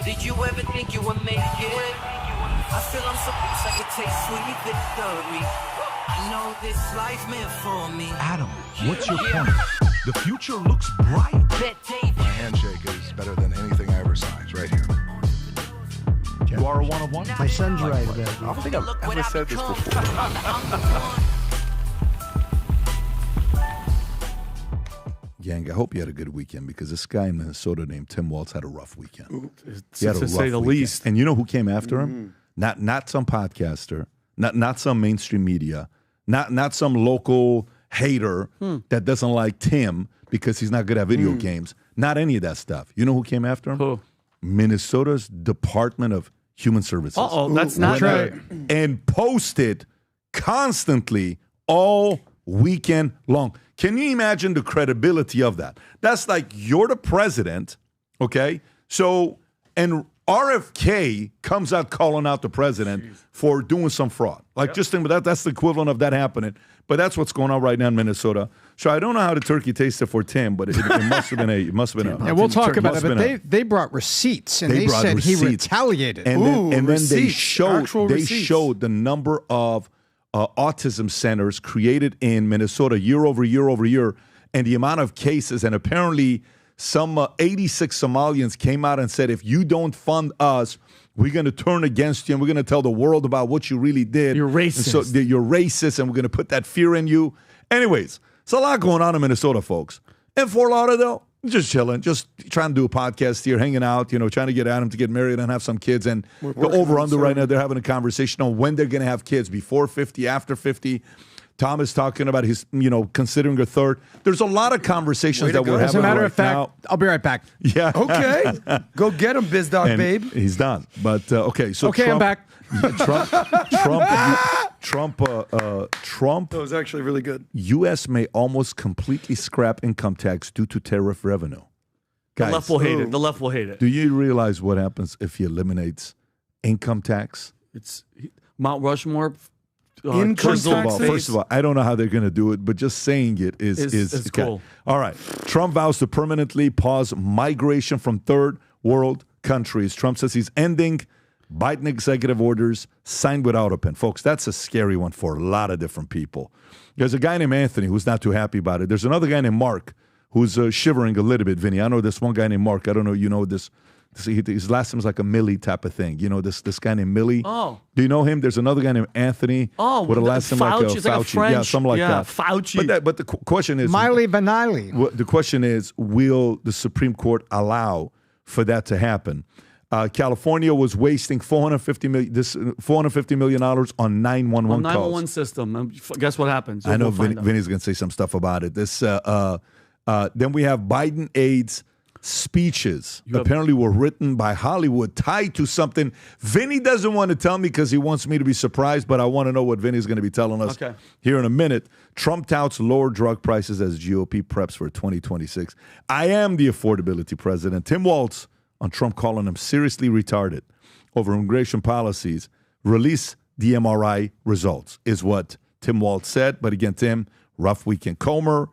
Did you ever think you would make it? I feel I'm so close, I could taste sweet victory. I know this life meant for me. Adam, what's your point? The future looks bright. My handshake is better than anything I ever saw. It's right here. You are a one-of-one? My son's right about I don't think I've ever said this before. Gang, I hope you had a good weekend because this guy in Minnesota named Tim Walz had a rough weekend. He had a to say the weekend. least. And you know who came after him? Not some podcaster, not some mainstream media, not some local hater that doesn't like Tim because he's not good at video games. Not any of that stuff. You know who came after him? Who? Minnesota's Department of Human Services. That's not right. And posted constantly all weekend long. Can you imagine the credibility of that? That's like you're the president, okay? So, and RFK comes out calling out the president for doing some fraud. Like, just think about that. That's the equivalent of that happening. But that's what's going on right now in Minnesota. So I don't know how the turkey tasted for Tim, but it must have been a. Yeah, we'll talk about it. But they brought receipts, and they said he retaliated. And then they receipts. showed the number of autism centers created in Minnesota year over year, and the amount of cases. And apparently, some 86 Somalians came out and said, if you don't fund us, we're going to turn against you, and we're going to tell the world about what you really did. You're racist. And so you're racist, and we're going to put that fear in you. Anyways, it's a lot going on in Minnesota, folks. In Fort Lauderdale, just chilling, just trying to do a podcast here, hanging out, trying to get Adam to get married and have some kids. And the over-under right now, they're having a conversation on when they're going to have kids, before 50, after 50. Tom is talking about his, considering a third. There's a lot of conversations that we're having right now. As a matter of fact, I'll be right back. Yeah. Okay. Go get him, BizDoc, babe. He's done. But, okay. So okay, Trump, I'm back. Trump. That was actually really good. U.S. may almost completely scrap income tax due to tariff revenue. Guys, The left will hate it. The left will hate it. do you realize what happens if he eliminates income tax? It's Mount Rushmore. Income tax. First of all, I don't know how they're going to do it, but just saying it is okay. Cool. All right. Trump vows to permanently pause migration from third world countries. Trump says he's ending Biden executive orders signed with Autopen. Folks, that's a scary one for a lot of different people. There's a guy named Anthony who's not too happy about it. There's another guy named Mark who's shivering a little bit, Vinny. I know this one guy named Mark. I don't know this. His last name is like a Millie type of thing. This guy named Millie. Oh. Do you know him? There's another guy named Anthony. Oh, with a last name like Fauci. It's like a Fauci. French. Yeah, something like that. Fauci. But the question is, Miley Vanilli. the question is, will the Supreme Court allow for that to happen? California was wasting $450 million on 911 calls. 911 system. Guess what happens? I know We'll find out. Vinny's going to say some stuff about it. Then we have Biden aides speeches apparently were written by Hollywood tied to something. Vinny doesn't want to tell me because he wants me to be surprised, but I want to know what Vinny's going to be telling us here in a minute. Trump touts lower drug prices as GOP preps for 2026. I am the affordability president. Tim Walz on Trump calling him seriously retarded over immigration policies. Release the MRI results is what Tim Walz said. But again, Tim, rough weekend. Comer.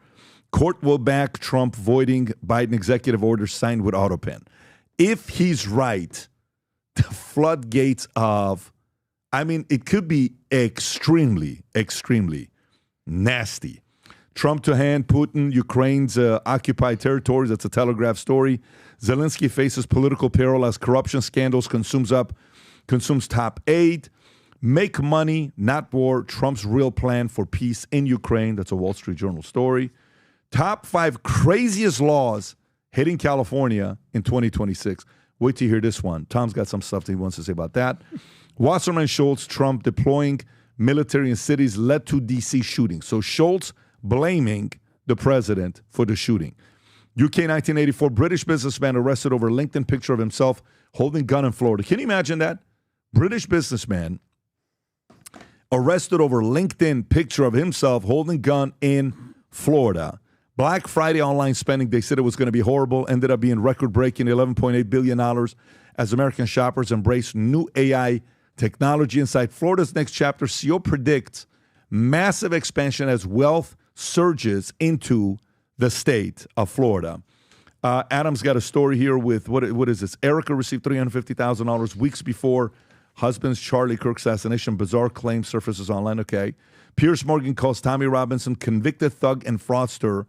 Court will back Trump voiding Biden executive order signed with Autopen. If he's right, the floodgates of, it could be extremely, extremely nasty. Trump to hand Putin Ukraine's occupied territories. That's a Telegraph story. Zelensky faces political peril as corruption scandals consumes top aid. Make money, not war. Trump's real plan for peace in Ukraine. That's a Wall Street Journal story. Top 5 craziest laws hitting California in 2026. Wait till you hear this one. Tom's got some stuff that he wants to say about that. Wasserman Schultz, Trump deploying military in cities led to D.C. shooting. So Schultz blaming the president for the shooting. UK 1984, British businessman arrested over LinkedIn picture of himself holding gun in Florida. Can you imagine that? British businessman arrested over LinkedIn picture of himself holding gun in Florida. Black Friday online spending, they said it was going to be horrible, ended up being record-breaking, $11.8 billion as American shoppers embrace new AI technology. Inside Florida's next chapter, CEO predicts massive expansion as wealth surges into the state of Florida. Adam's got a story here with, what is this? Erika received $350,000 weeks before husband's Charlie Kirk assassination. Bizarre claim surfaces online. Okay. Piers Morgan calls Tommy Robinson convicted thug and fraudster,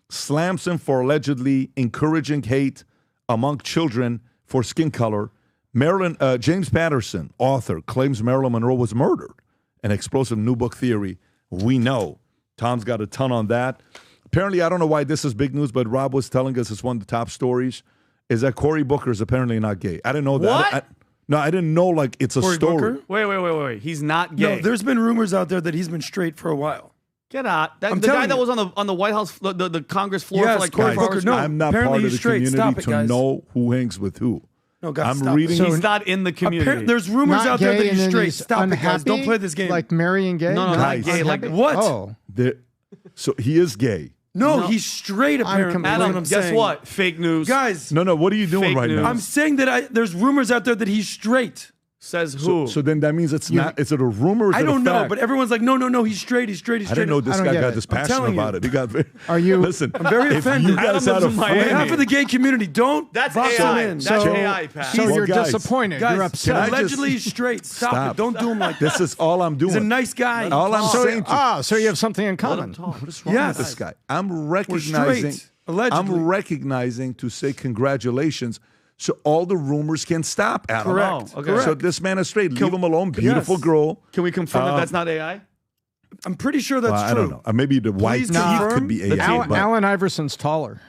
slams him for allegedly encouraging hate among children for skin color. James Patterson, author, claims Marilyn Monroe was murdered. An explosive new book theory. We know. Tom's got a ton on that. Apparently, I don't know why this is big news, but Rob was telling us it's one of the top stories, is that Cory Booker is apparently not gay. I didn't know that. What? No, I didn't know, like, it's a Cory story. Booker? Wait. He's not gay. No, there's been rumors out there that he's been straight for a while. Get out. The I'm guy telling that you. was on the White House, the Congress floor Yes, for like Cory 12 Booker, hours. no. I'm not apparently part of he's the straight. community Stop it, to guys. know who hangs with who. No, guys, I'm stop. reading. He's not in the community. There's rumors Not out there gay that and he's then straight. he's Stop it, guys. unhappy? Don't play this game. Like marrying gay? No, not Guys. gay. Like Unhappy? What? Oh. So he is gay. No, he's straight, apparently. completely- That's what Adam, I'm guess saying. what? Fake news. Guys, No, what are you doing Fake right news. now? I'm saying that there's rumors out there that he's straight. Says who? So then that means it's not. Is it a rumor? Or is I it a don't know, fact? but everyone's like, no, he's straight. I didn't know this I don't guy get got it. this I'm passionate telling you. about it. He got. Are you- Listen, I'm very if offended. you guys Adam had a lives in On Miami. friend, behalf of the gay community, don't That's box him AI. in. That's So- AI, Pat. So Well, you're guys- disappointed. Guys, You're Can I upset. just- allegedly straight. Stop it. Don't do him like that. This is all I'm doing. He's a nice guy. All I'm saying. So you have something in common. What is wrong Yes. with this guy? I'm recognizing. straight, allegedly. I'm recognizing to say congratulations. So all the rumors can stop, Adam. Correct. Oh, okay. So this man is straight. Leave him alone. Beautiful Yes. girl. Can we confirm that that's not AI? I'm pretty sure that's I true. don't know. Maybe the white Please teeth confirm. could be AI. but Allen Iverson's taller.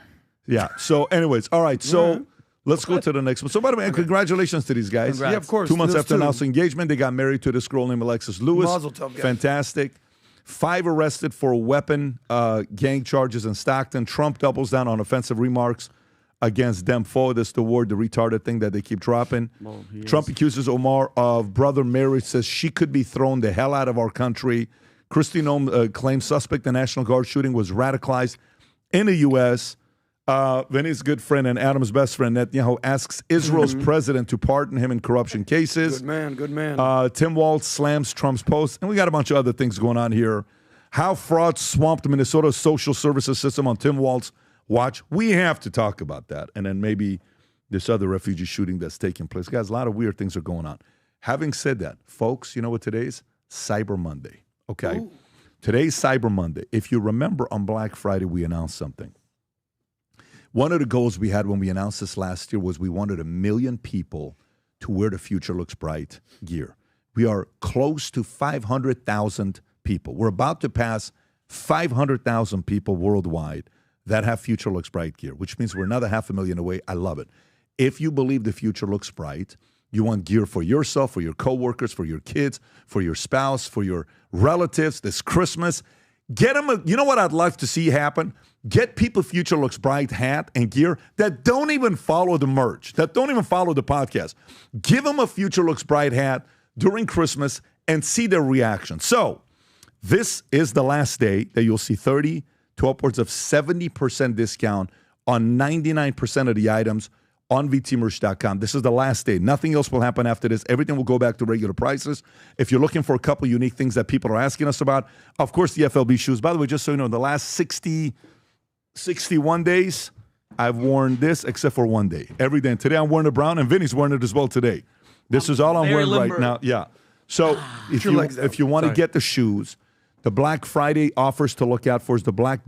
yeah. So, anyways, all right. So let's go to the next one. So, by the way, congratulations to these guys. Yeah, of course. 2 months Those after two. announcing engagement, they got married to this girl named Alexis Lewis. Mazel tov, guys. Fantastic. 5 arrested for weapon gang charges in Stockton. Trump doubles down on offensive remarks against them foe. That's the word, the retarded thing that they keep dropping. Trump accuses Omar of brother marriage, says she could be thrown the hell out of our country. Kristi Noem claims suspect in National Guard shooting was radicalized in the U.S. Vinny's good friend and Adam's best friend, Netanyahu, asks Israel's president to pardon him in corruption cases. Good man. Tim Walz slams Trump's post. And we got a bunch of other things going on here. How fraud swamped Minnesota's social services system on Tim Walz watch. We have to talk about that. And then maybe this other refugee shooting that's taking place. Guys, a lot of weird things are going on. Having said that, folks, you know what today is? Cyber Monday. Okay? Ooh. Today's Cyber Monday. If you remember on Black Friday, we announced something. One of the goals we had when we announced this last year was we wanted 1 million people to wear the Future Looks Bright gear. We are close to 500,000 people. We're about to pass 500,000 people worldwide that have Future Looks Bright gear, which means we're another 500,000 away. I love it. If you believe the future looks bright, you want gear for yourself, for your coworkers, for your kids, for your spouse, for your relatives this Christmas, get them you know what I'd like to see happen? Get people Future Looks Bright hat and gear that don't even follow the merch, that don't even follow the podcast. Give them a Future Looks Bright hat during Christmas and see their reaction. So this is the last day that you'll see 30 to upwards of 70% discount on 99% of the items on vtmerch.com. This is the last day. Nothing else will happen after this. Everything will go back to regular prices. If you're looking for a couple unique things that people are asking us about, of course, the FLB shoes. By the way, just so you know, the last 61 days, I've worn this except for one day. Every day. And today I'm wearing the brown, and Vinny's wearing it as well today. This is all I'm very wearing limber. right now. Yeah. So if your legs out. you want to get the shoes, the Black Friday offers to look out for is the Black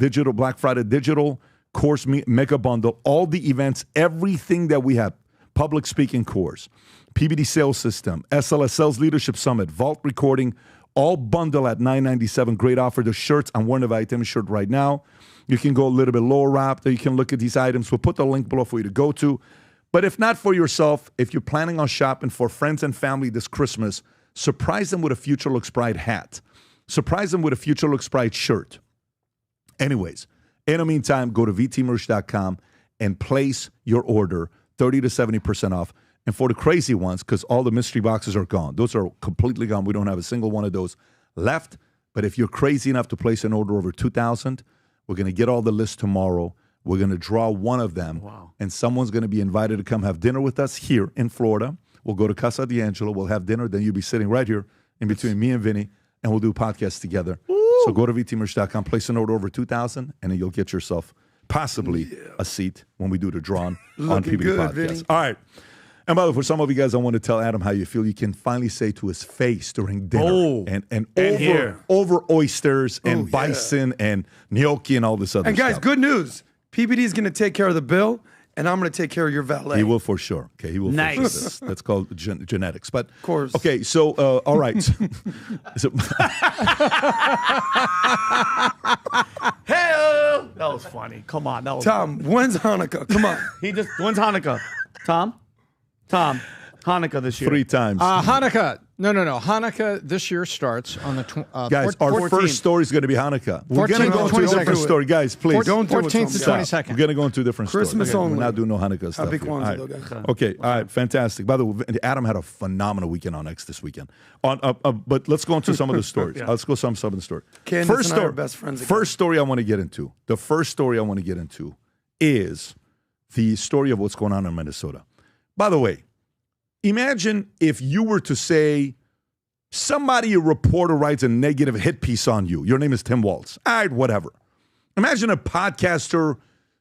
Friday Digital Course Mega Bundle. All the events, everything that we have, public speaking course, PBD sales system, SLS Sales Leadership Summit, Vault recording, all bundle at $997. Great offer. The shirts, I'm wearing a Vitamin shirt right now. You can go a little bit lower wrapped. You can look at these items. We'll put the link below for you to go to. But if not for yourself, if you're planning on shopping for friends and family this Christmas, surprise them with a Future Looks Bright hat. Surprise them with a Future Looks Bright shirt. Anyways, in the meantime, go to vtmerch.com and place your order 30 to 70% off. And for the crazy ones, because all the mystery boxes are gone. Those are completely gone. We don't have a single one of those left. But if you're crazy enough to place an order over $2,000, we're going to get all the lists tomorrow. We're going to draw one of them. Wow. And someone's going to be invited to come have dinner with us here in Florida. We'll go to Casa D'Angelo. We'll have dinner. Then you'll be sitting right here in between me and Vinny, and we'll do podcasts together. So go to vtmerch.com, place an order over $2,000, and then you'll get yourself possibly a seat when we do the draw on Looking PBD good, Podcast. Vinny. All right. And by the way, for some of you guys, I want to tell Adam how you feel. You can finally say to his face during dinner and over oysters and bison and gnocchi and all this other And stuff. guys, good news. PBD is going to take care of the bill, and I'm going to take care of your valet. He will for sure. Okay, he will Nice. for sure. That's called genetics. But of course. Okay, so all right. So, Hey, that was funny. Come on, that was Tom, when's Hanukkah? Come on. When's Hanukkah? Tom, Hanukkah this year. 3 times. Hanukkah. No. Hanukkah this year starts on the Guys, our 14th. first story is going to be Hanukkah. We're going to 14th go to into a different 22nd. story. Guys, please. Don't do it, 14th to Tom. 22nd. We're going to go into a different Christmas story. only. We're not doing no Hanukkah stuff. Happy here. Kwanzaa, All though, right. guys. Okay, all right, fantastic. By the way, Adam had a phenomenal weekend on X this weekend. But let's go into some of the stories. Let's go some of the stories. Candace and I are best friends again. First story I want to get into. The first story I want to get into is the story of what's going on in Minnesota. By the way, imagine if you were to say, a reporter writes a negative hit piece on you. Your name is Tim Walz. All right, whatever. Imagine a podcaster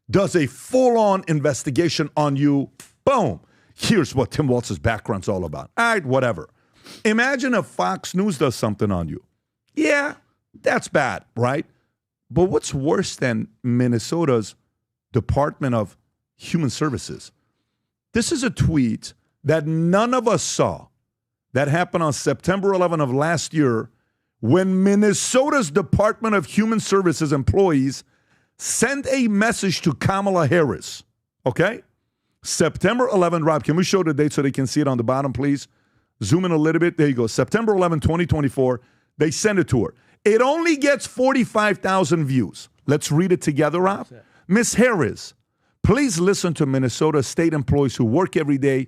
does a full-on investigation on you. Boom. Here's what Tim Walz's background's all about. All right, whatever. Imagine if Fox News does something on you. Yeah, that's bad, right? But what's worse than Minnesota's Department of Human Services? This is a tweet that none of us saw that happened on September 11 of last year when Minnesota's Department of Human Services employees sent a message to Kamala Harris. Okay? September 11, Rob, can we show the date so they can see it on the bottom, please? Zoom in a little bit. There you go. September 11, 2024. They sent it to her. It only gets 45,000 views. Let's read it together, Rob. Miss Harris, please listen to Minnesota state employees who work every day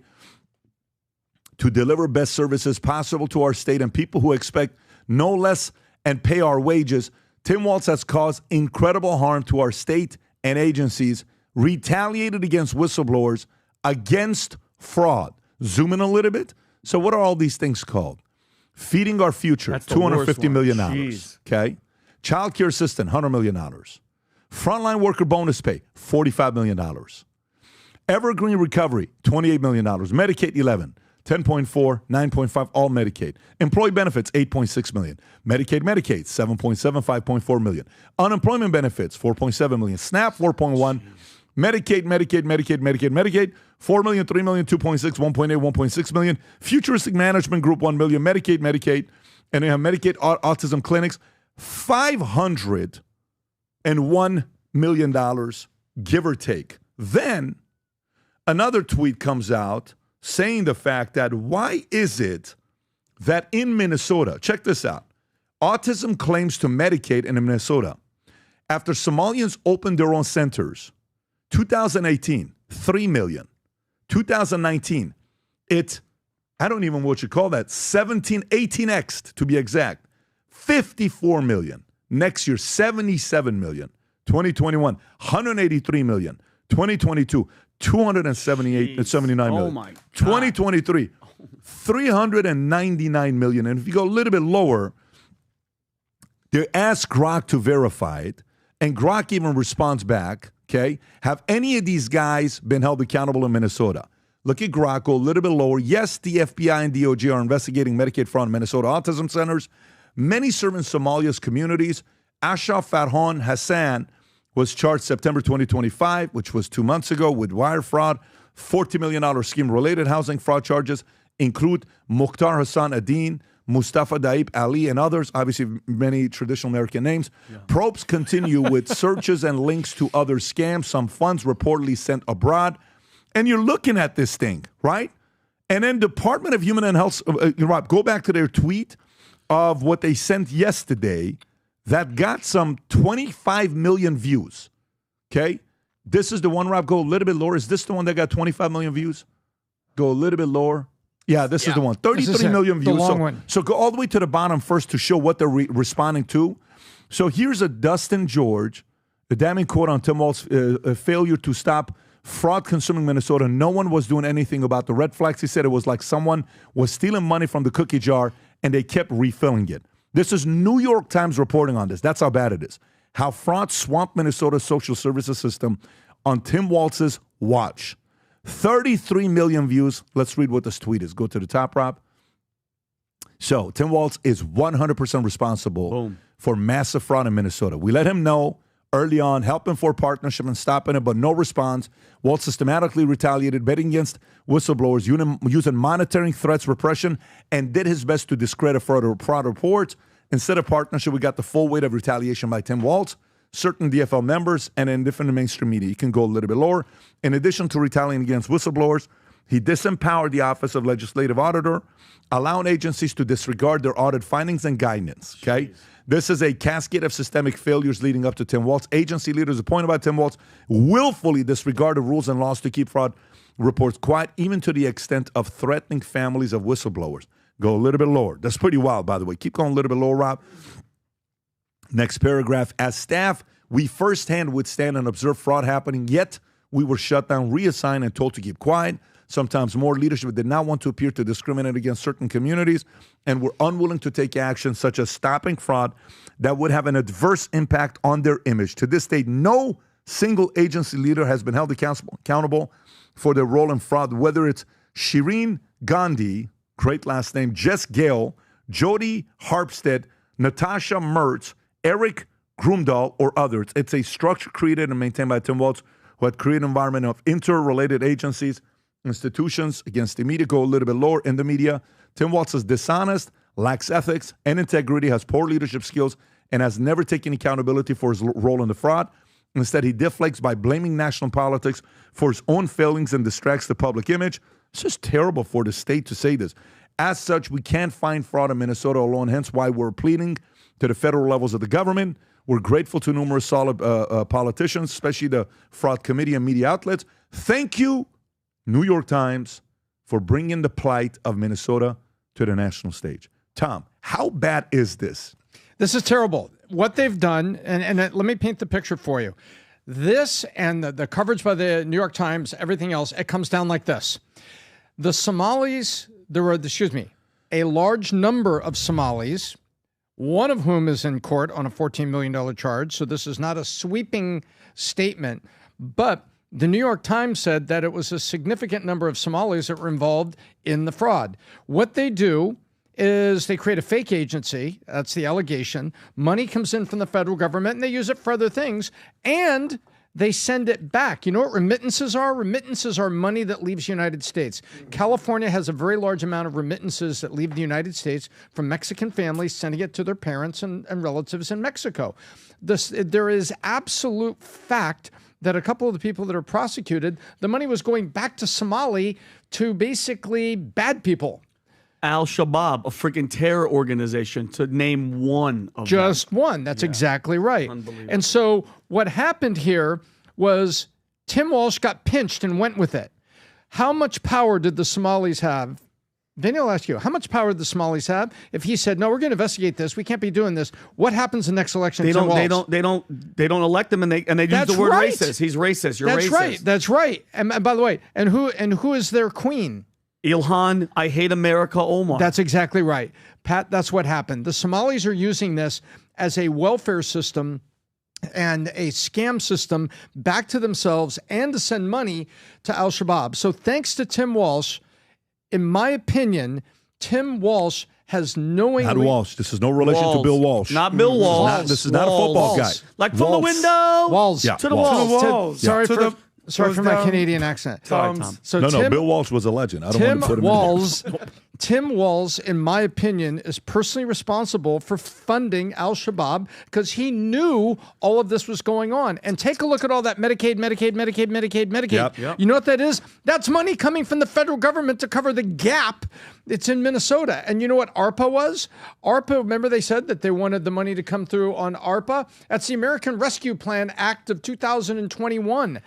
to deliver best services possible to our state and people who expect no less and pay our wages. Tim Walz has caused incredible harm to our state and agencies, retaliated against whistleblowers, against fraud. Zoom in a little bit. So what are all these things called? Feeding our future, That's the worst $250 million. Jeez. Okay. Child care assistant, $100 million. Frontline worker bonus pay, $45 million. Evergreen recovery, $28 million. Medicaid, 11. 10.4, 9.5, all Medicaid. Employee benefits, 8.6 million. Medicaid, 7.7, 5.4 million. Unemployment benefits, 4.7 million. SNAP, 4.1. Medicaid, 4 million, 3 million, 2.6, 1.8, 1.6 million. Futuristic Management Group, 1 million. Medicaid. And they have Medicaid autism clinics, $501 million, give or take. Then another tweet comes out saying the fact that why is it that in Minnesota, check this out, autism claims to Medicaid in Minnesota after Somalians opened their own centers. 2018, 3 million. 2019, I don't even know what you call that, 18x to be exact, 54 million. Next year, 77 million. 2021, 183 million. 2022, 79 million. Oh my God. 2023, 399 million. And if you go a little bit lower, they ask Grok to verify it, and Grok even responds back, okay? Have any of these guys been held accountable in Minnesota? Look at Grok, go a little bit lower. Yes, the FBI and DOJ are investigating Medicaid fraud in Minnesota autism centers. Many serve in Somalia's communities. Ashraf Farhan Hassan was charged September 2025, which was 2 months ago, with wire fraud. $40 million scheme-related housing fraud charges include Mukhtar Hassan Adin, Mustafa Daib Ali, and others, obviously many traditional American names. Yeah. Probes continue with searches and links to other scams, some funds reportedly sent abroad. And you're looking at this thing, right? And then Department of Human and Health, Rob, go back to their tweet of what they sent yesterday that got some 25 million views, okay? This is the one, Rob, go a little bit lower. Is this the one that got 25 million views? Go a little bit lower. Yeah, this is the one. 33 million views. The long one. So go all the way to the bottom first to show what they're responding to. So here's a Dustin George, a damning quote on Tim Walz, a failure to stop fraud consuming Minnesota. No one was doing anything about the red flags. He said it was like someone was stealing money from the cookie jar and they kept refilling it. This is New York Times reporting on this. That's how bad it is. how fraud swamped Minnesota's social services system on Tim Walz's watch. 33 million views. Let's read what this tweet is. Go to the top, Rob. So Tim Walz is 100% responsible for massive fraud in Minnesota. We let him know early on, helping for partnership and stopping it, but no response. Walz systematically retaliated, betting against whistleblowers, using monitoring threats, repression, and did his best to discredit fraud reports. Instead of partnership, we got the full weight of retaliation by Tim Walz, certain DFL members, and in different mainstream media. You can go a little bit lower. In addition to retaliating against whistleblowers, he disempowered the Office of Legislative Auditor, allowing agencies to disregard their audit findings and guidance. Okay? Jeez. This is a cascade of systemic failures leading up to Tim Walz. Agency leaders appointed by Tim Walz willfully disregarded rules and laws to keep fraud reports quiet, even to the extent of threatening families of whistleblowers. Go a little bit lower. That's pretty wild, by the way. Keep going a little bit lower, Rob. Next paragraph. As staff, we firsthand withstand and observe fraud happening, yet we were shut down, reassigned, and told to keep quiet. Sometimes more leadership did not want to appear to discriminate against certain communities and were unwilling to take action such as stopping fraud that would have an adverse impact on their image. To this date, no single agency leader has been held accountable for their role in fraud, whether it's Shireen Gandhi, great last name, Jess Gale, Jody Harpstead, Natasha Mertz, Eric Grumdahl, or others. It's a structure created and maintained by Tim Walz, who had created an environment of interrelated agencies, institutions against the media. Go a little bit lower in the media. Tim Walz is dishonest, lacks ethics and integrity, has poor leadership skills, and has never taken accountability for his role in the fraud. Instead, he deflects by blaming national politics for his own failings and distracts the public image. It's just terrible for the state to say this. As such, we can't find fraud in Minnesota alone, hence why we're pleading to the federal levels of the government. We're grateful to numerous solid politicians, especially the fraud committee and media outlets. Thank you, New York Times, for bringing the plight of Minnesota to the national stage. Tom, how bad is this? This is terrible. What they've done, and let me paint the picture for you. This and the coverage by the New York Times, everything else, it comes down like this. The Somalis, a large number of Somalis, one of whom is in court on a $14 million charge, so this is not a sweeping statement, but the New York Times said that it was a significant number of Somalis that were involved in the fraud. What they do is they create a fake agency. That's the allegation. Money comes in from the federal government, and they use it for other things, and they send it back. You know what remittances are? Remittances are money that leaves the United States. California has a very large amount of remittances that leave the United States from Mexican families sending it to their parents and relatives in Mexico. There is absolute fact that a couple of the people that are prosecuted, the money was going back to Somali to basically bad people. Al-Shabaab, a freaking terror organization, to name one of them. Just one. That's exactly right. Unbelievable. And so what happened here was Tim Walz got pinched and went with it. How much power did the Somalis have? Vinny, I'll ask you, how much power did the Somalis have if he said, no, we're going to investigate this, we can't be doing this? What happens the next election? They don't elect him, and they use the word racist. He's racist. You're racist. That's right. And by the way, and who is their queen? Ilhan, I hate America, Omar. That's exactly right. Pat, that's what happened. The Somalis are using this as a welfare system and a scam system back to themselves and to send money to Al-Shabaab. So thanks to Tim Walz, in my opinion, Tim Walz has knowingly... Not Walsh. This is no relation to Bill Walsh. Not Bill Walsh. This is not a football guy. Like from the window. Walls. Yeah, to the Walls. walls. Sorry for my Canadian accent. Sorry, Tom. So No, Bill Walsh was a legend. I don't want to put him in. Tim Walz, in my opinion, is personally responsible for funding Al-Shabaab because he knew all of this was going on. And take a look at all that Medicaid. Yep. You know what that is? That's money coming from the federal government to cover the gap that's in Minnesota. And you know what ARPA was? ARPA, remember they said that they wanted the money to come through on ARPA? That's the American Rescue Plan Act of 2021.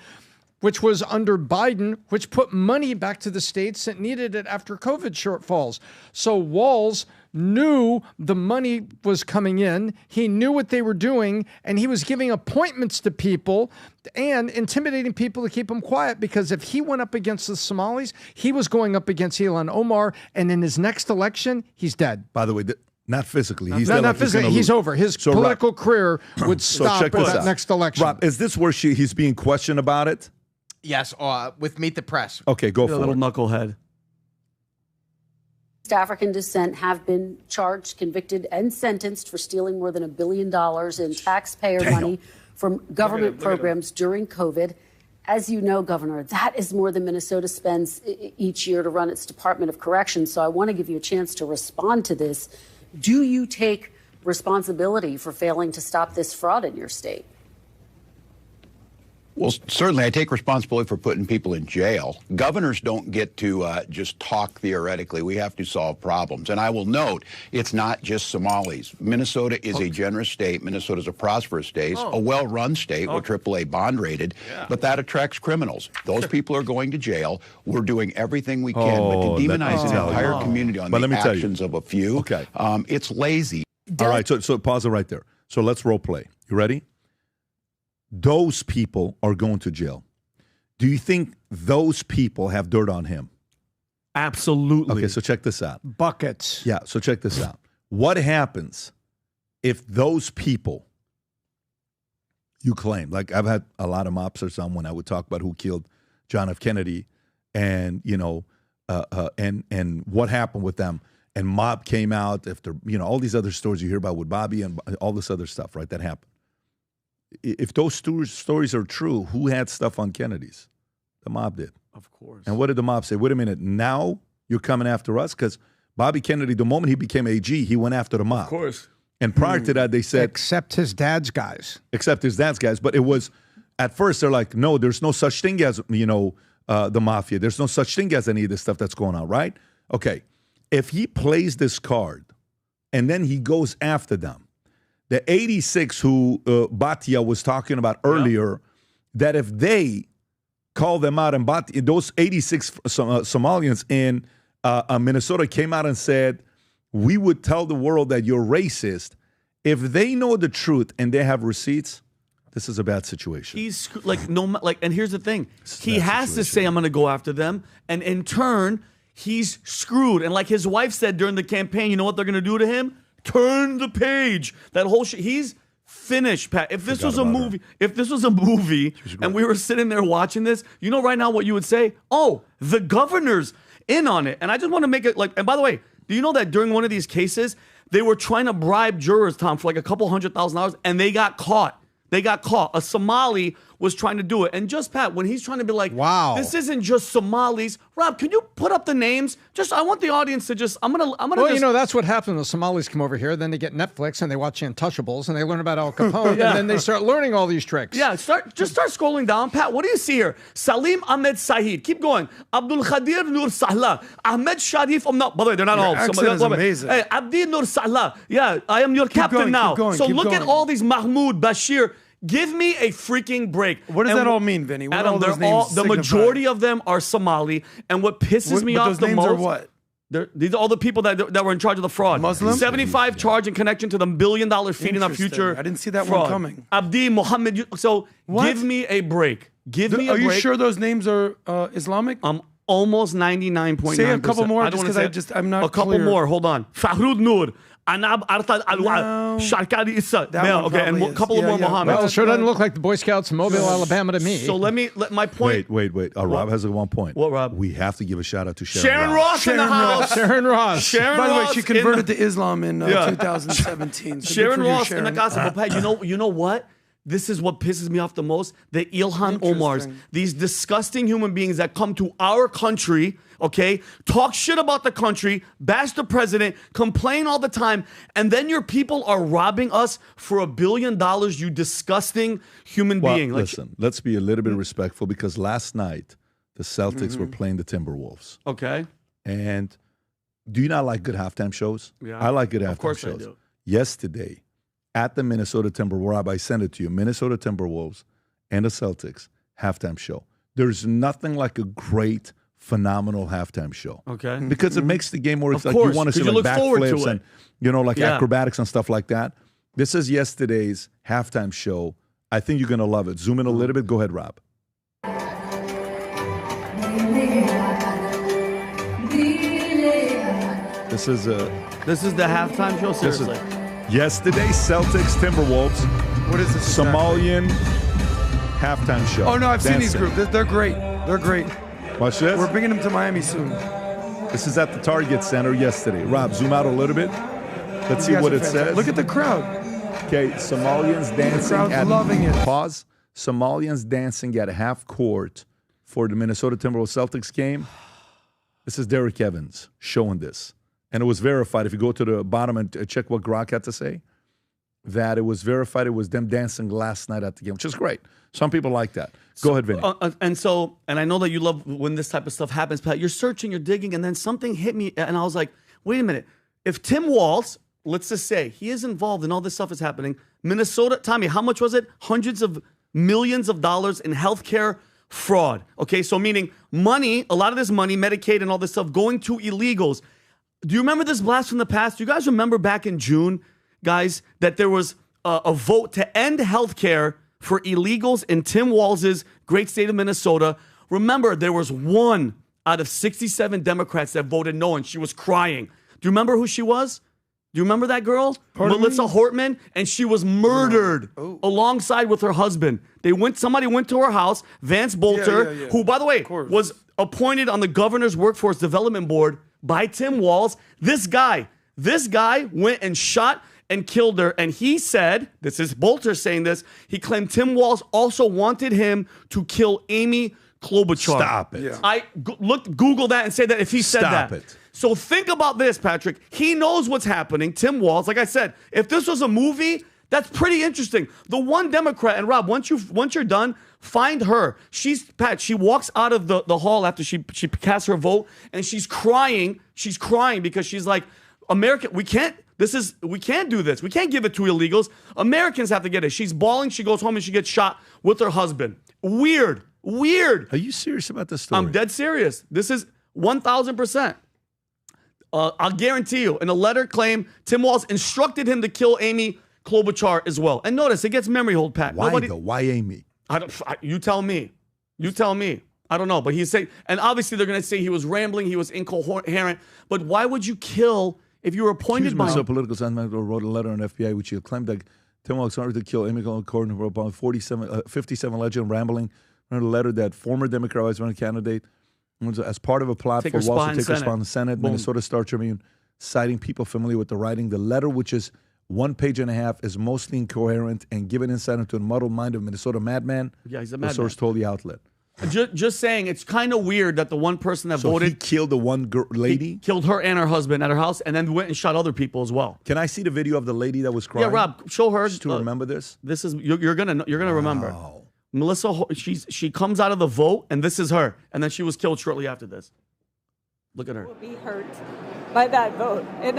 Which was under Biden, which put money back to the states that needed it after COVID shortfalls. So Walz knew the money was coming in. He knew what they were doing, and he was giving appointments to people and intimidating people to keep them quiet, because if he went up against the Somalis, he was going up against Ilhan Omar, and in his next election, he's dead. By the way, Not physically. He's not physically. He's over. His political career would stop at that next election. Rob, is this where he's being questioned about it? Yes, with Meet the Press. Okay, go for it. A little knucklehead. African descent have been charged, convicted, and sentenced for stealing more than $1 billion in taxpayer money from government programs during COVID. As you know, Governor, that is more than Minnesota spends each year to run its Department of Corrections. So I want to give you a chance to respond to this. Do you take responsibility for failing to stop this fraud in your state? Well, certainly I take responsibility for putting people in jail. Governors don't get to just talk theoretically. We have to solve problems. And I will note, it's not just Somalis. Minnesota is a generous state. Minnesota is a prosperous state, a well-run state. We're AAA bond rated, but that attracts criminals. Those people are going to jail. We're doing everything we can, but to demonize an entire community on the actions of a few, it's lazy. All right, so pause it right there. So let's role play. You ready? Those people are going to jail. Do you think those people have dirt on him? Absolutely. Okay, so check this out. Buckets. Yeah, so check this out. What happens if those people you claim, like I've had a lot of mobsters on when I would talk about who killed John F. Kennedy and, and what happened with them. And mob came out after, all these other stories you hear about with Bobby and all this other stuff, right, that happened. If those stories are true, who had stuff on Kennedy's? The mob did. Of course. And what did the mob say? Wait a minute, now you're coming after us? Because Bobby Kennedy, the moment he became AG, he went after the mob. Of course. And prior to that, they said... Except his dad's guys. Except his dad's guys. But it was, at first, they're like, no, there's no such thing as, the mafia. There's no such thing as any of this stuff that's going on, right? Okay. If he plays this card, and then he goes after them, the 86 who Batia was talking about earlier, that if they call them out, and Batia, those 86 Somalians in Minnesota came out and said, we would tell the world that you're racist. If they know the truth and they have receipts, this is a bad situation. He's and here's the thing. He has to say, I'm going to go after them. And in turn, he's screwed. And like his wife said during the campaign, you know what they're going to do to him? Turn the page. That whole shit. He's finished, Pat. If this was a movie, and we were sitting there watching this, right now what you would say? Oh, the governor's in on it. And I just want to make it and by the way, do you know that during one of these cases, they were trying to bribe jurors, Tom, for like a couple $100,000, and they got caught. A Somali was trying to do it. And just Pat, when he's trying to be like, wow, this isn't just Somalis. Rob, can you put up the names? I want the audience to I'm gonna that's what happened. The Somalis come over here, then they get Netflix and they watch Untouchables and they learn about Al Capone and then they start learning all these tricks. Yeah, start scrolling down. Pat, what do you see here? Salim Ahmed Sahid. Keep going. Abdul Khadir Nur Sahla. Ahmed Sharif. By the way, they're not all. Accent is amazing. Hey, Abdi Nur Sahla. Yeah, I am your captain now. Look at all these Mahmoud, Bashir. Give me a freaking break. What does that all mean, Vinny? What Adam, the majority of them are Somali, and what pisses me off the most... Those names are what? These are all the people that were in charge of the fraud. Muslims? 75 charge in connection to the $1 billion feeding the future. I didn't see that fraud. one coming. Abdi, Mohammed... So, give me a break. Are you sure those names are Islamic? I'm almost 99.9%. Say a couple more, just because I'm not clear. A couple more, hold on. Fahrud Noor. Anab Artad Alwa, Sharkadi Issa. Okay, and a couple of more Muhammad. Well, it sure doesn't look like the Boy Scouts in Mobile, Alabama to me. So let my point. Wait. Rob has one point. What, Rob? We have to give a shout out to Sharon Ross in the house. Sharon Ross. By the way, she converted to Islam in 2017. So Sharon Ross in the casa. But you know what? This is what pisses me off the most. The Ilhan Omars, these disgusting human beings that come to our country, okay, talk shit about the country, bash the president, complain all the time, and then your people are robbing us for $1 billion, you disgusting human being. Listen, let's be a little bit respectful because last night the Celtics were playing the Timberwolves. Okay. And do you not like good halftime shows? Yeah. I like good halftime shows. Of course I do. Yesterday, at the Minnesota Timberwolves, Rob, I sent it to you, Minnesota Timberwolves and the Celtics halftime show. There's nothing like a great, phenomenal halftime show. Okay. Because it makes the game where it's like you want to see like backflips and, acrobatics and stuff like that. This is yesterday's halftime show. I think you're going to love it. Zoom in a little bit. Go ahead, Rob. This This is the halftime show. Seriously. Yesterday, Celtics Timberwolves. What is this? Somalian halftime show. Oh no, I've seen these Dancing. groups. They're great. They're great. Watch this. We're bringing them to Miami soon. This is at the Target Center yesterday. Rob, zoom out a little bit. Let's see You guys what are it fantastic. says. Look at the crowd. Okay, Somalians dancing crowd's at loving it. Pause. Somalians dancing at half court for the Minnesota Timberwolves Celtics game. This is Derek Evans showing this. And it was verified. If you go to the bottom and check what Grok had to say, that it was verified. It was them dancing last night at the game, which is great. Some people like that. Go ahead, Vinny. And I know that you love when this type of stuff happens, Pat. You're searching, you're digging, and then something hit me, and I was like, wait a minute. If Tim Walz, let's just say, he is involved in all this stuff is happening, Minnesota, Tommy, how much was it? Hundreds of millions of dollars in healthcare fraud. Okay, so meaning money, a lot of this money, Medicaid and all this stuff, going to illegals. Do you remember this blast from the past? Do you guys remember back in June, guys, that there was a vote to end healthcare for illegals in Tim Walz's great state of Minnesota? Remember, there was 1 out of 67 Democrats that voted no, and she was crying. Do you remember who she was? Do you remember that girl? Melissa Hortman, and she was murdered alongside with her husband. Somebody went to her house, Vance Bolter, who, by the way, was appointed on the governor's workforce development board by Tim Walz. This guy went and shot and killed her. And he said, this is Bolter saying this, he claimed Tim Walz also wanted him to kill Amy Klobuchar. Stop it. Yeah. I Google that and say that if he said that. Stop it. So think about this, Patrick. He knows what's happening. Tim Walz, like I said, if this was a movie, that's pretty interesting. The one Democrat, and Rob, once you're done, find her. She walks out of the hall after she casts her vote, and she's crying. She's crying because she's like, America, we can't do this. We can't give it to illegals. Americans have to get it. She's bawling. She goes home and she gets shot with her husband. Weird. Are you serious about this story? I'm dead serious. This is 1,000%. I'll guarantee you. In a letter claim, Tim Walz instructed him to kill Amy Klobuchar as well. And notice, it gets memory hold, Pat. Why though? Why Amy? You tell me. You tell me. I don't know. But he's saying, and obviously they're going to say he was rambling, he was incoherent. But why would you kill if you were appointed by him? Political science wrote a letter on FBI which he claimed that Tim Walz wanted to kill Amy Klobuchar about 57 legend rambling. A letter that former Democrat vice president candidate was as part of a plot for Walz to take her spot in the Senate. Minnesota Star Tribune, citing people familiar with the writing. The letter, which is 1 page and a half, is mostly incoherent and given insight into the muddled mind of Minnesota madman. Yeah, he's a The madman. source told the outlet. Just saying, it's kind of weird that the one person that voted he killed the one lady. He killed her and her husband at her house, and then went and shot other people as well. Can I see the video of the lady that was crying? Yeah, Rob, show her. Just to remember this. This is you're gonna remember. Melissa, she comes out of the vote, and this is her, and then she was killed shortly after this. Look at her. Will be hurt by that vote, and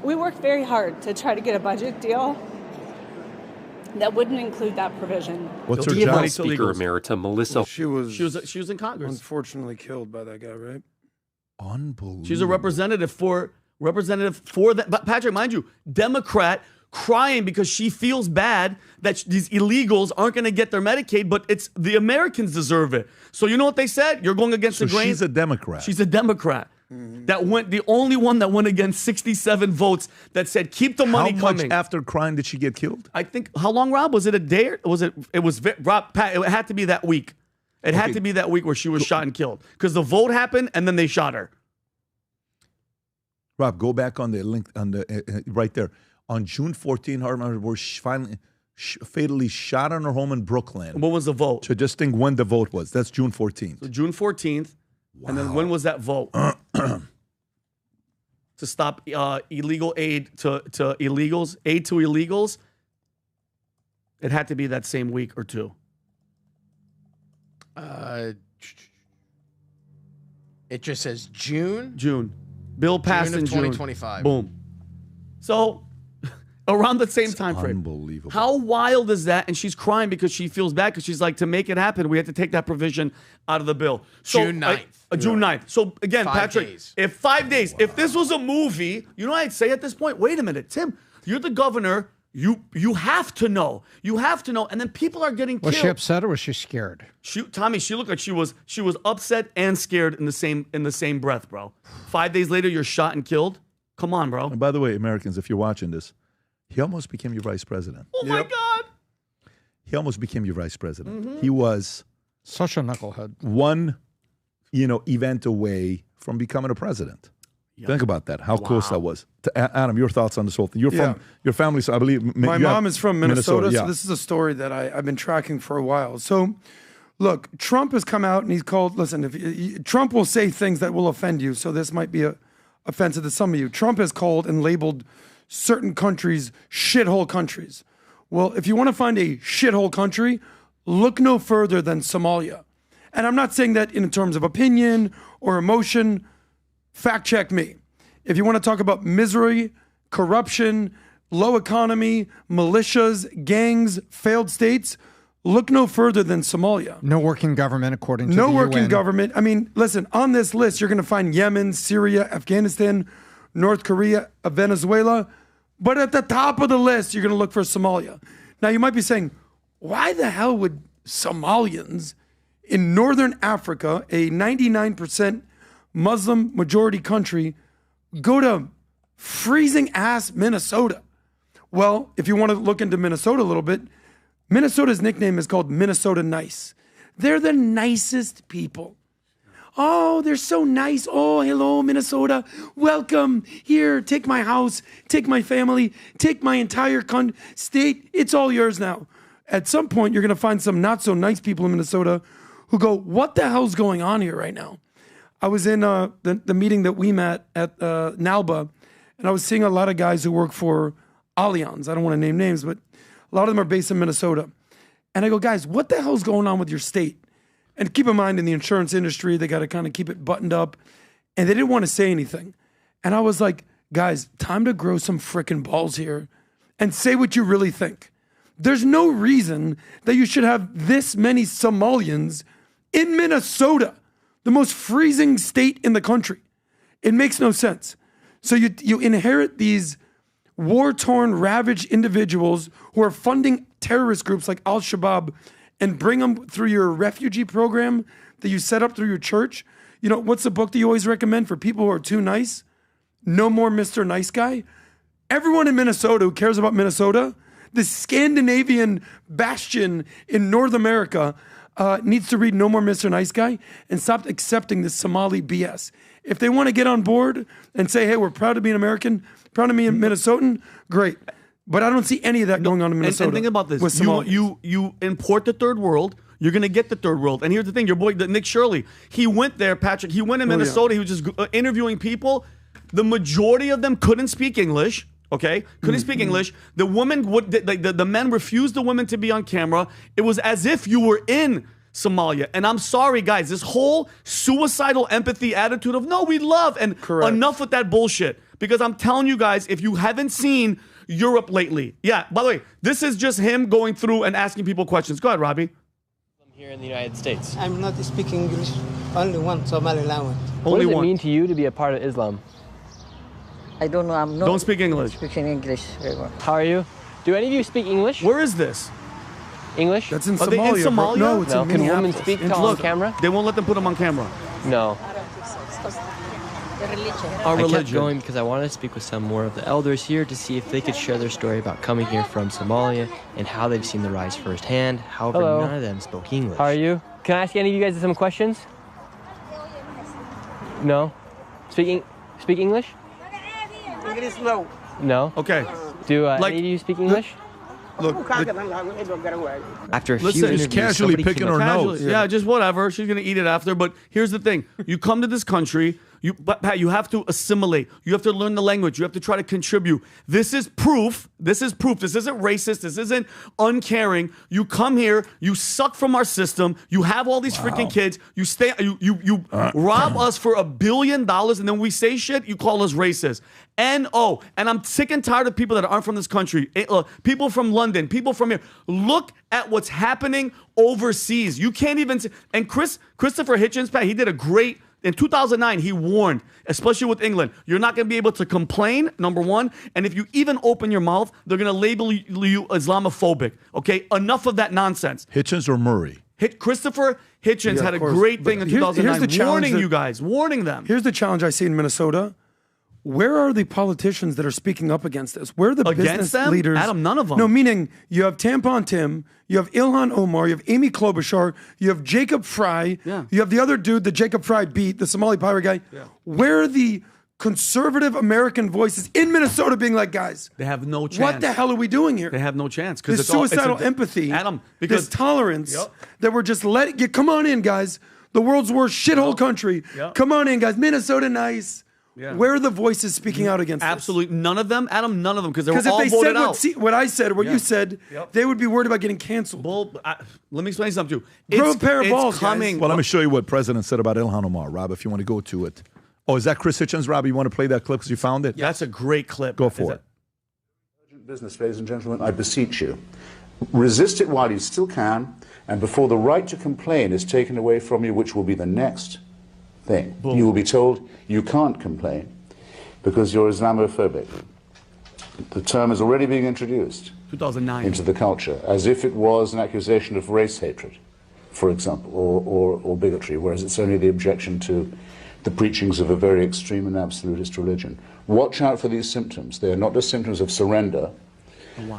we worked very hard to try to get a budget deal that wouldn't include that provision. What's her job? job? Speaker Emerita Melissa. Well, she was in Congress. Unfortunately killed by that guy, right? Unbelievable. She's a representative for that. But Patrick, mind you, Democrat crying because she feels bad that these illegals aren't going to get their Medicaid, but it's the Americans deserve it. So you know what they said? You're going against the grain. She's a Democrat. She's a Democrat. That went the only one that went against 67 votes that said keep the money coming. How much after crime did she get killed? I think how long, Rob? Was it a day? Or was it? It was Rob. Pat, it had to be that week. It had to be that week where she was shot and killed because the vote happened and then they shot her. Rob, go back on the link on the right there. On June 14, Hartman was finally fatally shot in her home in Brooklyn. What was the vote? So just think when the vote was. That's June 14th. So June 14th. Wow. And then when was that vote? To stop illegal aid to illegals, aid to illegals. It had to be that same week or two. It just says June. June. Bill passed June of in June. 2025. Boom. So around the same time frame. Unbelievable. How wild is that? And she's crying because she feels bad because she's like, to make it happen, we had to take that provision out of the bill. So, June 9th. June 9th. So again, 5 Patrick, days. if 5 days, if this was a movie, you know what I'd say at this point? Wait a minute, Tim, you're the governor. You have to know. You have to know. And then people are getting killed. Was she upset or was she scared? Tommy, she looked like she was upset and scared in the same breath, bro. 5 days later, you're shot and killed. Come on, bro. And by the way, Americans, if you're watching this, he almost became your vice president. Oh my God. He almost became your vice president. He was such a knucklehead. One, event away from becoming a president. Yep. Think about that. How close that was. Adam, your thoughts on this whole thing? You're from your family, so I believe. My mom is from Minnesota, yeah. so this is a story that I've been tracking for a while. So, look, Trump has come out and he's called. Listen, Trump will say things that will offend you, so this might be offensive to some of you. Trump has called and labeled certain countries shithole countries. Well, if you want to find a shithole country, look no further than Somalia. And I'm not saying that in terms of opinion or emotion. Fact check me. If you want to talk about misery, corruption, low economy, militias, gangs, failed states, look no further than Somalia. No working government, according to the No working UN. government. I mean, listen, on this list, you're going to find Yemen, Syria, Afghanistan, North Korea, Venezuela. But at the top of the list, you're going to look for Somalia. Now, you might be saying, why the hell would Somalians in Northern Africa, a 99% Muslim majority country, go to freezing ass Minnesota? Well, if you want to look into Minnesota a little bit, Minnesota's nickname is called Minnesota Nice. They're the nicest people. Oh, they're so nice. Oh, hello, Minnesota. Welcome. Here, take my house, take my family, take my entire state. It's all yours now. At some point, you're going to find some not so nice people in Minnesota who go, what the hell's going on here right now? I was in the meeting that we met at NALBA, and I was seeing a lot of guys who work for Allianz. I don't want to name names, but a lot of them are based in Minnesota. And I go, guys, what the hell's going on with your state? And keep in mind, in the insurance industry, they got to kind of keep it buttoned up. And they didn't want to say anything. And I was like, guys, time to grow some frickin' balls here and say what you really think. There's no reason that you should have this many Somalians in Minnesota, the most freezing state in the country. It makes no sense. So you inherit these war-torn, ravaged individuals who are funding terrorist groups like Al-Shabaab and bring them through your refugee program that you set up through your church. You know, what's the book that you always recommend for people who are too nice? No More Mr. Nice Guy. Everyone in Minnesota who cares about Minnesota, the Scandinavian bastion in North America, needs to read No More Mr. Nice Guy and stop accepting this Somali BS. If they want to get on board and say, hey, we're proud to be an American, proud to be a Minnesotan, great. But I don't see any of that going on in Minnesota. And think about this. With You import the third world, you're going to get the third world. And here's the thing, your boy, Nick Shirley, he went there, Patrick. He went in Minnesota. He was just interviewing people. The majority of them couldn't speak English. Okay, couldn't speak English. The woman would, the men refused the women to be on camera. It was as if you were in Somalia. And I'm sorry, guys, this whole suicidal empathy attitude of, no, we love, and enough with that bullshit. Because I'm telling you guys, if you haven't seen Europe lately, by the way, this is just him going through and asking people questions. Go ahead, Robbie. I'm here in the United States. I'm not speaking English, only one Somali language. What does it mean to you to be a part of Islam? I don't know. I'm not. Don't speak English. Speaking English very well. How are you? Do any of you speak English? Where is this? English? That's in Are they in Somalia? No, it's in Can women Minneapolis. speak on camera? They won't let them put them on camera. No. Our I kept religion. going because I wanted to speak with some more of the elders here to see if they could share their story about coming here from Somalia and how they've seen the rise firsthand. However, none of them spoke English. How are you? Can I ask any of you guys some questions? No? Speak English? English no. No? Okay. Do any of you speak English? Look, after a few listen, interviews, casually somebody picking came up- her nose. Yeah, just whatever. She's gonna eat it after. But here's the thing: you come to this country, Pat, you have to assimilate. You have to learn the language. You have to try to contribute. This is proof. This is proof. This isn't racist. This isn't uncaring. You come here. You suck from our system. You have all these freaking kids. You stay. You rob us for $1 billion, and then we say shit. You call us racist. And I'm sick and tired of people that aren't from this country. People from London. People from here. Look at what's happening overseas. You can't even. And Christopher Hitchens, Pat, he did a great In 2009, he warned, especially with England, you're not going to be able to complain, number one. And if you even open your mouth, they're going to label you Islamophobic. Okay? Enough of that nonsense. Hitchens or Murray? Christopher Hitchens had a great thing in 2009, warning you guys, warning them. Here's the challenge I see in Minnesota. Where are the politicians that are speaking up against this? Where are the business leaders? Adam, none of them. No, meaning you have Tampon Tim, you have Ilhan Omar, you have Amy Klobuchar, you have Jacob Fry, you have the other dude that Jacob Fry beat, the Somali pirate guy. Yeah. Where are the conservative American voices in Minnesota being like, guys, they have no chance. What the hell are we doing here? They have no chance. This suicidal empathy, Adam, because this tolerance that we're just letting you come on in, guys. The world's worst shithole country. Come on in, guys. Minnesota nice. Yeah. Where are the voices speaking out against Absolutely this? None of them, Adam, none of them, because they were all if they voted said out. What I said or what you said, they would be worried about getting canceled. Well, let me explain something to you. Grow a pair of balls, coming. Guys. Well, let me show you what President said about Ilhan Omar, Rob, if you want to go to it. Oh, is that Chris Hitchens, Rob? You want to play that clip because you found it? Yeah, that's a great clip. Go for it. Business, ladies and gentlemen, I beseech you. Resist it while you still can, and before the right to complain is taken away from you, which will be the next thing. Boom. You will be told you can't complain because you're Islamophobic. The term is already being introduced 2009 into the culture as if it was an accusation of race hatred, for example, or bigotry, whereas it's only the objection to the preachings of a very extreme and absolutist religion. Watch out for these symptoms. They are not just symptoms of surrender,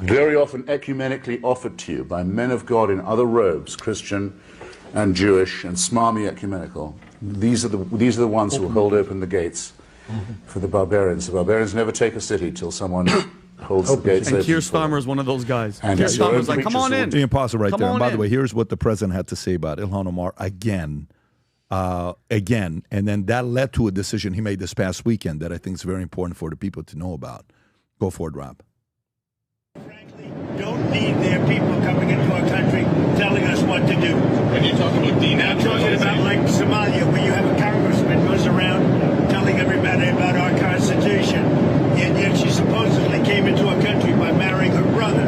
very often ecumenically offered to you by men of God in other robes, Christian and Jewish and smarmy ecumenical. These are the ones who will hold open the gates for the barbarians. The barbarians never take a city till someone holds the gates open. And Keir Starmer is one of those guys. And Keir Starmer's like, come on in. The imposter right Come there. on And by the in. way, here's what the president had to say about Ilhan Omar again. And then that led to a decision he made this past weekend that I think is very important for the people to know about. Go for it, Rob. Don't need their people coming into our country telling us what to do. When you talk about I'm talking about like Somalia, where you have a congressman who goes around telling everybody about our Constitution, and yet she supposedly came into our country by marrying her brother.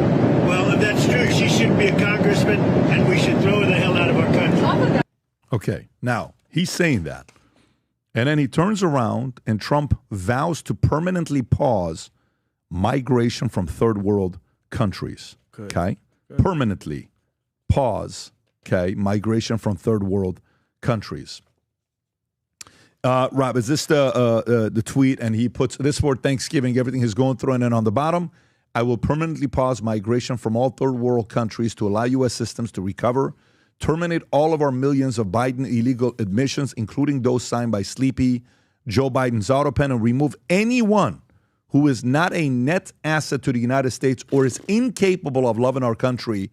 Well, if that's true, she shouldn't be a congressman, and we should throw her the hell out of our country. Okay, now he's saying that. And then he turns around and Trump vows to permanently pause migration from third world countries. Good. Okay? Good. Permanently pause, okay, migration from third world countries. Rob, is this the tweet? And he puts this for Thanksgiving, everything he's going through. And then on the bottom, I will permanently pause migration from all third world countries to allow U.S. systems to recover, terminate all of our millions of Biden illegal admissions, including those signed by Sleepy Joe Biden's Autopen, and remove anyone who is not a net asset to the United States or is incapable of loving our country,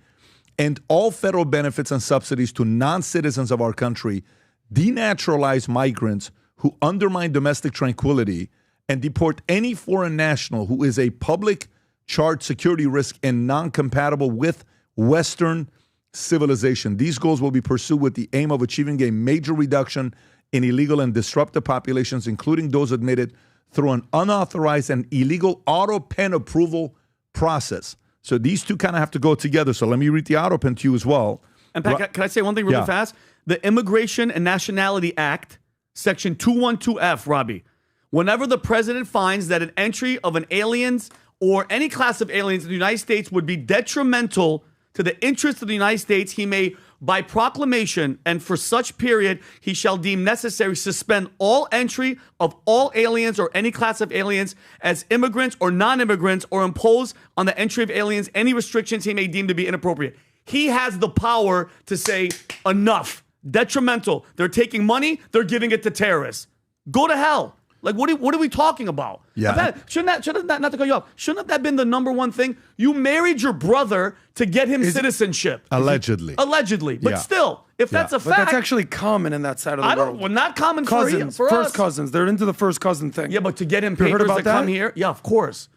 and all federal benefits and subsidies to non-citizens of our country, denaturalize migrants who undermine domestic tranquility, and deport any foreign national who is a public charge security risk and non-compatible with Western civilization. These goals will be pursued with the aim of achieving a major reduction in illegal and disruptive populations, including those admitted through an unauthorized and illegal Autopen approval process. So these two kind of have to go together. So let me read the Autopen to you as well. And Pat, can I say one thing really fast? The Immigration and Nationality Act, Section 212F, Robbie. Whenever the president finds that an entry of an aliens or any class of aliens in the United States would be detrimental to the interests of the United States, he may, by proclamation and for such period, he shall deem necessary suspend all entry of all aliens or any class of aliens as immigrants or non-immigrants, or impose on the entry of aliens any restrictions he may deem to be inappropriate. He has the power to say, enough, detrimental. They're taking money, they're giving it to terrorists. Go to hell. Like, what are we talking about? Yeah. Shouldn't that, not to cut you off, shouldn't that have been the number one thing? You married your brother to get him citizenship. Allegedly. Allegedly. But still, if that's a fact. But that's actually common in that side of the world. Well, not common cousins, for first us. cousins. They're into the first cousin thing. Yeah, but to get him You heard papers about to that? come here, yeah, of course.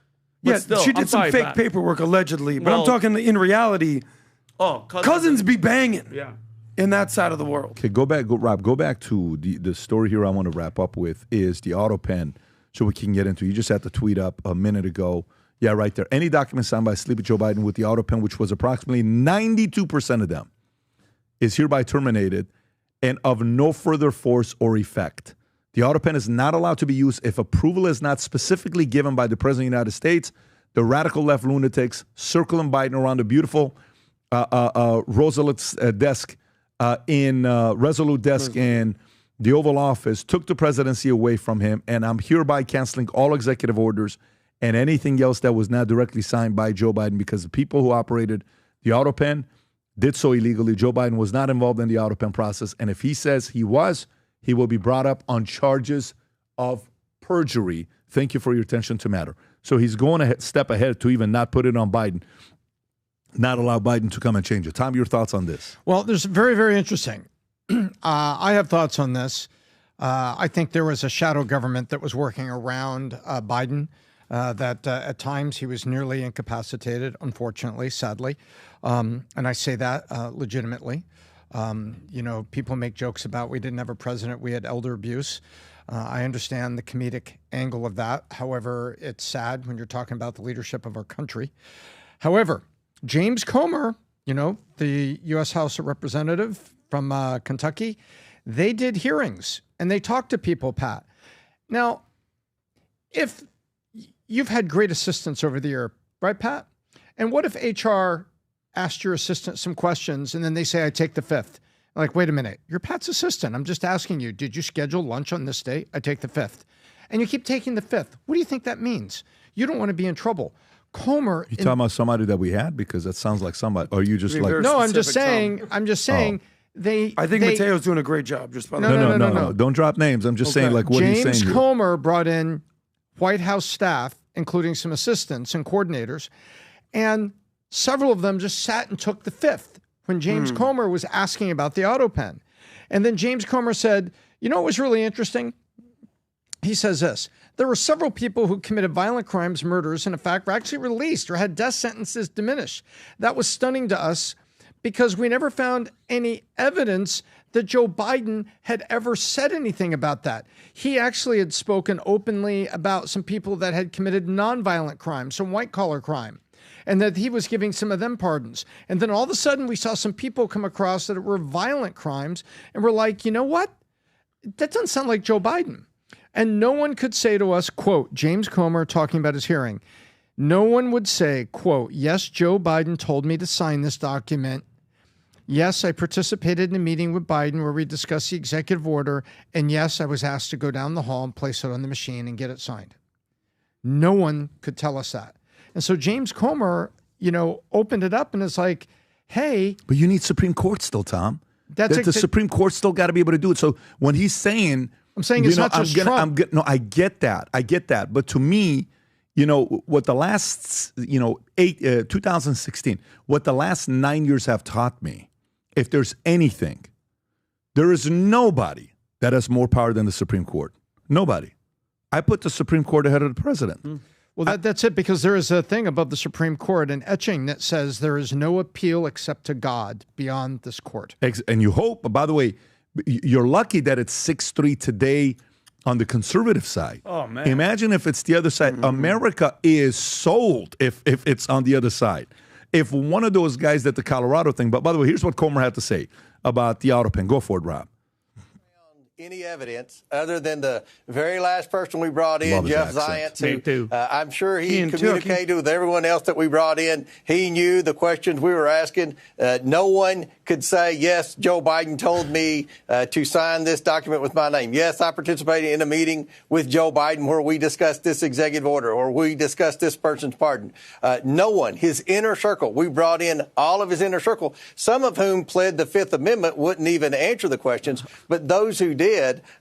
But Yeah, still, she I'm did some sorry, fake Pat. paperwork allegedly, but Well- I'm talking in reality. Oh, Cousins be banging. Yeah. In that side of the world. Okay, Rob, go back to the story here I want to wrap up with is the Autopen, so we can get into. You just had to tweet up a minute ago. Yeah, right there. Any document signed by Sleepy Joe Biden with the Autopen, which was approximately 92% of them, is hereby terminated and of no further force or effect. The Autopen is not allowed to be used if approval is not specifically given by the President of the United States. The radical left lunatics circling Biden around the beautiful Roosevelt's desk Resolute desk in the Oval Office, took the presidency away from him, and I'm hereby canceling all executive orders and anything else that was not directly signed by Joe Biden, because the people who operated the Autopen did so illegally. Joe Biden was not involved in the Autopen process, and if he says he was, he will be brought up on charges of perjury. Thank you for your attention to matter. So he's going a step ahead to even not put it on Biden, not allow Biden to come and change it. Tom, your thoughts on this? Well, there's very, very interesting. I have thoughts on this. I think there was a shadow government that was working around Biden, that at times he was nearly incapacitated, unfortunately, sadly. And I say that legitimately. You know, people make jokes about we didn't have a president, we had elder abuse. I understand the comedic angle of that. However, it's sad when you're talking about the leadership of our country. However, James Comer, you know, the U.S. House of Representative from Kentucky, they did hearings and they talked to people, Pat. Now, if you've had great assistants over the year, right, Pat? And what if HR asked your assistant some questions and then they say, I take the fifth? Like, wait a minute, you're Pat's assistant. I'm just asking you, did you schedule lunch on this day? I take the fifth. And you keep taking the fifth. What do you think that means? You don't want to be in trouble. Comer. You talking about somebody that we had? Because that sounds like somebody. Or you just like. No, I'm just saying. I'm just saying. I think Mateo's doing a great job. Just by no. Don't drop names. I'm just saying, like, what he's saying. James Comer brought in White House staff, including some assistants and coordinators, and several of them just sat and took the fifth when James Comer was asking about the Autopen. And then James Comer said, you know what was really interesting? He says this: there were several people who committed violent crimes, murders, and in fact were actually released or had death sentences diminished. That was stunning to us because we never found any evidence that Joe Biden had ever said anything about that. He actually had spoken openly about some people that had committed nonviolent crime, some white-collar crime, and that he was giving some of them pardons. And then all of a sudden we saw some people come across that were violent crimes, and we're like, you know what? That doesn't sound like Joe Biden. And no one could say to us, quote, James Comer talking about his hearing, no one would say, quote, yes, Joe Biden told me to sign this document. Yes, I participated in a meeting with Biden where we discussed the executive order. And yes, I was asked to go down the hall and place it on the machine and get it signed. No one could tell us that. And so James Comer, you know, opened it up and it's like, hey. But you need Supreme Court still, Tom. The Supreme Court still got to be able to do it. So when he's saying, I'm saying it's not just Trump. I get that. But to me, you know, what the last, 2016, what the last 9 years have taught me, if there's anything, there is nobody that has more power than the Supreme Court. Nobody. I put the Supreme Court ahead of the president. Well, that's it, because there is a thing above the Supreme Court, an etching that says there is no appeal except to God beyond this court. And you hope, by the way, you're lucky that it's 6-3 today on the conservative side. Oh, man. Imagine if it's the other side. America is sold if it's on the other side. If one of those guys that the Colorado thing, but by the way, here's what Comer had to say about the Autopen. Go for it, Rob. Any evidence other than the very last person we brought in, Jeff Zients, who I'm sure he communicated with everyone else that we brought in. He knew the questions we were asking. No one could say, yes, Joe Biden told me to sign this document with my name. Yes, I participated in a meeting with Joe Biden where we discussed this executive order or we discussed this person's pardon. No one, his inner circle, we brought in all of his inner circle, some of whom pled the Fifth Amendment, wouldn't even answer the questions, but those who did,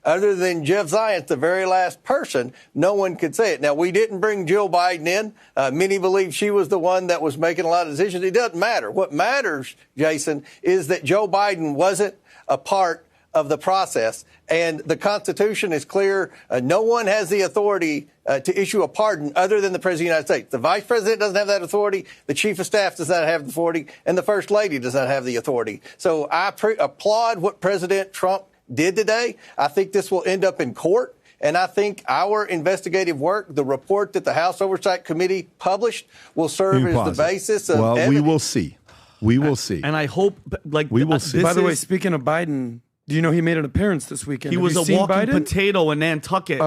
other than Jeff Zients, the very last person, no one could say it. Now, we didn't bring Jill Biden in. Many believe she was the one that was making a lot of decisions. It doesn't matter. What matters, Jason, is that Joe Biden wasn't a part of the process. And the Constitution is clear. No one has the authority to issue a pardon other than the President of the United States. The Vice President doesn't have that authority. The Chief of Staff does not have the authority. And the First Lady does not have the authority. So I applaud what President Trump did today. I think this will end up in court. And I think our investigative work, the report that the House Oversight Committee published, will serve as the basis of evidence. We will see. We will see. And I hope, we will see. By the way, speaking of Biden, Do you know he made an appearance this weekend? He Have was you a seen walking Biden? potato in Nantucket.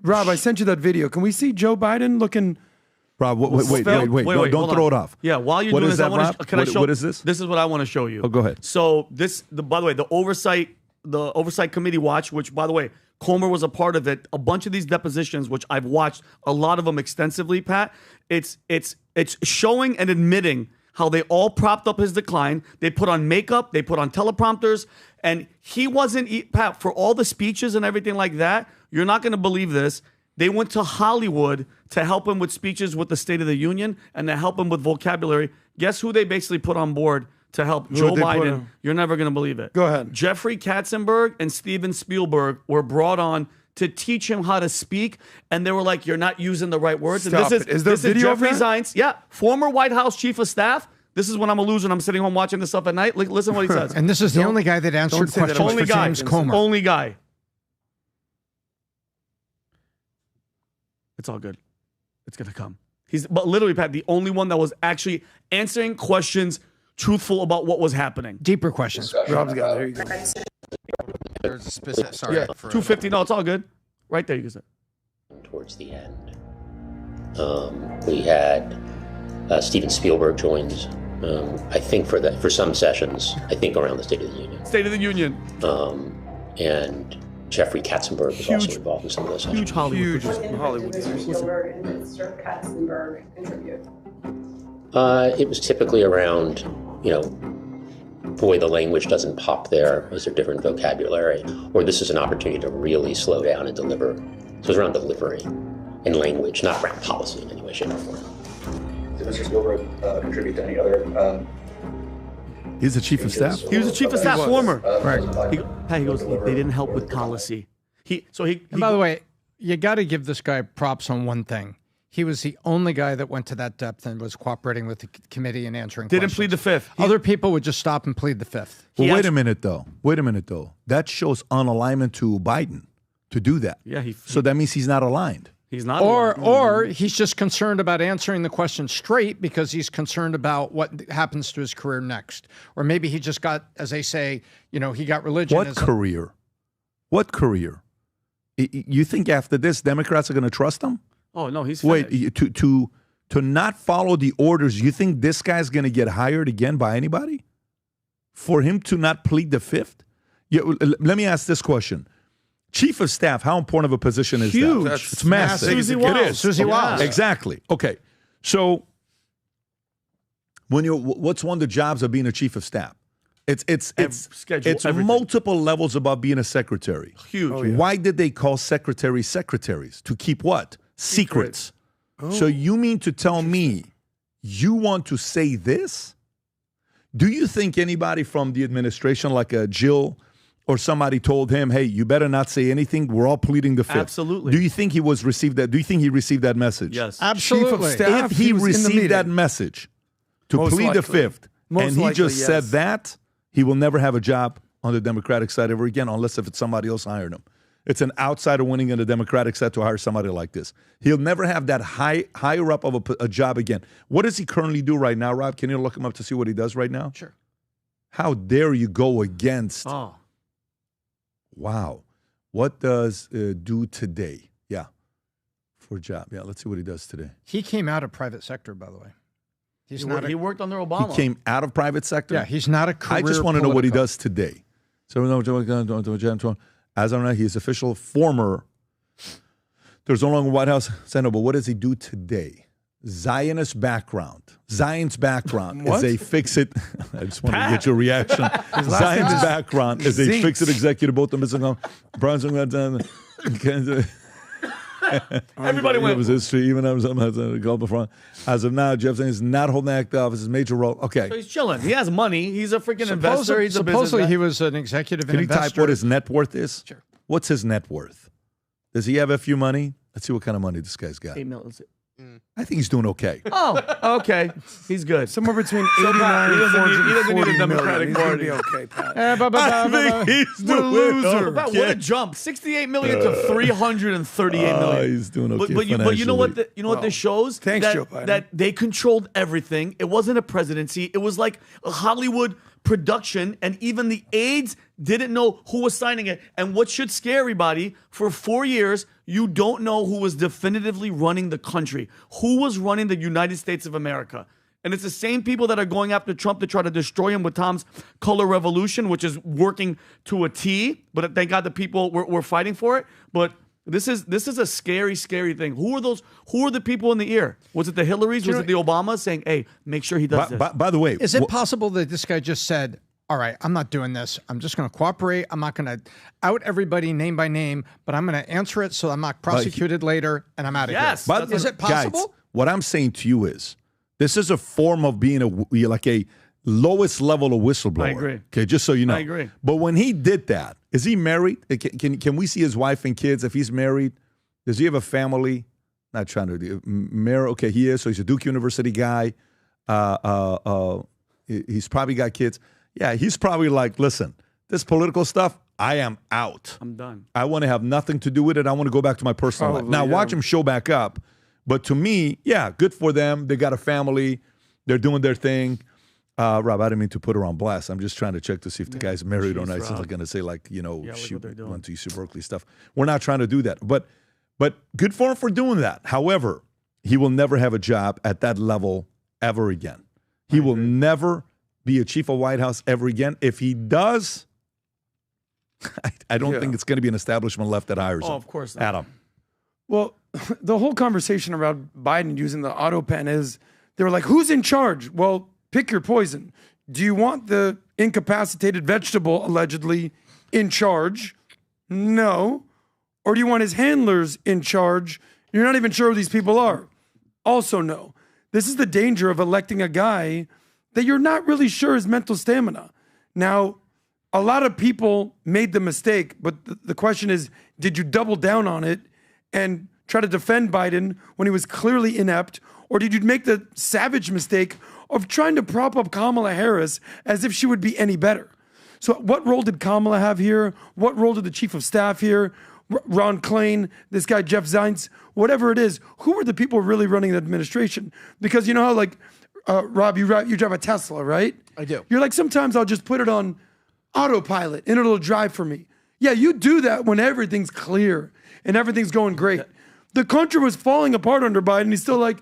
Rob, I sent you that video. Can we see Joe Biden looking? Rob, wait. Don't throw it off. Yeah, while you're What doing is this, that, Rob? can I show? What is this? This is what I want to show you. Oh, go ahead. So by the way, the oversight committee watch, which by the way, Comer was a part of it. A bunch of these depositions, which I've watched a lot of them extensively, Pat. It's showing and admitting how they all propped up his decline. They put on makeup, they put on teleprompters, and he wasn't, Pat, for all the speeches and everything like that, you're not going to believe this. They went to Hollywood to help him with speeches with the State of the Union and to help him with vocabulary. Guess who they basically put on board to help Joe Biden? You're never going to believe it. Go ahead. Jeffrey Katzenberg and Steven Spielberg were brought on to teach him how to speak, and they were like, "You're not using the right words." Stop And it. Is there video of Jeffrey that? Zients, yeah, former White House chief of staff. This is when I'm a loser and I'm sitting home watching this stuff at night. Listen what he says. And this is the only guy that answered questions for James Comer. Only guy. It's all good. It's gonna come. But literally, Pat, the only one that was actually answering questions truthful about what was happening. Deeper questions. Rob's got it. There you go. There's a specific. Sorry. Yeah, 250. No, it's all good. Right there, you can say. Towards the end, we had Steven Spielberg joins. I think for some sessions. I think around the State of the Union. State of the Union. And Jeffrey Katzenberg was also involved in some of those sessions. Huge Hollywood. Mr. Spielberg and Mr. Katzenberg contribute? It was typically around, boy, the language doesn't pop there. Is there different vocabulary? Or this is an opportunity to really slow down and deliver. So it was around delivery and language, not around policy in any way, shape, or form. Did Mr. Spielberg contribute to any other? He's the chief of staff. He was the chief of staff, former. Right. He goes, they didn't help with policy. And by the way, you got to give this guy props on one thing. He was the only guy that went to that depth and was cooperating with the committee and answering Didn't questions. plead the fifth. Other people would just stop and plead the fifth. Well, wait a minute, though. That shows unalignment to Biden to do that. Yeah, so that means he's not aligned. He's not. Or he's just concerned about answering the question straight because he's concerned about what happens to his career next. Or maybe he just got, as they say, he got religion. What career? What career? You think after this, Democrats are going to trust him? Oh, no, he's finished. Wait, to not follow the orders, you think this guy's going to get hired again by anybody? For him to not plead the fifth? Let me ask this question. Chief of staff, how important of a position is Huge. that? It's massive. Susie Walz. It is. Susie Walz. Exactly. Okay. So what's one of the jobs of being a chief of staff? It's everything. multiple levels above being a secretary. Huge. Oh, yeah. Why did they call secretaries secretaries? To keep what? Secrets. So you mean to tell me you want to say this? Do you think anybody from the administration, like a Jill or somebody, told him, "Hey, you better not say anything. We're all pleading the fifth"? Absolutely. Do you think he received that? Do you think he received that message? Yes. Absolutely. Chief of staff, If he was in the received meeting. that message to Most plead the likely. fifth, Most and he likely, just said yes. that, he will never have a job on the Democratic side ever again, unless if it's somebody else hired him. It's an outsider winning on the Democratic side to hire somebody like this. He'll never have that higher up of a job again. What does he currently do right now, Rob? Can you look him up to see what he does right now? Sure. How dare you go against? Oh. Wow. What does do today? Yeah. For a job. Yeah, let's see what he does today. He came out of private sector, by the way. He worked under Obama. He came out of private sector? Yeah, he's not a career I just want to know what he politico. does today. So as I know, he's official former. There's no longer White House senator, but what does he do today? Zionist background. Zion's background is a fix-it. I just want to get your reaction. Zion's background is a fix-it executive. Both of them. Everybody went. It was history. Even I was called before. As of now, Jeff is not holding active office. His major role. Okay. So he's chilling. He has money. He's a freaking investor. He's a business Supposedly guy. he was an executive Can you investor. type what his net worth is? Sure. What's his net worth? Does he have a few money? Let's see what kind of money this guy's got. 8 million. I think he's doing okay. Oh, okay. He's good. Somewhere between So, 89 Pat, and he doesn't need a 440 Democratic million. He's going to Party. be okay, Pat. I think he's What a doing loser. okay. Pat, what a jump. 68 million to 338 million. He's doing okay But you know what? What this shows? Thanks, that, Joe Biden. That they controlled everything. It wasn't a presidency. It was like a Hollywood production, and even the aides didn't know who was signing it. And what should scare everybody, for 4 years, you don't know who was definitively running the country, who was running the United States of America. And it's the same people that are going after Trump to try to destroy him with Tom's color revolution, which is working to a T. But thank God the people were fighting for it. But this is a scary, scary thing. Who are those? Who are the people in the ear? Was it the Hillarys? Was it the Obamas saying, "Hey, make sure he does this"? By the way, is it possible that this guy just said, "All right, I'm not doing this. I'm just going to cooperate. I'm not going to out everybody name by name, but I'm going to answer it so I'm not prosecuted later, and I'm out of here." But Is it possible? Guys, what I'm saying to you is, this is a form of being like a lowest level of whistleblower. I agree. Okay, just so you know. I agree. But when he did that, is he married? Can we see his wife and kids? If he's married, does he have a family? Not trying to marry. Okay, he is. So he's a Duke University guy. He's probably got kids. Yeah, he's probably like, listen, this political stuff, I am out. I'm done. I want to have nothing to do with it. I want to go back to my personal life. Now, watch him show back up. But to me, yeah, good for them. They got a family. They're doing their thing. Rob, I didn't mean to put her on blast. I'm just trying to check to see if the guy's married or not. It's not going to say like, she went to UC Berkeley stuff. We're not trying to do that. But good for him for doing that. However, he will never have a job at that level ever again. He will never be a chief of White House ever again. If he does, I don't think it's going to be an establishment left that hires him. Oh, of course not. Adam. Well, the whole conversation around Biden using the Autopen is they were like, who's in charge? Well, pick your poison. Do you want the incapacitated vegetable allegedly in charge? No. Or do you want his handlers in charge? You're not even sure who these people are. Also, no. This is the danger of electing a guy that you're not really sure his mental stamina. Now, a lot of people made the mistake, but the question is, did you double down on it and try to defend Biden when he was clearly inept? Or did you make the savage mistake of trying to prop up Kamala Harris as if she would be any better? So what role did Kamala have here? What role did the chief of staff here? Ron Klain, this guy Jeff Zients, whatever it is, who are the people really running the administration? Because you know how, like, Rob, you drive a Tesla, right? I do. You're like, sometimes I'll just put it on autopilot and it'll drive for me. Yeah, you do that when everything's clear and everything's going great. The country was falling apart under Biden. He's still like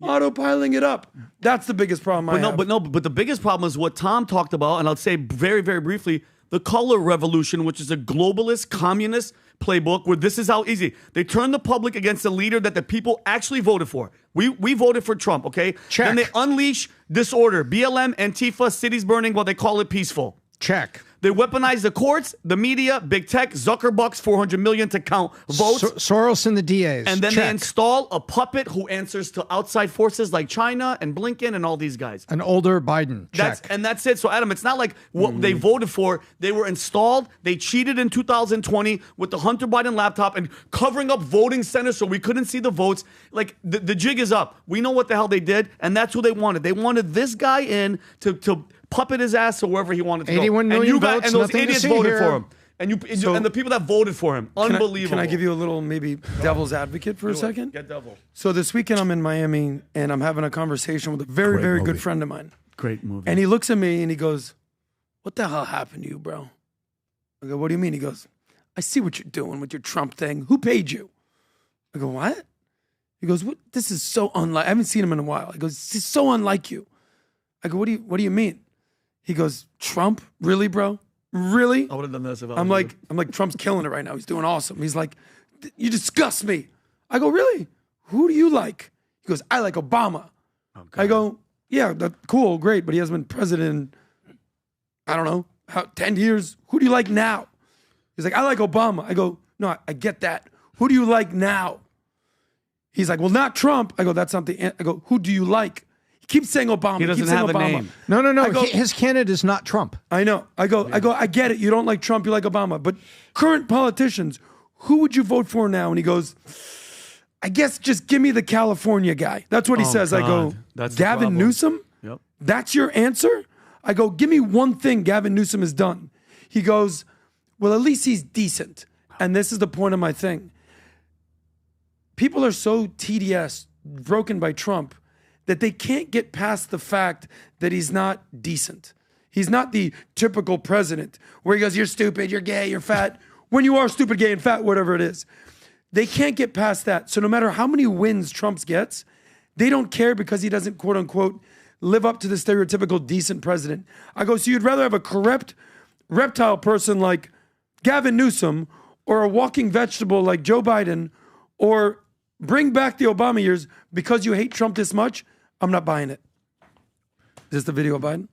autopiling it up. That's the biggest problem I have. But the biggest problem is what Tom talked about, and I'll say very, very briefly, the color revolution, which is a globalist, communist playbook where this is how easy. They turn the public against a leader that the people actually voted for. We voted for Trump, okay? Check. Then they unleash disorder. BLM, Antifa, cities burning while they call it peaceful. Check. They weaponize the courts, the media, big tech, Zuckerbucks, $400 million to count votes. Soros and the DAs. And then Check. they install a puppet who answers to outside forces like China and Blinken and all these guys. An older Biden. Check. That's it. So, Adam, it's not like what they voted for. They were installed. They cheated in 2020 with the Hunter Biden laptop and covering up voting centers so we couldn't see the votes. Like, the jig is up. We know what the hell they did, and that's who they wanted. They wanted this guy in to puppet his ass to wherever he wanted to go. 81 million votes, and those nothing to idiots see voted here. for him. And the people that voted for him, unbelievable. Can I give you a little maybe devil's advocate for a second? Get devil. So this weekend I'm in Miami and I'm having a conversation with a very, very good friend of mine. Great movie. And he looks at me and he goes, "What the hell happened to you, bro?" I go, "What do you mean?" He goes, "I see what you're doing with your Trump thing. Who paid you?" I go, "What?" He goes, "What? This is so unlike." I haven't seen him in a while. He goes, "This is so unlike you." I go, "What do you mean?" He goes, "Trump? Really, bro? Really?" I would have done this if I I'm was like, Trump's killing it right now. He's doing awesome. He's like, "You disgust me." I go, "Really? Who do you like?" He goes, "I like Obama." Okay. I go, "Yeah, cool, great, but he hasn't been president in, I don't know, 10 years. Who do you like now?" He's like, "I like Obama." I go, "No, I get that. Who do you like now?" He's like, "Well, not Trump." I go, "That's not the answer." I go, "Who do you like?" He keeps saying Obama. He doesn't have a name. No. His candidate is not Trump. I know. I go, I get it. You don't like Trump, you like Obama. But current politicians, who would you vote for now? And he goes, "I guess just give me the California guy." That's what he says. God. I go, That's "Gavin Newsom? Yep. That's your answer?" I go, "Give me one thing Gavin Newsom has done." He goes, "Well, at least he's decent." And this is the point of my thing. People are so TDS, broken by Trump, that they can't get past the fact that he's not decent. He's not the typical president where he goes, you're stupid, you're gay, you're fat. When you are stupid, gay, and fat, whatever it is. They can't get past that. So no matter how many wins Trump gets, they don't care because he doesn't, quote unquote, live up to the stereotypical decent president. I go, so you'd rather have a corrupt reptile person like Gavin Newsom or a walking vegetable like Joe Biden, or bring back the Obama years because you hate Trump this much? I'm not buying it. Is this the video of Biden?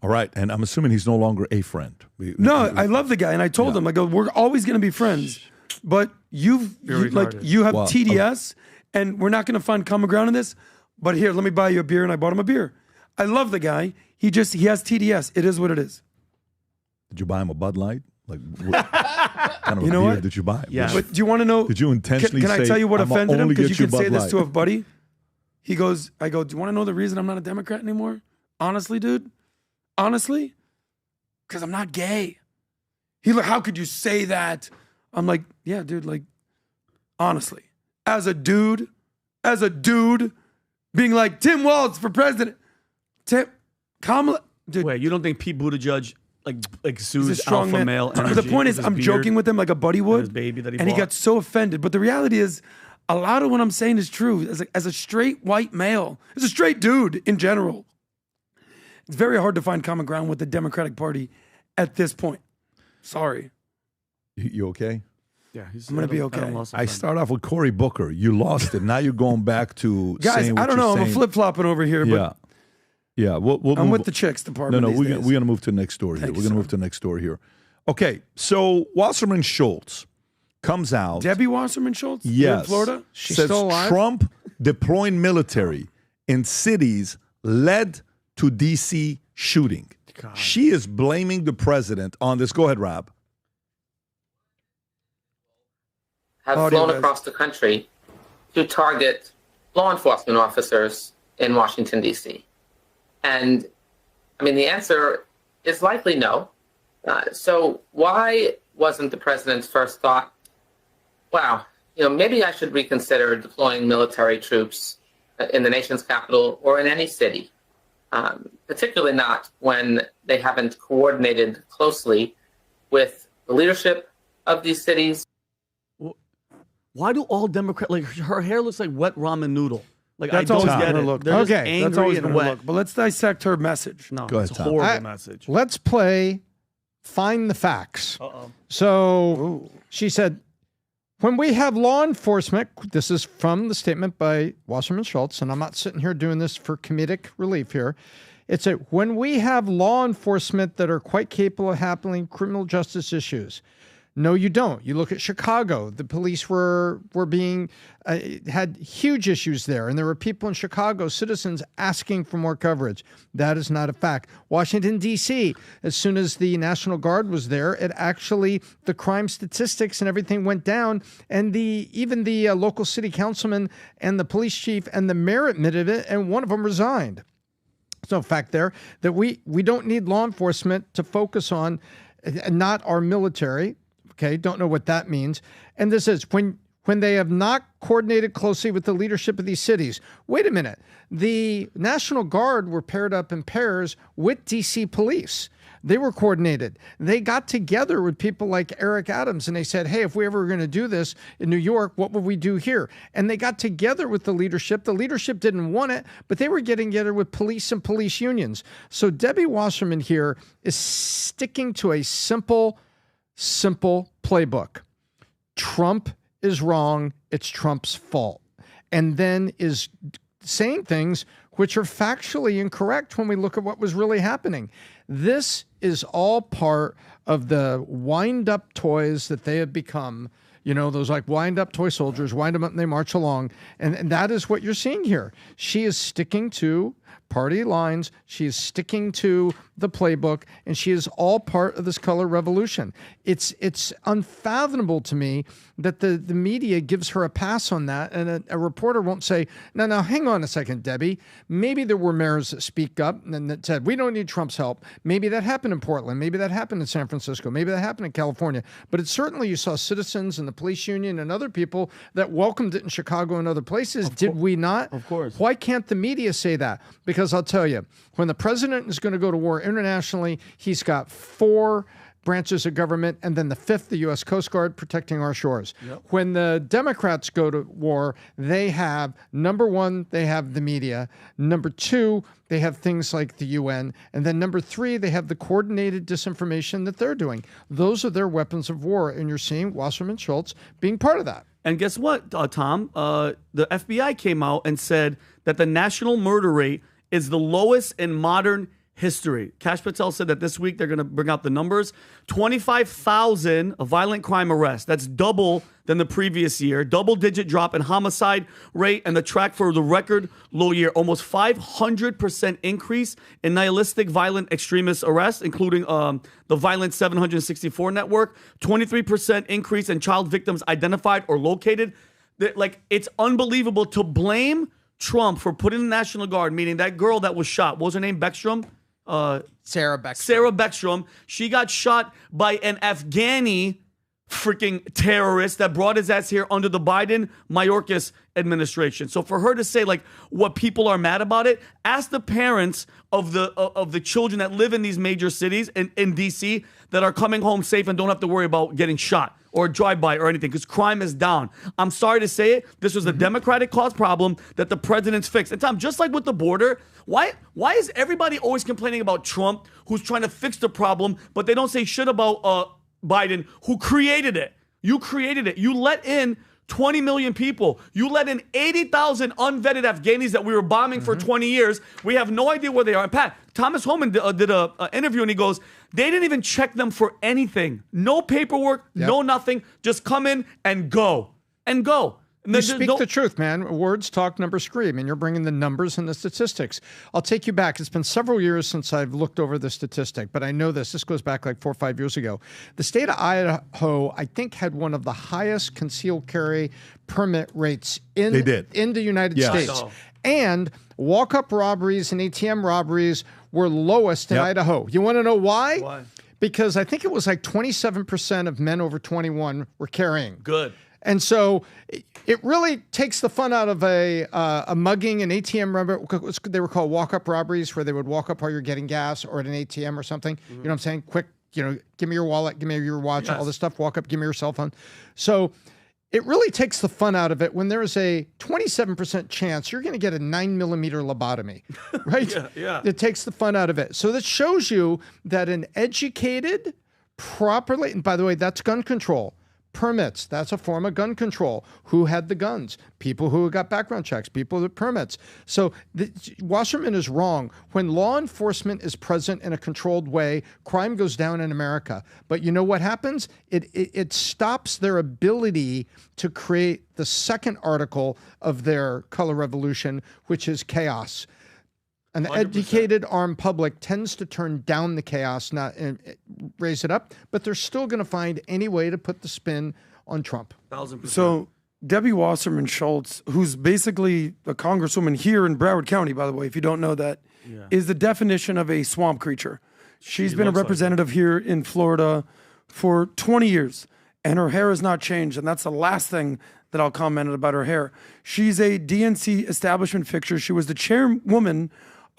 All right. And I'm assuming he's no longer a friend. I love the guy. And I told him, I go, we're always going to be friends. But you have TDS, and we're not going to find common ground in this. But here, let me buy you a beer. And I bought him a beer. I love the guy. He has TDS. It is what it is. Did you buy him a Bud Light? Like, what kind of a beer did you buy? Yeah. But do you want to know? Did you intentionally Can I tell you what offended him? Because you could say this Light. to a buddy. He goes, I go, do you want to know the reason I'm not a Democrat anymore? Honestly, dude? Honestly? Because I'm not gay. He's like, how could you say that? I'm like, yeah, dude, like, honestly. As a dude, being like, Tim Walz for president. Kamala. Dude. Wait, you don't think Pete Buttigieg exudes strong alpha man. male But energy? the point is, I'm joking with him like a buddy would. His baby that he and he bought. got so offended. But the reality is, a lot of what I'm saying is true. As a straight white male, as a straight dude in general, it's very hard to find common ground with the Democratic Party at this point. Sorry. You okay? Yeah, I'm going to be okay. I start off with Cory Booker. You lost it. Now you're going back to guys, saying what I don't know. you're I'm saying. flip-flopping over here. But Yeah. We'll I'm move with the chicks department. No, these we're days. going to move to the next story here. We're going to move to the next story here. Okay, so Wasserman Schultz comes out. Debbie Wasserman Schultz? Yes. In Florida? She's says still alive? Trump deploying military in cities led to D.C. shooting. God. She is blaming the president on this. Go ahead, Rob. Have flown across the country to target law enforcement officers in Washington, D.C. And, I mean, the answer is likely no. So why wasn't the president's first thought, wow, maybe I should reconsider deploying military troops in the nation's capital or in any city, particularly not when they haven't coordinated closely with the leadership of these cities. Why do all Democrats, her hair looks like wet ramen noodle? That's I always don't get gonna it. look. They're just Okay, that's always angry and gonna wet. look. But let's dissect her message. No, Go ahead, it's a Tom. horrible message. Let's play Find the Facts. So she said, when we have law enforcement, this is from the statement by Wasserman Schultz, and I'm not sitting here doing this for comedic relief here. It's when we have law enforcement that are quite capable of handling criminal justice issues. No, you don't. You look at Chicago. The police were being had huge issues there, and there were people in Chicago, citizens, asking for more coverage. That is not a fact. Washington, D.C., as soon as the National Guard was there, the crime statistics and everything went down, and even the local city councilman and the police chief and the mayor admitted it, and one of them resigned. There's no fact there that we don't need law enforcement to focus on, not our military. Okay, don't know what that means. And this is when they have not coordinated closely with the leadership of these cities. Wait a minute. The National Guard were paired up in pairs with DC police. They were coordinated. They got together with people like Eric Adams, and they said, hey, if we ever were going to do this in New York, what would we do here? And they got together with the leadership. The leadership didn't want it, but they were getting together with police and police unions. So Debbie Wasserman here is sticking to a simple playbook. Trump is wrong. It's Trump's fault. And then is saying things which are factually incorrect when we look at what was really happening. This is all part of the wind-up toys that they have become. Those like wind-up toy soldiers, wind them up and they march along. And that is what you're seeing here. She is sticking to party lines. She is sticking to the playbook, and she is all part of this color revolution. It's unfathomable to me that the media gives her a pass on that, and a reporter won't say, no, hang on a second, Debbie. Maybe there were mayors that speak up and that said, we don't need Trump's help. Maybe that happened in Portland. Maybe that happened in San Francisco. Maybe that happened in California. But it certainly, you saw citizens and the police union and other people that welcomed it in Chicago and other places. Did we not? Of course. Why can't the media say that? Because I'll tell you, when the president is going to go to war internationally, he's got 4 branches of government, and then the 5th, the U.S. Coast Guard, protecting our shores. Yep. When the Democrats go to war, they have, number 1, they have the media. Number 2, they have things like the UN. And then number 3, they have the coordinated disinformation that they're doing. Those are their weapons of war, and you're seeing Wasserman Schultz being part of that. And guess what, Tom? The FBI came out and said that the national murder rate is the lowest in modern history. Kash Patel said that this week they're going to bring out the numbers. 25,000 violent crime arrests. That's double than the previous year. Double-digit drop in homicide rate, and the track for the record low year. Almost 500% increase in nihilistic violent extremist arrests, including the Violent 764 network. 23% increase in child victims identified or located. Like, it's unbelievable to blame Trump for putting the National Guard, meaning that girl that was shot. What was her name? Beckstrom? Sarah Beckstrom. Sarah Beckstrom. She got shot by an Afghani freaking terrorist that brought his ass here under the Biden Mayorkas administration. So for her to say like what people are mad about it, ask the parents of the children that live in these major cities in DC that are coming home safe and don't have to worry about getting shot or drive-by or anything, because crime is down. I'm sorry to say it. This was a Democratic-caused problem that the president's fixed. And Tom, just like with the border, why is everybody always complaining about Trump, who's trying to fix the problem, but they don't say shit about Biden, who created it? You created it. You let in 20 million people. You let in 80,000 unvetted Afghanis that we were bombing for 20 years. We have no idea where they are. And Pat, Thomas Homan did an interview, and he goes, they didn't even check them for anything. No paperwork, no nothing. Just come in and go. And go. And you speak the truth, man. Words talk, numbers scream, and you're bringing the numbers and the statistics. I'll take you back. It's been several years since I've looked over the statistic, but I know this. This goes back like 4 or 5 years ago. The state of Idaho, I think, had one of the highest concealed carry permit rates in the United States. And walk-up robberies and ATM robberies were lowest in Idaho. You want to know why? Why? Because I think it was like 27% of men over 21 were carrying. Good. And so it really takes the fun out of a mugging, an ATM robbery. They were called walk-up robberies, where they would walk up while you're getting gas or at an ATM or something. You know what I'm saying? Quick, give me your wallet, give me your watch, all this stuff. Walk up, give me your cell phone. So it really takes the fun out of it when there is a 27% chance you're going to get a 9mm lobotomy, right? Yeah. It takes the fun out of it. So that shows you that an educated, properly, and by the way, that's gun control. Permits, that's a form of gun control. Who had the guns? People who got background checks, people with permits. So Wasserman is wrong. When law enforcement is present in a controlled way, crime goes down in America. But you know what happens? It stops their ability to create the second article of their color revolution, which is chaos. An 100%. Educated armed public tends to turn down the chaos, not raise it up, but they're still going to find any way to put the spin on Trump. 1,000%. So Debbie Wasserman Schultz, who's basically a congresswoman here in Broward County, by the way, if you don't know that, is the definition of a swamp creature. She's been a representative here in Florida for 20 years, and her hair has not changed, and that's the last thing that I'll comment about her hair. She's a DNC establishment fixture. She was the chairwoman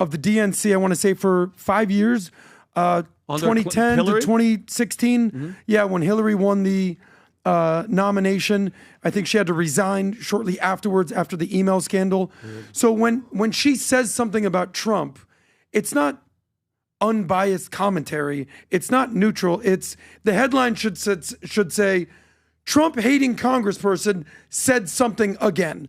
of the DNC, I want to say, for 5 years, 2010 to 2016. Yeah, when Hillary won the nomination, I think she had to resign shortly afterwards after the email scandal. So when she says something about Trump, it's not unbiased commentary. It's not neutral. It's the headline should say, Trump hating congressperson said something again, ...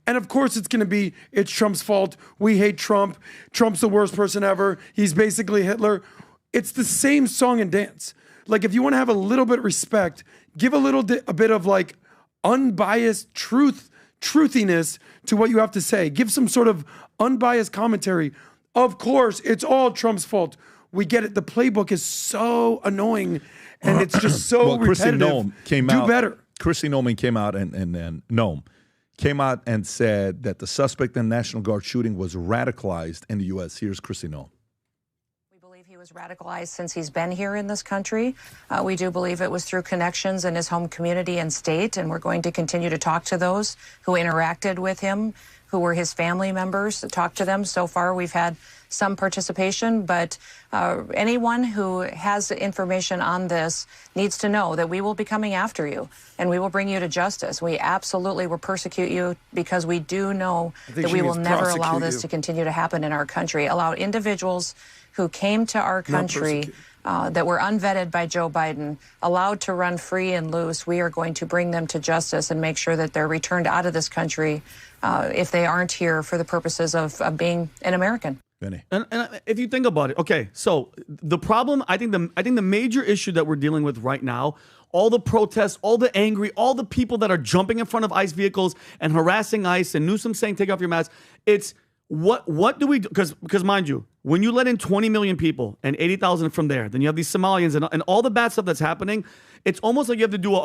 And of course it's going to be, it's Trump's fault. We hate Trump. Trump's the worst person ever. He's basically Hitler. It's the same song and dance. Like, if you want to have a little bit of respect, give a bit of like unbiased truthiness to what you have to say. Give some sort of unbiased commentary. Of course, it's all Trump's fault. We get it. The playbook is so annoying, and it's just so repetitive. Do better. Kristi Noem came out and Noem came out and said that the suspect in the National Guard shooting was radicalized in the U.S. Here's Kristi Noem. We believe he was radicalized since he's been here in this country. We do believe it was through connections in his home community and state, and we're going to continue to talk to those who interacted with him, who were his family members, talk to them. So far, we've had some participation, but anyone who has information on this needs to know that we will be coming after you and we will bring you to justice. We absolutely will persecute you because we do know that we will never allow this to continue to happen in our country. Allow individuals who came to our country that were unvetted by Joe Biden, allowed to run free and loose. We are going to bring them to justice and make sure that they're returned out of this country if they aren't here for the purposes of being an American. And if you think about it, okay, so the problem, I think the major issue that we're dealing with right now, all the protests, all the angry, all the people that are jumping in front of ICE vehicles and harassing ICE and Newsom saying take off your mask, it's what do we do? Because mind you, when you let in 20 million people and 80,000 from there, then you have these Somalians and all the bad stuff that's happening, it's almost like you have to do,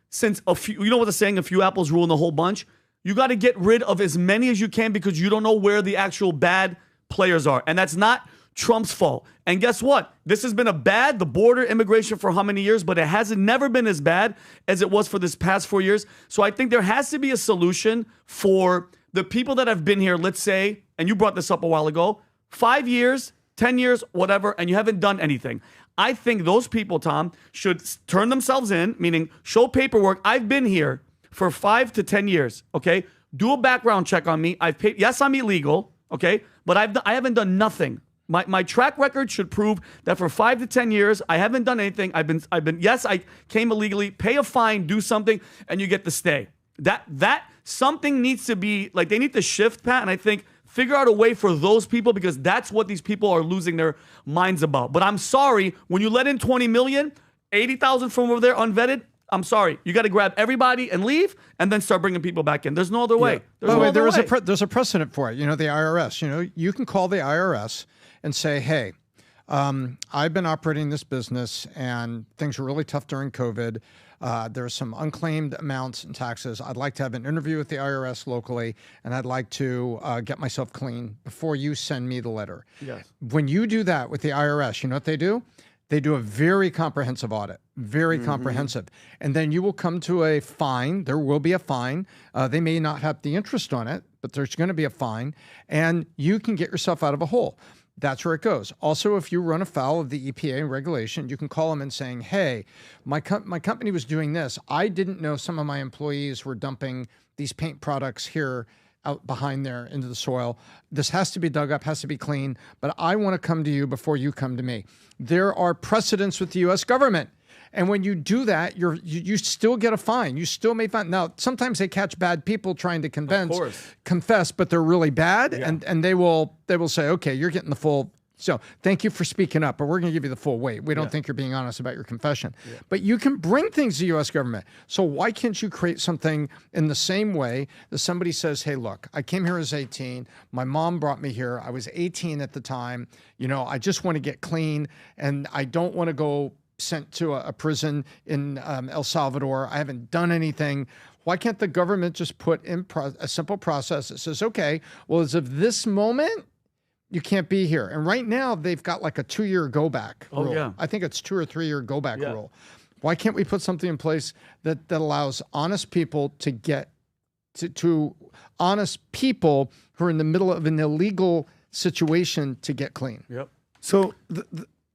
since a few, you know what the saying, a few apples ruin the whole bunch? You got to get rid of as many as you can because you don't know where the actual bad players are. And that's not Trump's fault. And guess what? This has been the border immigration for how many years, but it hasn't never been as bad as it was for this past 4 years. So I think there has to be a solution for the people that have been here, let's say, and you brought this up a while ago, 5 years, 10 years, whatever, and you haven't done anything. I think those people, Tom, should turn themselves in, meaning show paperwork. I've been here for 5 to 10 years, okay? Do a background check on me. I've paid, yes, I'm illegal, okay? But I haven't done nothing. My track record should prove that for 5 to 10 years, I haven't done anything. I've been, yes, I came illegally, pay a fine, do something, and you get to stay. That something needs to be, like, they need to shift, Pat, and I think figure out a way for those people because that's what these people are losing their minds about. But I'm sorry, when you let in 20 million, 80,000 from over there unvetted, I'm sorry. You got to grab everybody and leave and then start bringing people back in. There's no other way. By the way, there's a precedent for it. You know, the IRS, you can call the IRS and say, hey, I've been operating this business and things were really tough during COVID. There's some unclaimed amounts in taxes. I'd like to have an interview with the IRS locally, and I'd like to get myself clean before you send me the letter. Yes. When you do that with the IRS, you know what they do? They do a very comprehensive audit, very comprehensive. And then you will come to a fine. There will be a fine. They may not have the interest on it, but there's going to be a fine. And you can get yourself out of a hole. That's where it goes. Also, if you run afoul of the EPA and regulation, you can call them and saying, hey, my company was doing this. I didn't know some of my employees were dumping these paint products here out behind there into the soil. This has to be dug up, has to be clean, but I want to come to you before you come to me. There are precedents with the U.S. government. And when you do that, you still get a fine. You still may find. Now, sometimes they catch bad people trying to confess, but they're really bad, and they will say, okay, you're getting the full. So thank you for speaking up, but we're going to give you the full weight. We don't think you're being honest about your confession. Yeah. But you can bring things to the U.S. government. So why can't you create something in the same way that somebody says, hey, look, I came here as 18. My mom brought me here. I was 18 at the time. I just want to get clean, and I don't want to go sent to a prison in El Salvador. I haven't done anything. Why can't the government just put in a simple process that says, okay, well, as of this moment, you can't be here. And right now, they've got like a 2-year go-back rule. Oh, yeah. I think it's 2 or 3 year go-back rule. Why can't we put something in place that allows honest people to get to honest people who are in the middle of an illegal situation to get clean? Yep. So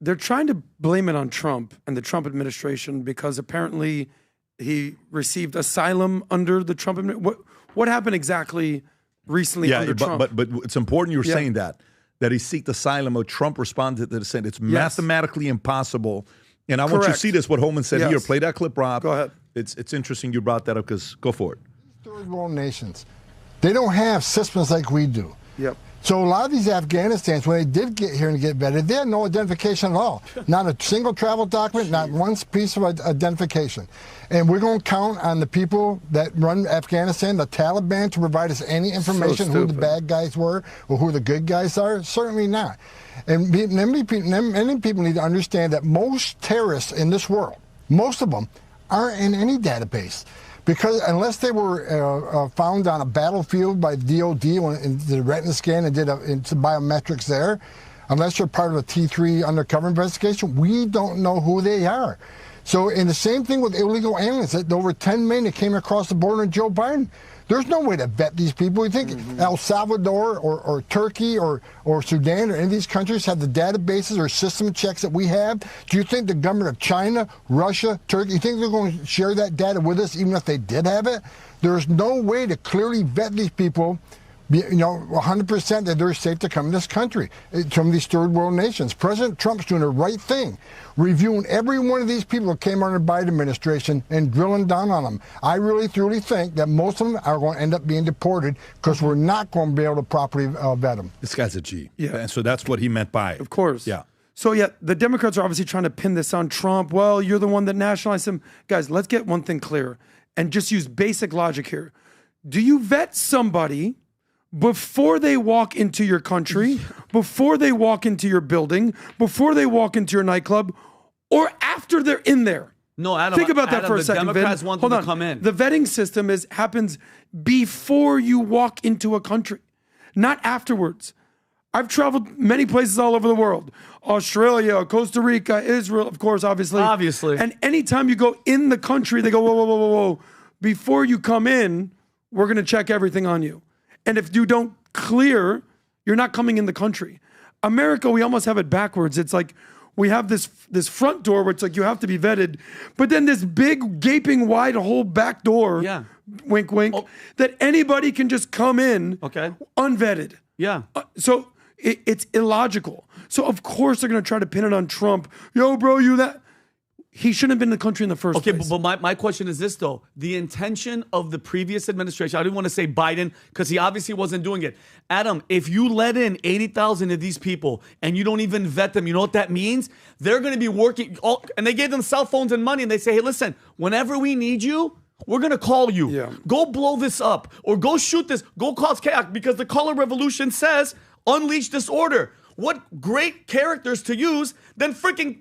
they're trying to blame it on Trump and the Trump administration because apparently he received asylum under the Trump administration. What happened exactly recently under Trump? But it's important you're saying that he seeked asylum, or Trump responded to the saying it's mathematically impossible. And I want you to see this, what Holman said here. Play that clip, Rob. Go ahead. It's interesting you brought that up because go for it. Third world nations, they don't have systems like we do. Yep. So a lot of these Afghanistans, when they did get here and get vetted, they had no identification at all. Not a single travel document, not one piece of identification. And we're going to count on the people that run Afghanistan, the Taliban, to provide us any information who the bad guys were or who the good guys are? Certainly not. And many people need to understand that most terrorists in this world, most of them, aren't in any database. Because unless they were found on a battlefield by DOD when did a retina scan and did biometrics there, unless they're part of a T3 undercover investigation, we don't know who they are. So, and the same thing with illegal aliens, that over 10 million that came across the border in Joe Biden. There's no way to vet these people. You think El Salvador or Turkey or Sudan or any of these countries have the databases or system checks that we have? Do you think the government of China, Russia, Turkey, you think they're going to share that data with us even if they did have it? There's no way to clearly vet these people, 100% that they're safe to come in this country from these third world nations. President Trump's doing the right thing, reviewing every one of these people that came under the Biden administration and drilling down on them. I really, truly think that most of them are going to end up being deported because we're not going to be able to properly vet them. This guy's a G. Yeah. And so that's what he meant by it. Of course. Yeah. So, yeah, the Democrats are obviously trying to pin this on Trump. Well, you're the one that nationalized him. Guys, let's get one thing clear and just use basic logic here. Do you vet somebody before they walk into your country, before they walk into your building, before they walk into your nightclub, or after they're in there? No, Adam. Think about that for a second. Democrats want them to come in. The vetting system happens before you walk into a country, not afterwards. I've traveled many places all over the world. Australia, Costa Rica, Israel, of course, obviously. Obviously. And anytime you go in the country, they go, whoa, whoa, whoa, whoa, whoa. Before you come in, we're going to check everything on you. And if you don't clear, you're not coming in the country. America, we almost have it backwards. It's like we have this front door where it's like you have to be vetted, but then this big gaping wide hole back door, wink, wink, that anybody can just come in unvetted. Yeah. So it's illogical. So of course they're going to try to pin it on Trump. Yo, bro, you that. He shouldn't have been in the country in the first place. Okay, but my question is this, though. The intention of the previous administration, I didn't want to say Biden because he obviously wasn't doing it. Adam, if you let in 80,000 of these people and you don't even vet them, you know what that means? They're going to be working, and they gave them cell phones and money, and they say, hey, listen, whenever we need you, we're going to call you. Yeah. Go blow this up or go shoot this. Go cause chaos because the color revolution says unleash this order. What great characters to use than freaking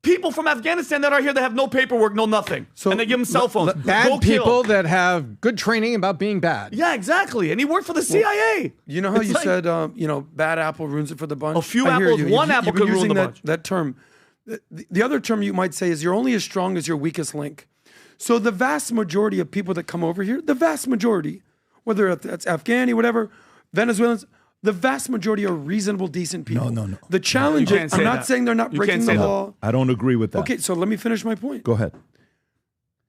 people from Afghanistan that are here that have no paperwork, no nothing. And they give them cell phones. Bad people that have good training about being bad. Yeah, exactly. And he worked for the CIA. You know how you said, bad apple ruins it for the bunch? A few apples, one apple could ruin the bunch. That term. The other term you might say is you're only as strong as your weakest link. So the vast majority of people that come over here, the vast majority, whether that's Afghani, whatever, Venezuelans, the vast majority are reasonable, decent people. No. The challenge is, I'm not saying they're not breaking the law. I don't agree with that. Okay, so let me finish my point. Go ahead.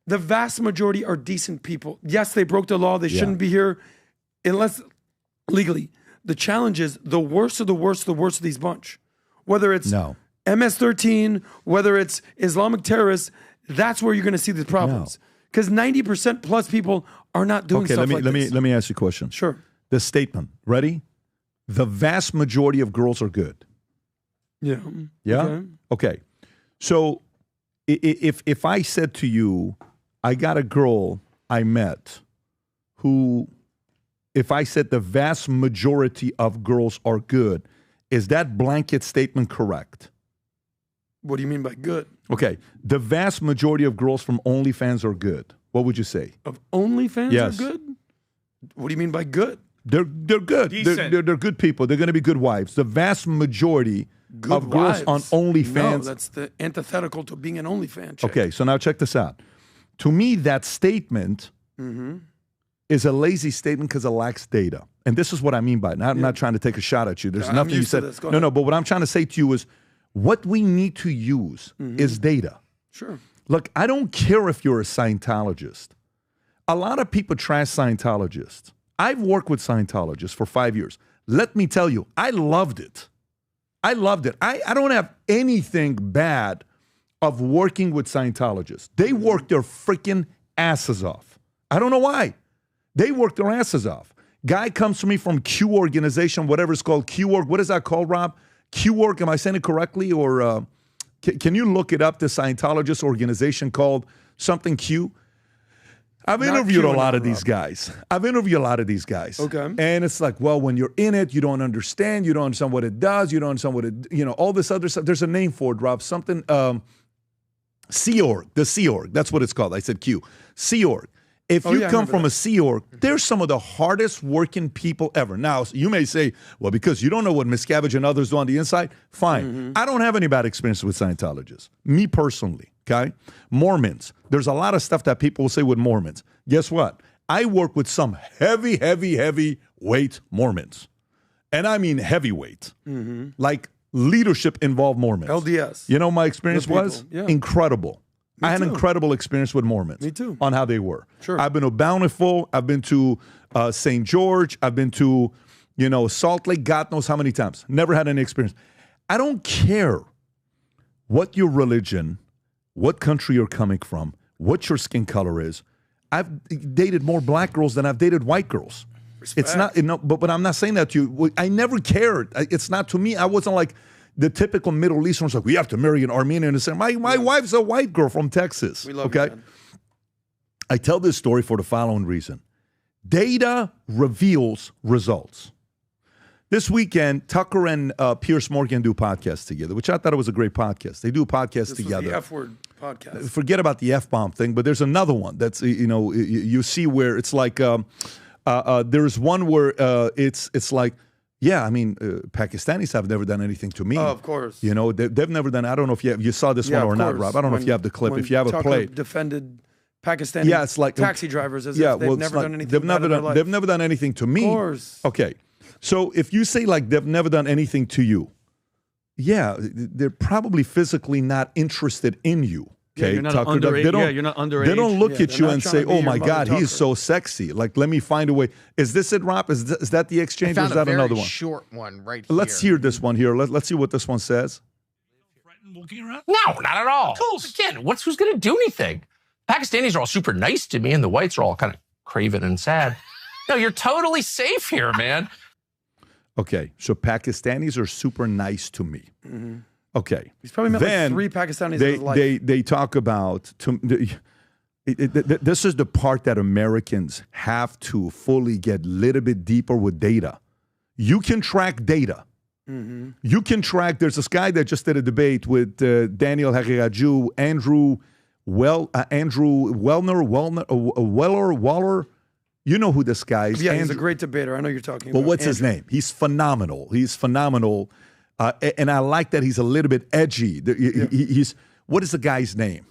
The vast majority are decent people. Yes, they broke the law. They shouldn't be here unless legally. The challenge is the worst of the worst of the worst of these bunch. Whether it's MS-13, whether it's Islamic terrorists, that's where you're going to see the problems. Because 90% plus people are not doing stuff like this. Let me ask you a question. Sure. The statement, ready? The vast majority of girls are good. Yeah. Yeah? Okay. So if I said to you, I got a girl I met who, if I said the vast majority of girls are good, is that blanket statement correct? What do you mean by good? Okay. The vast majority of girls from OnlyFans are good. What would you say? Of OnlyFans Yes. are good? What do you mean by good? They're good. They're good people. They're going to be good wives. The vast majority of girls on OnlyFans. No, that's the antithetical to being an OnlyFans chick. Okay, so now check this out. To me, that statement is a lazy statement because it lacks data. And this is what I mean by it. Now, I'm not trying to take a shot at you. There's I'm nothing you used to said. this. Go No, ahead. but what I'm trying to say to you is what we need to use is data. Sure. Look, I don't care if you're a Scientologist. A lot of people trash Scientologists. I've worked with Scientologists for 5 years. Let me tell you, I loved it. I loved it. I don't have anything bad of working with Scientologists. They work their freaking asses off. I don't know why. They work their asses off. Guy comes to me from Q organization, whatever it's called, Q org. What is that called, Rob? Q org, am I saying it correctly? Or can you look it up, the Scientologist organization called something Q? I've interviewed a lot of these guys. Okay. And it's like, well, when you're in it, you don't understand. You don't understand what it does. You don't understand what it, all this other stuff. There's a name for it, Rob. Something, Sea Org, the Sea Org. That's what it's called. I said Q. Sea Org. If you come from a Sea Org, they're some of the hardest working people ever. Now, you may say, well, because you don't know what Miscavige and others do on the inside, fine. I don't have any bad experience with Scientologists. Me personally, okay? Mormons. There's a lot of stuff that people will say with Mormons. Guess what? I work with some heavyweight Mormons. And I mean heavyweight. Like leadership involved Mormons. LDS. You know my experience was? Yeah. Incredible. I had an incredible experience with Mormons. Me too. On how they were. Sure. I've been to Bountiful. I've been to St. George. I've been to, Salt Lake, God knows how many times. Never had any experience. I don't care what your religion, what country you're coming from, what your skin color is. I've dated more black girls than I've dated white girls. Respect. It's not, but I'm not saying that to you. I never cared. It's not to me. I wasn't like the typical Middle Easterners, like, we have to marry an Armenian. And say, my wife's a white girl from Texas. We love you, man. I tell this story for the following reason. Data reveals results. This weekend, Tucker and Pierce Morgan do podcasts together, which I thought it was a great podcast. They do podcasts together. The F-word podcast. Forget about the F-bomb thing, but there's another one that's, you see where it's like, there's one where it's like, yeah, I mean, Pakistanis have never done anything to me. Oh, of course. They've never done. I don't know if you saw this one or not, Rob. I don't know if you have the clip. If you have a play, defended Pakistani it's like taxi drivers as if they've never done anything. They've never done anything to me. Of course. Okay, so if you say like they've never done anything to you, yeah, they're probably physically not interested in you. Okay, you're not underage. You're not underage. They don't look at you and say, "Oh my God, Tucker. he's so sexy." Like, let me find a way. Is this it, Rob? Is that the exchange, or is that another one? Short one right here. Let's hear this one here. Let's see what this one says. Walking around? No, not at all. Again, who's going to do anything? Pakistanis are all super nice to me, and the whites are all kind of craven and sad. No, you're totally safe here, man. Okay, so Pakistanis are super nice to me. Mm-hmm. Okay. He's probably met like 3 Pakistanis in his life. They talk about, this is the part that Americans have to fully get a little bit deeper with data. You can track data. Mm-hmm. You can track, there's this guy that just did a debate with Daniel Hagegaju, Andrew Waller. You know who this guy is. Yeah, he's a great debater. I know you're talking about. Well, what's his name? He's phenomenal. And I like that he's a little bit edgy. He's what is the guy's name?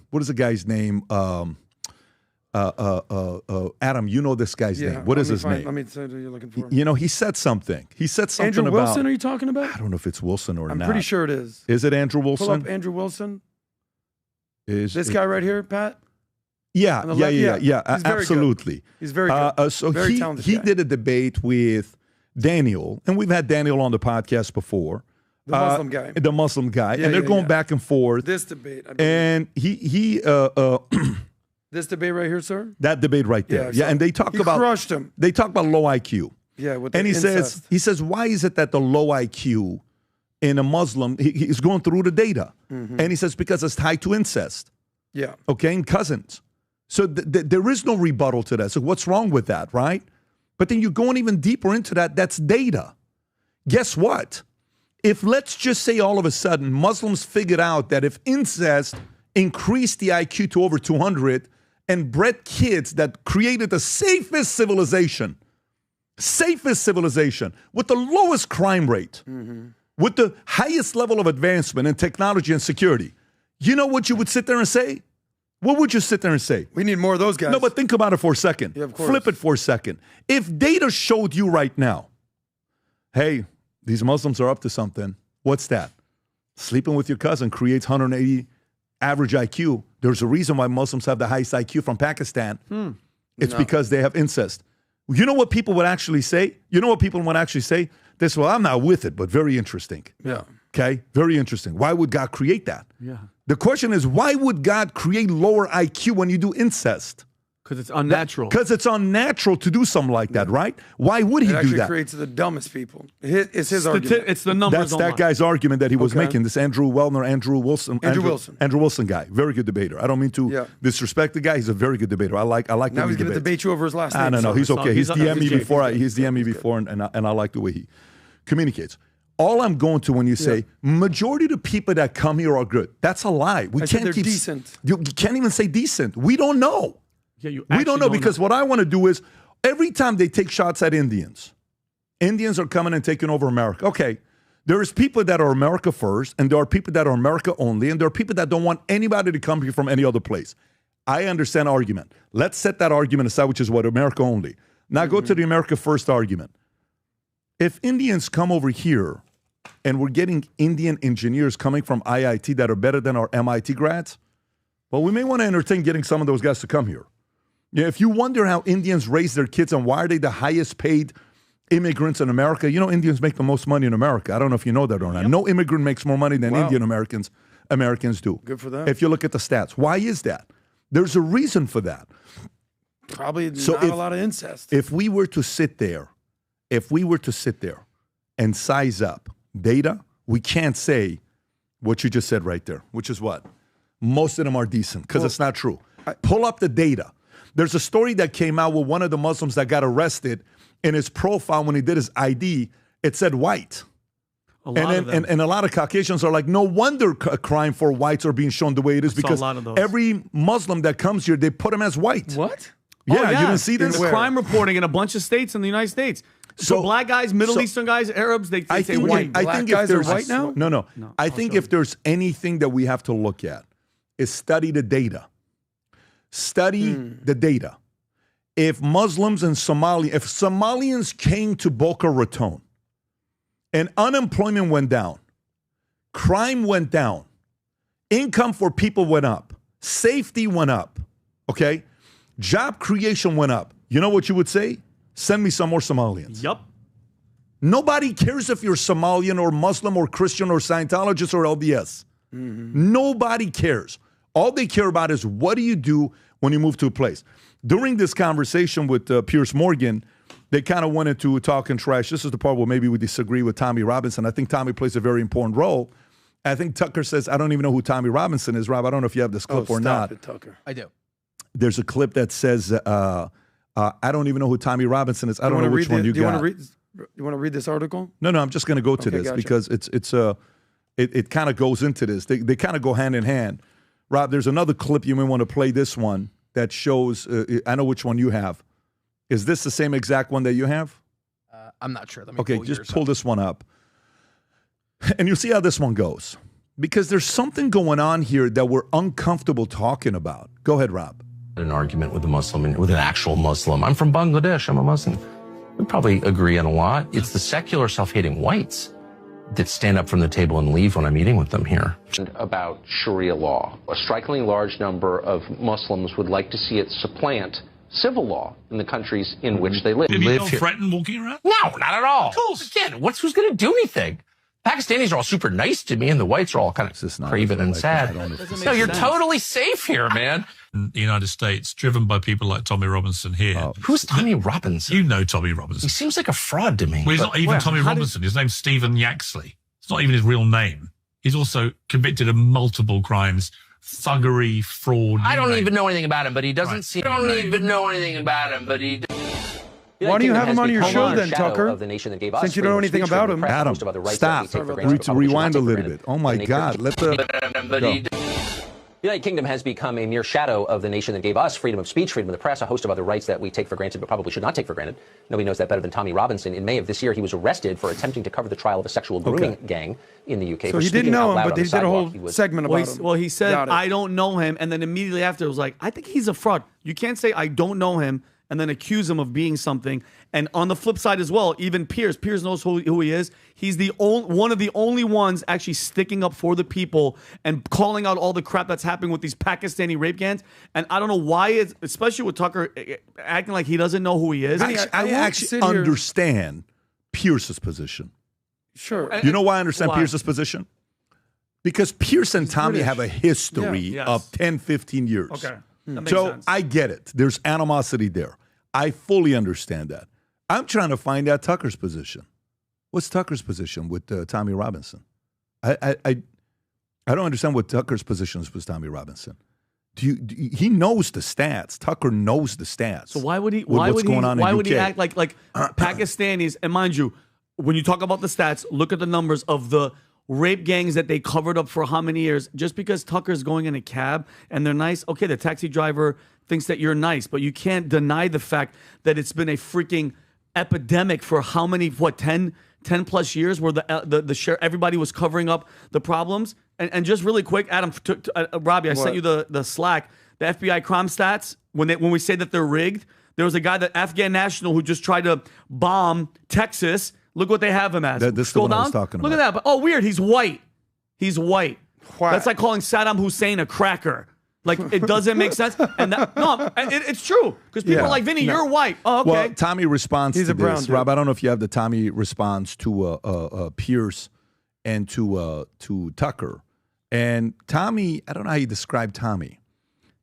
Adam, you know this guy's name. What is his name? Let me tell you, you're looking for him. He said something. He said something Andrew about. Wilson, are you talking about? I don't know if it's Wilson or not. I'm pretty sure it is. Is it Andrew Wilson? Pull up Andrew Wilson. Is this guy right here, Pat? Yeah, He's absolutely. Good. He's very good. So very talented guy. He did a debate with Daniel, and we've had Daniel on the podcast before. The Muslim guy. The Muslim guy. And they're going back and forth. This debate. And he this debate right here, sir? That debate right there. Yeah, and they talk about crushed him. They talk about low IQ. Yeah, with and the incest. He says, why is it that the low IQ in a Muslim, he's going through the data. Mm-hmm. And he says, because it's tied to incest. Yeah. Okay, and cousins. So there is no rebuttal to that. So what's wrong with that, right? But then you're going even deeper into that. That's data. Guess what? If let's just say all of a sudden Muslims figured out that if incest increased the IQ to over 200 and bred kids that created the safest civilization with the lowest crime rate, with the highest level of advancement in technology and security, you know what you would sit there and say? What would you sit there and say? We need more of those guys. No, but think about it for a second. Yeah, of course. Flip it for a second. If data showed you right now, hey, these Muslims are up to something. What's that? Sleeping with your cousin creates 180 average IQ. There's a reason why Muslims have the highest IQ from Pakistan. It's because they have incest. You know what people would actually say? This, well, I'm not with it, but very interesting. Yeah. Okay? Very interesting. Why would God create that? Yeah. The question is, why would God create lower IQ when you do incest? Because it's unnatural. Because it's unnatural to do something like that, right? Why would he do that? It actually creates the dumbest people. It's his argument. It's the numbers. That's that guy's argument that he was making. This Andrew Wilson guy, very good debater. I don't mean to disrespect the guy. He's a very good debater. I like. Now he's going to debate you over his last name. No, he's okay. He's DM'd me before. He's DM'd me before, and I like the way he communicates. All I'm going to when you say majority of the people that come here are good, that's a lie. I said they're decent. You can't even say decent. We don't know. We don't know because what I want to do is every time they take shots at Indians, Indians are coming and taking over America. Okay, there's people that are America first, and there are people that are America only, and there are people that don't want anybody to come here from any other place. I understand argument. Let's set that argument aside, which is what America only. Now go to the America first argument. If Indians come over here and we're getting Indian engineers coming from IIT that are better than our MIT grads, well, we may want to entertain getting some of those guys to come here. Yeah, if you wonder how Indians raise their kids and why are they the highest paid immigrants in America, you know Indians make the most money in America. I don't know if you know that or not. No immigrant makes more money than Indian Americans do. Good for them. If you look at the stats. Why is that? There's a reason for that. Probably not a lot of incest. If we were to sit there and size up data, we can't say what you just said right there, which is what? Most of them are decent, because it's not true. Pull up the data. There's a story that came out with one of the Muslims that got arrested. In his profile, when he did his ID, it said white. And a lot of Caucasians are like, no wonder a crime for whites are being shown the way it is, because every Muslim that comes here, they put him as white. What? Yeah, you didn't see this? There's crime reporting in a bunch of states in the United States. So black guys, Middle Eastern guys, Arabs, they say white. I think guys are white now? No. I think if there's anything that we have to look at, is study the data. Study the data. If Muslims and if Somalians came to Boca Raton and unemployment went down, crime went down, income for people went up, safety went up, okay? Job creation went up. You know what you would say? Send me some more Somalians. Yup. Nobody cares if you're Somalian or Muslim or Christian or Scientologist or LDS. Nobody cares. All they care about is what do you do when you move to a place. During this conversation with Piers Morgan, they kind of went into talking trash. This is the part where maybe we disagree with Tommy Robinson. I think Tommy plays a very important role. I think Tucker says, I don't even know who Tommy Robinson is. Rob, I don't know if you have this clip or not. Stop it, Tucker. I do. There's a clip that says, I don't even know who Tommy Robinson is. I don't know which one you got. You want to read this article? No, I'm just going to go to this because it kind of goes into this. They kind of go hand in hand. Rob, there's another clip you may want to play this one that shows, I know which one you have. Is this the same exact one that you have? I'm not sure. Let me just pull this one up. And you'll see how this one goes. Because there's something going on here that we're uncomfortable talking about. Go ahead, Rob. An argument with a Muslim, with an actual Muslim. I'm from Bangladesh. I'm a Muslim. We probably agree on a lot. It's the secular self-hating whites that stand up from the table and leave when I'm eating with them here. About Sharia law. A strikingly large number of Muslims would like to see it supplant civil law in the countries in which they live. Have you felt threatened walking around? No, not at all. Of course. Again, who's going to do anything? Pakistanis are all super nice to me, and the whites are all kind of craven and sad. No, you're totally safe here, man. In the United States, driven by people like Tommy Robinson here. Who's Tommy Robinson? You know Tommy Robinson. He seems like a fraud to me. Well, he's not even Tommy Robinson. His name's Stephen Yaxley. It's not even his real name. He's also convicted of multiple crimes, thuggery, fraud. I don't even know anything about him, but he doesn't seem... I don't even know anything about him, but he... Why do you have him on your show then, Tucker? Since you don't know anything about him. Adam, stop. Rewind a little bit. Oh, my God. Let the... The United Kingdom has become a mere shadow of the nation that gave us freedom of speech, freedom of the press, a host of other rights that we take for granted but probably should not take for granted. Nobody knows that better than Tommy Robinson. In May of this year, he was arrested for attempting to cover the trial of a sexual grooming gang in the UK. So he didn't know him, but he did a whole segment about him. Well, he said, I don't know him, and then immediately after it was like, I think he's a fraud. You can't say I don't know him and then accuse him of being something. And on the flip side as well, even Piers knows who he is. He's one of the only ones actually sticking up for the people and calling out all the crap that's happening with these Pakistani rape gangs. And I don't know why it's, especially with Tucker acting like he doesn't know who he is. I actually understand Pierce's position. Sure. You know why I understand Pierce's position? Because Piers and Tommy have a history of 10, 15 years. Okay. So I get it. There's animosity there. I fully understand that. I'm trying to find out Tucker's position. What's Tucker's position with Tommy Robinson? I don't understand what Tucker's position is with Tommy Robinson. He knows the stats. Tucker knows the stats. So why would he? Why would he act like Pakistanis? And mind you, when you talk about the stats, look at the numbers of the rape gangs that they covered up for how many years. Just because Tucker's going in a cab and they're nice, okay, the taxi driver thinks that you're nice, but you can't deny the fact that it's been a freaking epidemic for how many, 10 plus years where the share, everybody was covering up the problems. And just really quick, Adam, Robbie, I sent you the Slack, the FBI crime stats, when we say that they're rigged. There was a guy, the Afghan national, who just tried to bomb Texas. Look what they have him as. This is the one I was talking about. Look at that. But, oh, weird. He's white. He's white. That's like calling Saddam Hussein a cracker. Like, it doesn't make sense. And it's true. Because people are like, Vinny, you're white. Oh, okay. Well, Tommy responds to this. Rob, I don't know if you have the Tommy response to Pierce and to Tucker. And Tommy, I don't know how you describe Tommy.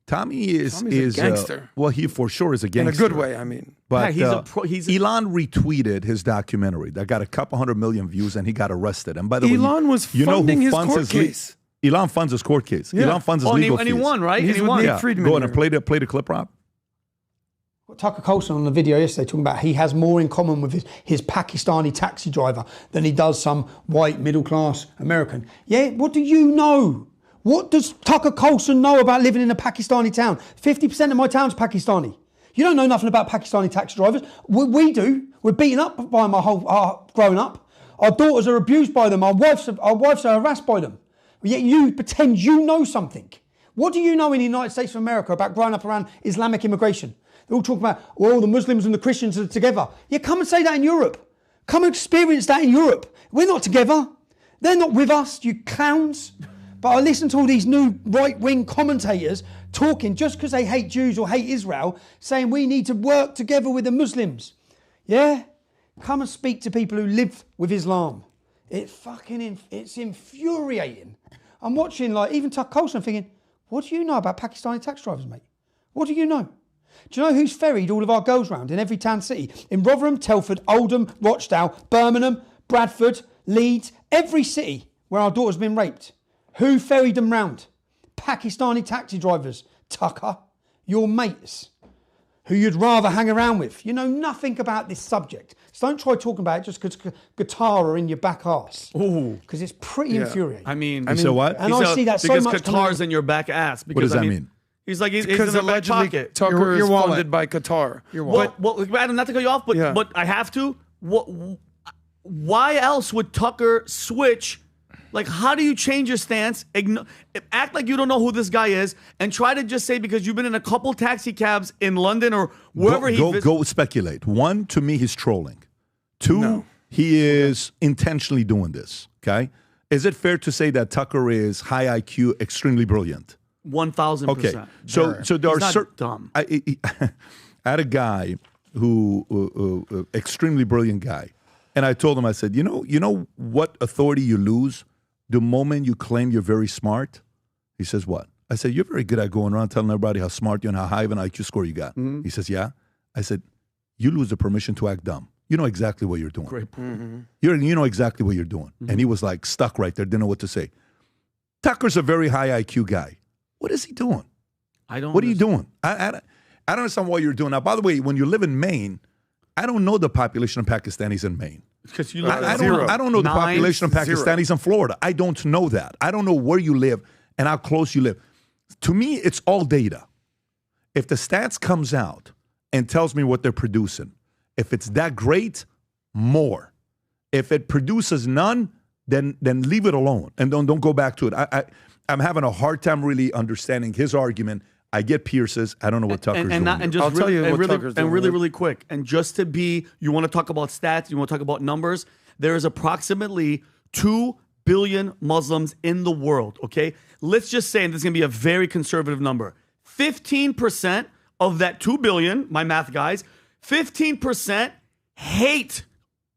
Tommy's a gangster. Well, he for sure is a gangster. In a good way, I mean. But Elon retweeted his documentary that got a couple 100 million views, and he got arrested. And by the way, Elon was funding his court case. Elon funds his court case. Yeah. Elon funds his legal fees. And he won, right? He's with Nate Friedman. Go ahead and play the clip, Rob. Tucker Carlson on the video yesterday talking about he has more in common with his Pakistani taxi driver than he does some white middle-class American. Yeah, what do you know? What does Tucker Carlson know about living in a Pakistani town? 50% of my town's Pakistani. You don't know nothing about Pakistani taxi drivers. We do. We're beaten up by them growing up. Our daughters are abused by them. Our wives are harassed by them. Yet you pretend you know something. What do you know in the United States of America about growing up around Islamic immigration? They're all talking about, well, the Muslims and the Christians are together. Yeah, come and say that in Europe. Come and experience that in Europe. We're not together. They're not with us, you clowns. But I listen to all these new right-wing commentators talking just because they hate Jews or hate Israel, saying we need to work together with the Muslims. Yeah? Come and speak to people who live with Islam. It's infuriating. I'm watching, like, even Tucker Carlson thinking, what do you know about Pakistani taxi drivers, mate? What do you know? Do you know who's ferried all of our girls round in every town city? In Rotherham, Telford, Oldham, Rochdale, Birmingham, Bradford, Leeds, every city where our daughter's been raped. Who ferried them round? Pakistani taxi drivers. Tucker, your mates, who you'd rather hang around with. You know nothing about this subject. So don't try talking about it just because guitar are in your back arse. Because it's pretty infuriating. I mean, so what? And I see that so much. Because Qatar's in your back ass. Because, what does that mean? He's like, he's because in the back allegedly pocket. Tucker is funded by Qatar. Adam, not to cut you off, but I have to. Why else would Tucker switch? Like, how do you change your stance, act like you don't know who this guy is, and try to just say because you've been in a couple taxi cabs in London or wherever Go speculate. One, to me, he's trolling. Two, he is intentionally doing this, okay? Is it fair to say that Tucker is high IQ, extremely brilliant? 1,000%. Okay, so there are certain... dumb. I had a guy who, extremely brilliant guy, and I told him, I said, you know what authority you lose the moment you claim you're very smart? He says, what? I said, you're very good at going around telling everybody how smart you are and how high of an IQ score you got. Mm-hmm. He says, yeah. I said, you lose the permission to act dumb. You know exactly what you're doing. Great point. Mm-hmm. You know exactly what you're doing. Mm-hmm. And he was like stuck right there, didn't know what to say. Tucker's a very high IQ guy. What is he doing? What are you doing? I don't understand what you're doing. Now, by the way, when you live in Maine, I don't know the population of Pakistanis in Maine. Because you live I don't know the population of Pakistanis in Florida. I don't know that. I don't know where you live and how close you live. To me, it's all data. If the stats comes out and tells me what they're producing, if it's that great, more. If it produces none, then leave it alone and don't go back to it. I'm having a hard time really understanding his argument. I get Pierce's. I don't know what Tucker's doing. I'll tell you what Tucker's doing. And really quick. And just to be, you want to talk about stats, you want to talk about numbers. There is approximately 2 billion Muslims in the world, okay? Let's just say, and this is going to be a very conservative number, 15% of that 2 billion, my math guys, 15% hate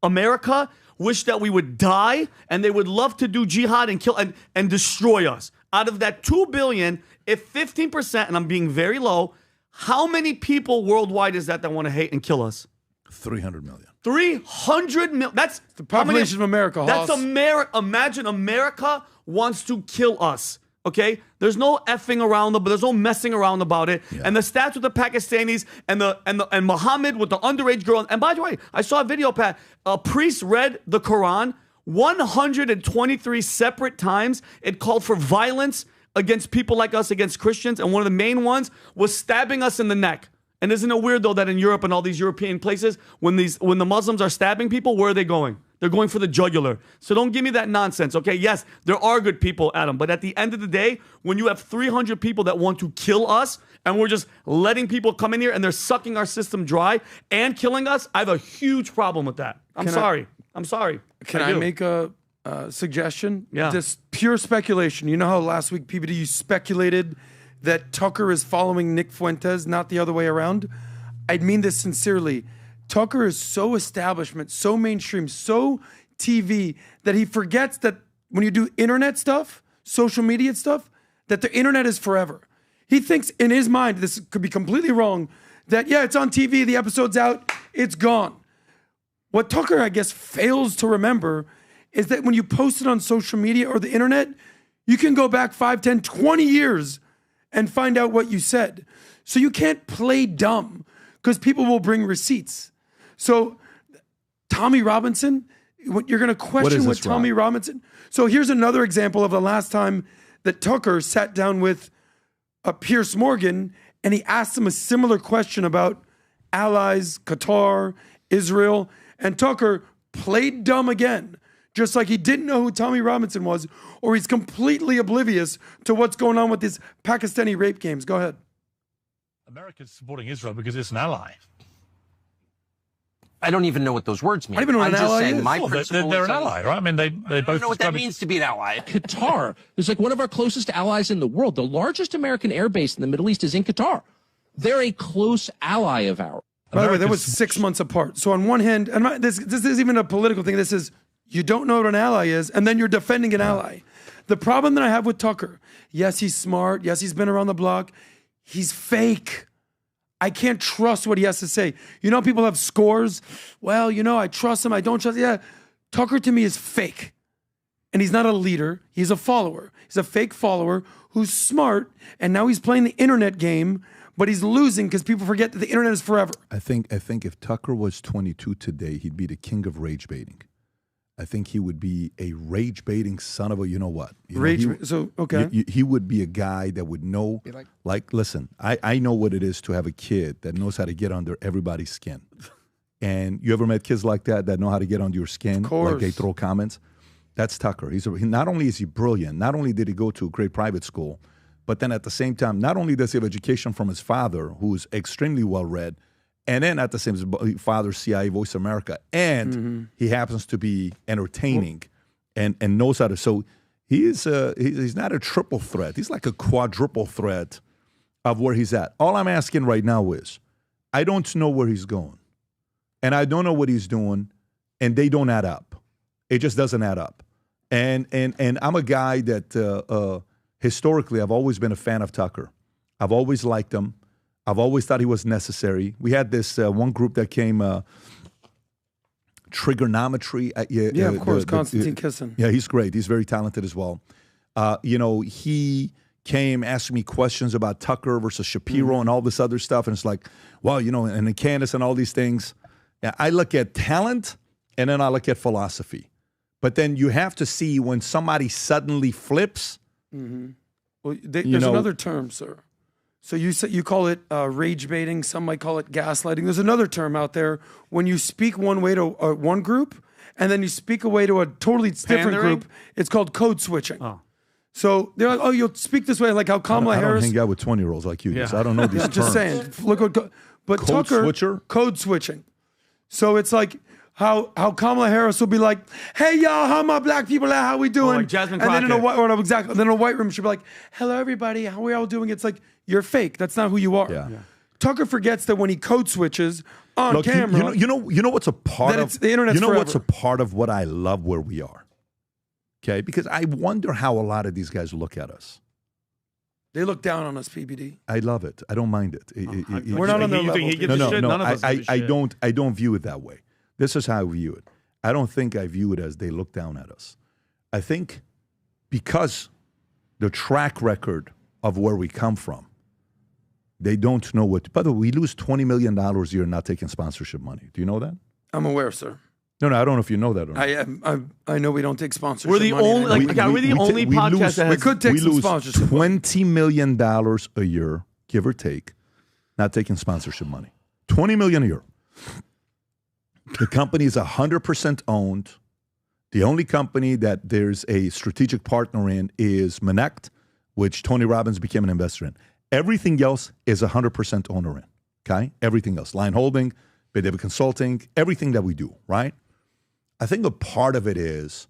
America, wish that we would die, and they would love to do jihad and kill and destroy us. Out of that 2 billion, if 15%, and I'm being very low, how many people worldwide is that want to hate and kill us? 300 million. 300 million. That's the population of America. That's America. Imagine America wants to kill us. Okay, there's no effing around, but there's no messing around about it. Yeah. And the stats with the Pakistanis and Muhammad with the underage girl. And by the way, I saw a video, Pat. A priest read the Quran 123 separate times it called for violence against people like us, against Christians, and one of the main ones was stabbing us in the neck. And isn't it weird, though, that in Europe and all these European places, when the Muslims are stabbing people, where are they going? They're going for the jugular. So don't give me that nonsense, okay? Yes, there are good people, Adam, but at the end of the day, when you have 300 people that want to kill us, and we're just letting people come in here and they're sucking our system dry and killing us, I have a huge problem with that. I'm sorry. Can I make a suggestion? Yeah. Just pure speculation. You know how last week, PBD, you speculated that Tucker is following Nick Fuentes, not the other way around? I'd mean this sincerely. Tucker is so establishment, so mainstream, so TV, that he forgets that when you do internet stuff, social media stuff, that the internet is forever. He thinks in his mind, this could be completely wrong, that, yeah, it's on TV, the episode's out, it's gone. What Tucker, I guess, fails to remember is that when you post it on social media or the internet, you can go back 5, 10, 20 years and find out what you said. So you can't play dumb because people will bring receipts. So Tommy Robinson, you're going to question what Tommy Robinson. So here's another example of the last time that Tucker sat down with Piers Morgan and he asked him a similar question about allies, Qatar, Israel, and Tucker played dumb again, just like he didn't know who Tommy Robinson was, or he's completely oblivious to what's going on with these Pakistani rape games. Go ahead. America's supporting Israel because it's an ally. I don't even know what those words mean. I don't even know what an ally is. My principle they're an ally, right? I mean, they both. I don't know what that means to be an ally. Qatar is like one of our closest allies in the world. The largest American air base in the Middle East is in Qatar. They're a close ally of ours. By the way, that was 6 months apart. So on one hand, this isn't even a political thing. This is, you don't know what an ally is, and then you're defending an ally. The problem that I have with Tucker, yes, he's smart. Yes, he's been around the block. He's fake. I can't trust what he has to say. You know, people have scores. Well, you know, I trust him. I don't trust him. Yeah, Tucker to me is fake. And he's not a leader. He's a follower. He's a fake follower who's smart, and now he's playing the internet game, but he's losing because people forget that the internet is forever. I think if Tucker was 22 today, he'd be the king of rage baiting. I think he would be a rage baiting son of a, you know what? He would be a guy that would know, like listen, I know what it is to have a kid that knows how to get under everybody's skin. And you ever met kids like that know how to get under your skin? Of course. Like they throw comments? That's Tucker. Not only is he brilliant, not only did he go to a great private school, but then at the same time, not only does he have education from his father, who's extremely well-read, and then at the same time, father, CIA, Voice America, and he happens to be entertaining and knows how to. So he's not a triple threat. He's like a quadruple threat of where he's at. All I'm asking right now is, I don't know where he's going, and I don't know what he's doing, and they don't add up. It just doesn't add up. And I'm a guy that historically I've always been a fan of Tucker. I've always liked him. I've always thought he was necessary. We had this one group that came, Trigonometry. Yeah, of course, Konstantin Kisin. Yeah, he's great. He's very talented as well. He came asking me questions about Tucker versus Shapiro and all this other stuff. And it's like, well, and then Candace and all these things. I look at talent and then I look at philosophy. But then you have to see when somebody suddenly flips. Well, there's another term, sir. So you call it rage baiting. Some might call it gaslighting. There's another term out there when you speak one way to one group and then you speak away to a totally different group. It's called code switching. Oh. So they're like, oh, you'll speak this way, like how Kamala Harris. I don't hang out with 20-year-olds like you. So I don't know these terms. Just saying. Look what, but code Tucker, switcher? Code switching. So it's like how Kamala Harris will be like, hey y'all, how my black people at? How we doing? Like Jasmine and Crockett. Then in a white room, she'll be like, hello everybody, how we all doing? It's like, you're fake. That's not who you are. Yeah. Tucker forgets that when he code switches on camera. You know what's a part of the internet's forever. What's a part of what I love where we are. Okay, because I wonder how a lot of these guys look at us. They look down on us, PBD. I love it. I don't mind it. We're not on their level. No. I don't view it that way. This is how I view it. I don't think I view it as they look down at us. I think because the track record of where we come from, they don't know what. By the way, we lose $20 million a year not taking sponsorship money. Do you know that? I'm aware, sir. No, I don't know if you know that or not. I know we don't take sponsorship. We're the money only, anymore. we're the only podcast that has. We could take some lose sponsorship. $20 million a year, give or take, not taking sponsorship money. $20 million a year. The company is 100% owned. The only company that there's a strategic partner in is Manect, which Tony Robbins became an investor in. Everything else is 100% owner in. Okay? Everything else. Line Holding, PBD Consulting, everything that we do, right? I think a part of it is,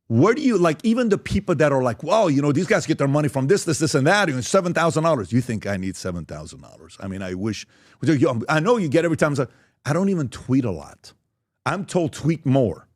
where do you, like, even the people that are like, well, you know, these guys get their money from this, and that, and $7,000. You think I need $7,000? I mean, I wish. I know you get every time. I don't even tweet a lot. I'm told tweet more.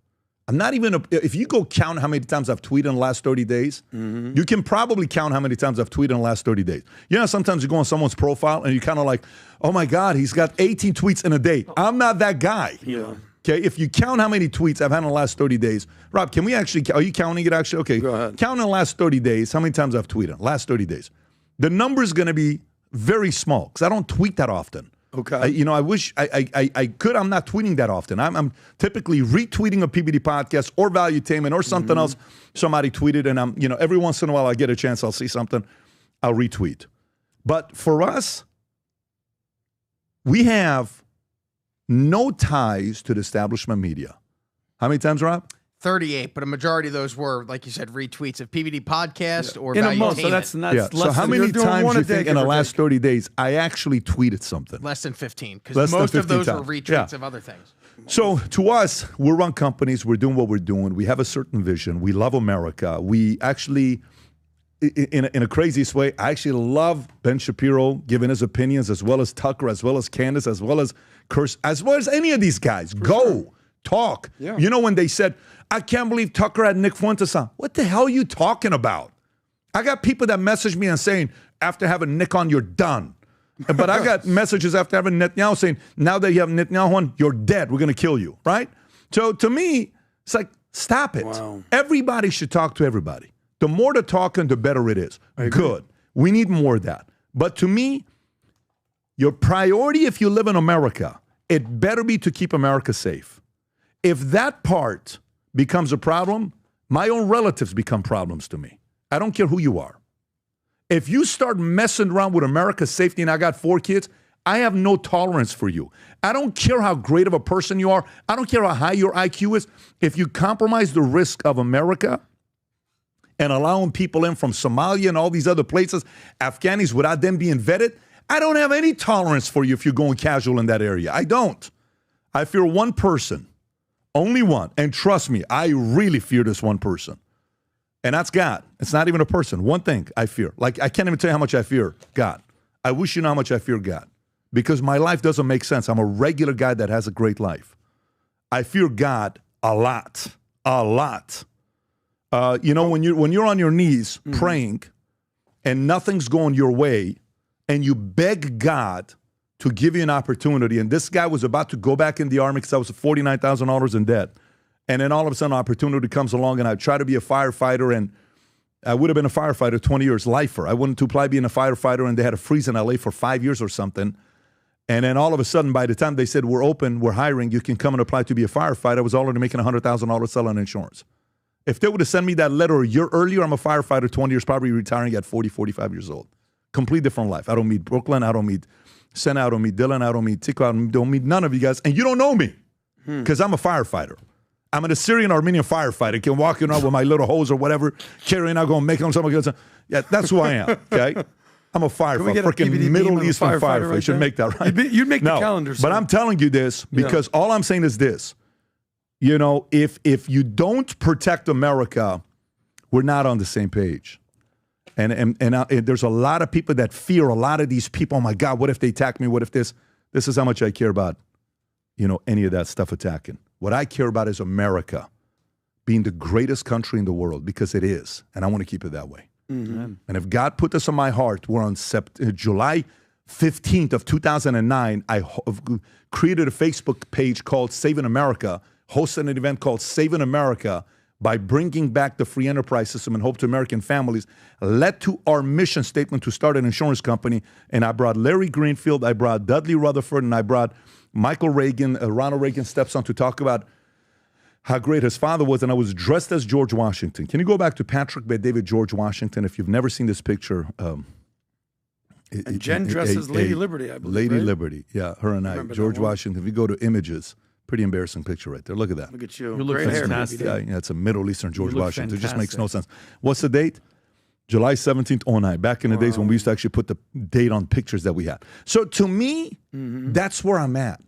I'm not even, if you go count how many times I've tweeted in the last 30 days, you can probably count how many times I've tweeted in the last 30 days. You know, sometimes you go on someone's profile and you're kind of like, oh my God, he's got 18 tweets in a day. I'm not that guy. Yeah. Okay, if you count how many tweets I've had in the last 30 days, Rob, can we actually, are you counting it actually? Okay, go ahead. Count in the last 30 days, how many times I've tweeted, last 30 days. The number's going to be very small because I don't tweet that often. Okay. I wish I could. I'm not tweeting that often. I'm typically retweeting a PBD podcast or Valuetainment or something else somebody tweeted, and I'm, every once in a while I get a chance, I'll see something, I'll retweet. But for us, we have no ties to the establishment media. How many times, Rob? 38, but a majority of those were, like you said, retweets of PBD podcast or in a month. Valuetainment. So that's less So how many times do you think in the last take. 30 days I actually tweeted something? Less than 15, because Less than most of 15 those times. were retweets Yeah. of other things. So to us, we run companies. We're doing what we're doing. We have a certain vision. We love America. We actually, in a craziest way, I actually love Ben Shapiro giving his opinions, as well as Tucker, as well as Candace, as well as Kirst, as well as any of these guys. Talk. Yeah. You know when they said, I can't believe Tucker had Nick Fuentes on. What the hell are you talking about? I got people that message me and saying, after having Nick on, you're done. But I got messages after having Netanyahu saying, now that you have Netanyahu on, you're dead. We're going to kill you, right? So to me, it's like, stop it. Wow. Everybody should talk to everybody. The more the talking, the better it is. Good. We need more of that. But to me, your priority, if you live in America, it better be to keep America safe. If that part becomes a problem, my own relatives become problems to me. I don't care who you are. If you start messing around with America's safety, and I got 4 kids, I have no tolerance for you. I don't care how great of a person you are. I don't care how high your IQ is. If you compromise the risk of America and allowing people in from Somalia and all these other places, Afghanis, without them being vetted, I don't have any tolerance for you if you're going casual in that area. I don't. I fear one person. Only one. And trust me, I really fear this one person. And that's God. It's not even a person. One thing I fear. Like, I can't even tell you how much I fear God. I wish you know how much I fear God. Because my life doesn't make sense. I'm a regular guy that has a great life. I fear God a lot. A lot. When you're on your knees praying and nothing's going your way and you beg God to give you an opportunity. And this guy was about to go back in the Army because I was $49,000 in debt. And then all of a sudden, an opportunity comes along, and I try to be a firefighter, and I would have been a firefighter 20 years, lifer. I wouldn't apply being a firefighter, and they had a freeze in LA for 5 years or something. And then all of a sudden, by the time they said, we're open, we're hiring, you can come and apply to be a firefighter, I was already making $100,000 selling insurance. If they would have sent me that letter a year earlier, I'm a firefighter 20 years, probably retiring at 40, 45 years old. Complete different life. I don't meet Brooklyn. I don't meet Senna. I don't meet Dylan. I don't meet Tico. I don't meet none of you guys. And you don't know me because I'm a firefighter. I'm an Assyrian Armenian firefighter. Can walk around with my little hose or whatever, carrying out, going, making something. Yeah, that's who I am, okay? I'm a firefighter, freaking Middle Eastern firefighter. Right, should make that right. You'd make the calendar. But I'm telling you this because all I'm saying is this. If you don't protect America, we're not on the same page. And there's a lot of people that fear a lot of these people. Oh my God, what if they attack me? What if this? This is how much I care about, any of that stuff attacking. What I care about is America being the greatest country in the world, because it is. And I want to keep it that way. Mm-hmm. And if God put this on my heart, we're on July 15th of 2009, I created a Facebook page called Saving America, hosted an event called Saving America, by bringing back the free enterprise system and hope to American families, led to our mission statement to start an insurance company. And I brought Larry Greenfield, I brought Dudley Rutherford, and I brought Michael Reagan, Ronald Reagan's stepson, to talk about how great his father was, and I was dressed as George Washington. Can you go back to Patrick Bet-David George Washington? If you've never seen this picture. And Jen dresses Lady Liberty, I believe. Lady right? Liberty, yeah, her and I. George Washington. If you go to images, pretty embarrassing picture right there. Look at that. Look at you. You look Great hair, fantastic. baby. Yeah, it's a Middle Eastern George look Washington. It just makes no fantastic. sense. What's the date? July 17th, 09. Back in the days when we used to actually put the date on pictures that we had. So to me, that's where I'm at.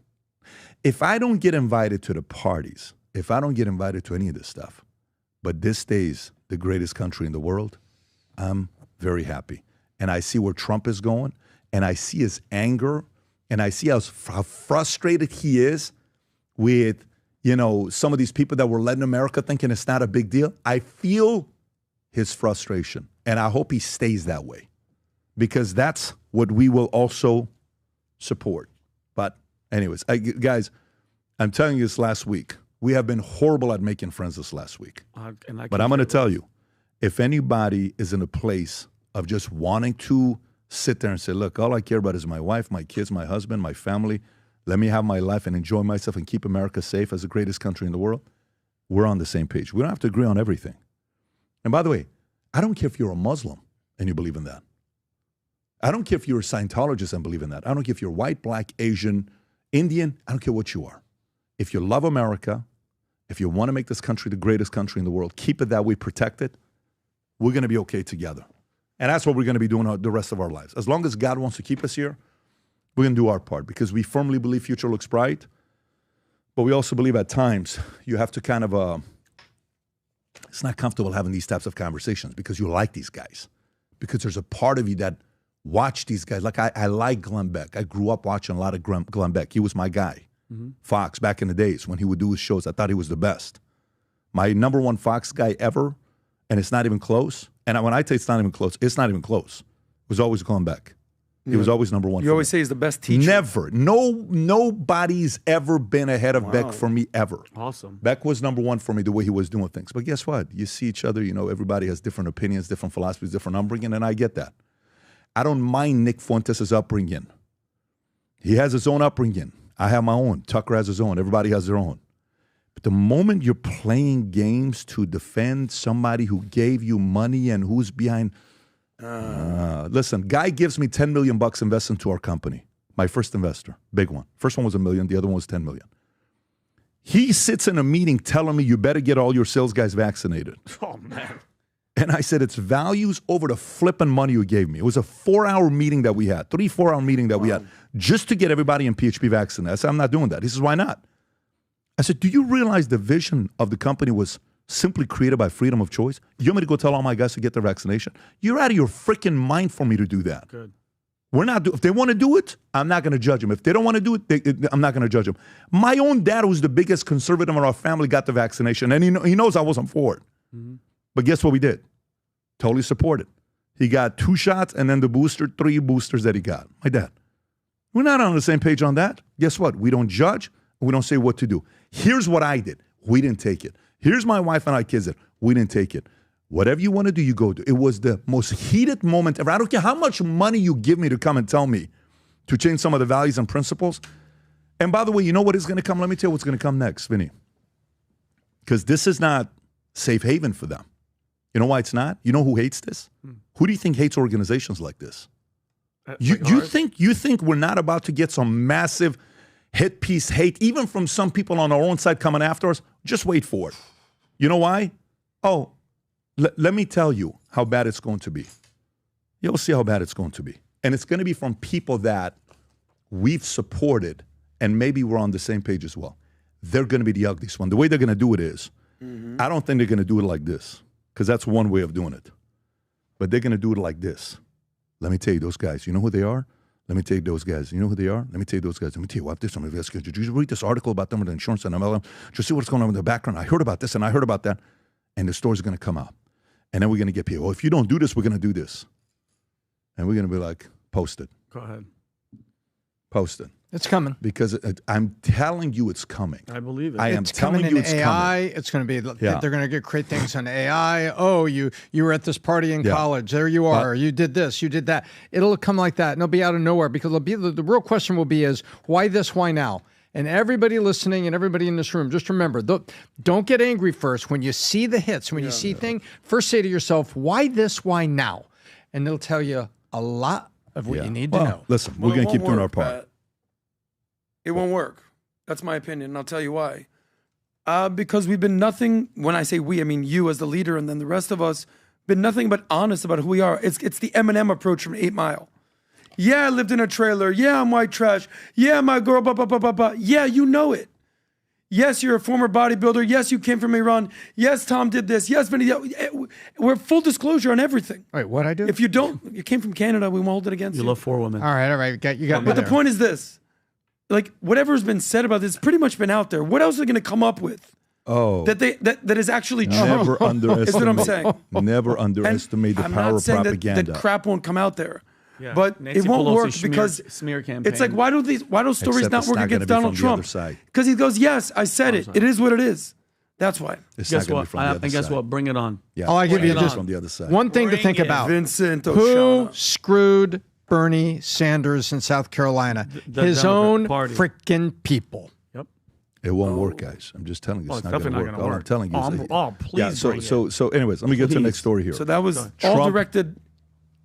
If I don't get invited to the parties, if I don't get invited to any of this stuff, but this stays the greatest country in the world, I'm very happy. And I see where Trump is going, and I see his anger, and I see how frustrated he is with, some of these people that were led in America thinking it's not a big deal. I feel his frustration, and I hope he stays that way, because that's what we will also support. But anyways, guys, I'm telling you this last week, we have been horrible at making friends this last week. But I'm going to tell you, if anybody is in a place of just wanting to sit there and say, look, all I care about is my wife, my kids, my husband, my family. Let me have my life and enjoy myself and keep America safe as the greatest country in the world. We're on the same page. We don't have to agree on everything. And by the way, I don't care if you're a Muslim and you believe in that. I don't care if you're a Scientologist and believe in that. I don't care if you're white, black, Asian, Indian. I don't care what you are. If you love America, if you want to make this country the greatest country in the world, keep it that way, protect it, we're going to be okay together. And that's what we're going to be doing the rest of our lives. As long as God wants to keep us here, we're going to do our part, because we firmly believe future looks bright. But we also believe at times you have to kind of, it's not comfortable having these types of conversations because you like these guys. Because there's a part of you that watch these guys. Like I like Glenn Beck. I grew up watching a lot of Glenn Beck. He was my guy. Fox back in the days when he would do his shows. I thought he was the best. My number one Fox guy ever, and it's not even close. And when I tell you it's not even close, it's not even close. It was always Glenn Beck. He was always number one. You always say he's the best teacher. Never. Nobody's ever been ahead of Beck for me ever. Awesome. Beck was number one for me the way he was doing things. But guess what? You see each other, everybody has different opinions, different philosophies, different upbringing, and I get that. I don't mind Nick Fuentes' upbringing. He has his own upbringing. I have my own. Tucker has his own. Everybody has their own. But the moment you're playing games to defend somebody who gave you money and who's behind... listen, guy gives me $10 million invested into our company. My first investor, big one. First one was $1 million. The other one was $10 million. He sits in a meeting telling me you better get all your sales guys vaccinated. Oh, man. And I said, it's values over the flipping money you gave me. It was a 4-hour meeting that we had, 4-hour meeting that we had, just to get everybody in PHP vaccinated. I said, I'm not doing that. He says, why not? I said, do you realize the vision of the company was simply created by freedom of choice? You want me to go tell all my guys to get their vaccination? You're out of your freaking mind for me to do that. Good. We're not. If they want to do it, I'm not going to judge them. If they don't want to do it, I'm not going to judge them. My own dad, who's the biggest conservative in our family, got the vaccination, and he knows I wasn't for it. But guess what we did? Totally supported. He got 2 shots and then the 3 boosters that he got. My dad. We're not on the same page on that. Guess what? We don't judge. We don't say what to do. Here's what I did. We didn't take it. Here's my wife and our kids did. We didn't take it. Whatever you want to do, you go do. It was the most heated moment ever. I don't care how much money you give me to come and tell me to change some of the values and principles. And by the way, you know what is going to come? Let me tell you what's going to come next, Vinny. Because this is not safe haven for them. You know why it's not? You know who hates this? Who do you think hates organizations like this? You think we're not about to get some massive hit piece hate, even from some people on our own side coming after us? Just wait for it. You know why? Oh, let me tell you how bad it's going to be. You'll see how bad it's going to be. And it's going to be from people that we've supported and maybe we're on the same page as well. They're going to be the ugliest one. The way they're going to do it is, I don't think they're going to do it like this, because that's one way of doing it. But they're going to do it like this. Let me tell you, those guys, you know who they are? Let me tell you, those guys, you know who they are? Let me tell you, those guys. Let me tell you what this. Did you read this article about them with the insurance and MLM? Did you see what's going on in the background? I heard about this and I heard about that. And the story's going to come out. And then we're going to get people, well, if you don't do this, we're going to do this. And we're going to be like, post it. Go ahead. Post it. It's coming. Because I'm telling you it's coming. I believe it. I am telling you it's AI. coming. It's going to be, they're going to get great things on AI. Oh, you were at this party in college. There you are. You did this. You did that. It'll come like that. And it'll be out of nowhere, because it'll be, the real question will be is, why this, why now? And everybody listening and everybody in this room, just remember, don't get angry first. When you see the hits, when you see things, first say to yourself, why this, why now? And they'll tell you a lot of what you need to know. Listen, we're going to keep doing our part. Pat. It won't work. That's my opinion, and I'll tell you why. Because we've been nothing, when I say we, I mean you as the leader and then the rest of us, been nothing but honest about who we are. It's the Eminem approach from 8 Mile. Yeah, I lived in a trailer. Yeah, I'm white trash. Yeah, my girl, blah, blah, blah, blah, blah. Yeah, you know it. Yes, you're a former bodybuilder. Yes, you came from Iran. Yes, Tom did this. Yes, Vinny. We're full disclosure on everything. Wait, what'd I do? If you don't, you came from Canada. We won't hold it against you. You love 4 women. All right. You got me But there. the point is this. Like, whatever's been said about this, pretty much been out there. What else are they going to come up with? Oh, that is actually true. Never underestimate. Is what I'm saying. Never underestimate the I'm power not of saying propaganda. that crap won't come out there. Yeah. But Nancy it won't Pelosi work smear- because smear campaign. it's like, why don't stories Except not it's work not against gonna be Donald from the other Trump? side. Because he goes, yes, I said it. It is what it is. That's why. Guess what? Guess what? Bring it on. Yeah. I'll give you just from the other side. one thing to think about. Vincent Who Oshana. screwed Bernie Sanders in South Carolina? The His Democrat own Party. freaking people. It won't work, guys. I'm just telling you, it's not going to work. All I'm work. telling you. Please. So, anyways, let me get to the next story here. So that was all Trump- directed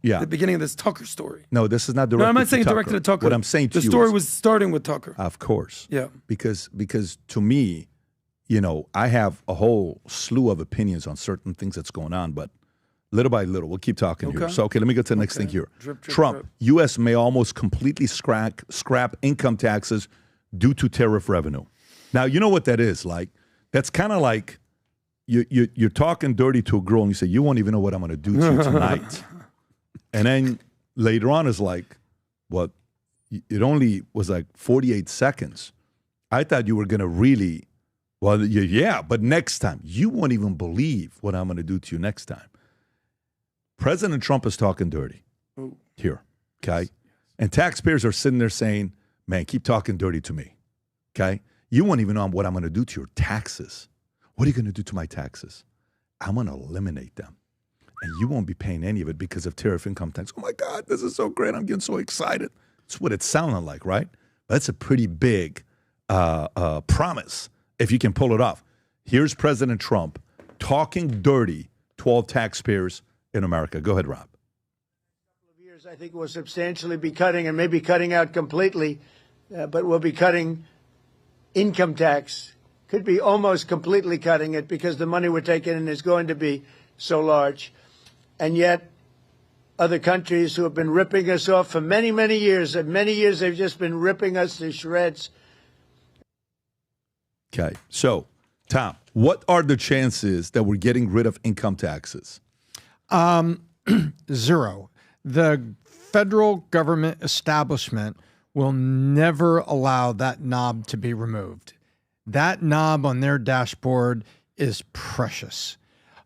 Yeah. at the beginning of this Tucker story. No, this is not directed. No, I'm not saying to directed Tucker. at Tucker. What I'm saying to the you story is- was starting with Tucker. Of course. Yeah. Because to me, I have a whole slew of opinions on certain things that's going on, but little by little, we'll keep talking here. Okay. So, let me get to the next thing here. Drip, drip, Trump, drip. U.S. may almost completely scrap income taxes due to tariff revenue. Now, you know what that is like? That's kind of like you're talking dirty to a girl and you say, you won't even know what I'm going to do to you tonight. And then later on is like, well, it only was like 48 seconds. I thought you were going to really, well, yeah, but next time, you won't even believe what I'm going to do to you next time. President Trump is talking dirty here, okay? And taxpayers are sitting there saying, man, keep talking dirty to me, okay? You won't even know what I'm going to do to your taxes. What are you going to do to my taxes? I'm going to eliminate them. And you won't be paying any of it because of tariff income tax. Oh, my God, this is so great. I'm getting so excited. That's what it sounded like, right? That's a pretty big promise if you can pull it off. Here's President Trump talking dirty to all taxpayers in America. Go ahead, Rob. I think we'll substantially be cutting and maybe cutting out completely, but we'll be cutting income tax. Could be almost completely cutting it because the money we're taking in is going to be so large. And yet other countries who have been ripping us off for many, many years, they've just been ripping us to shreds. Okay. So, Tom, what are the chances that we're getting rid of income taxes? Zero. The federal government establishment will never allow that knob to be removed. That knob on their dashboard is precious.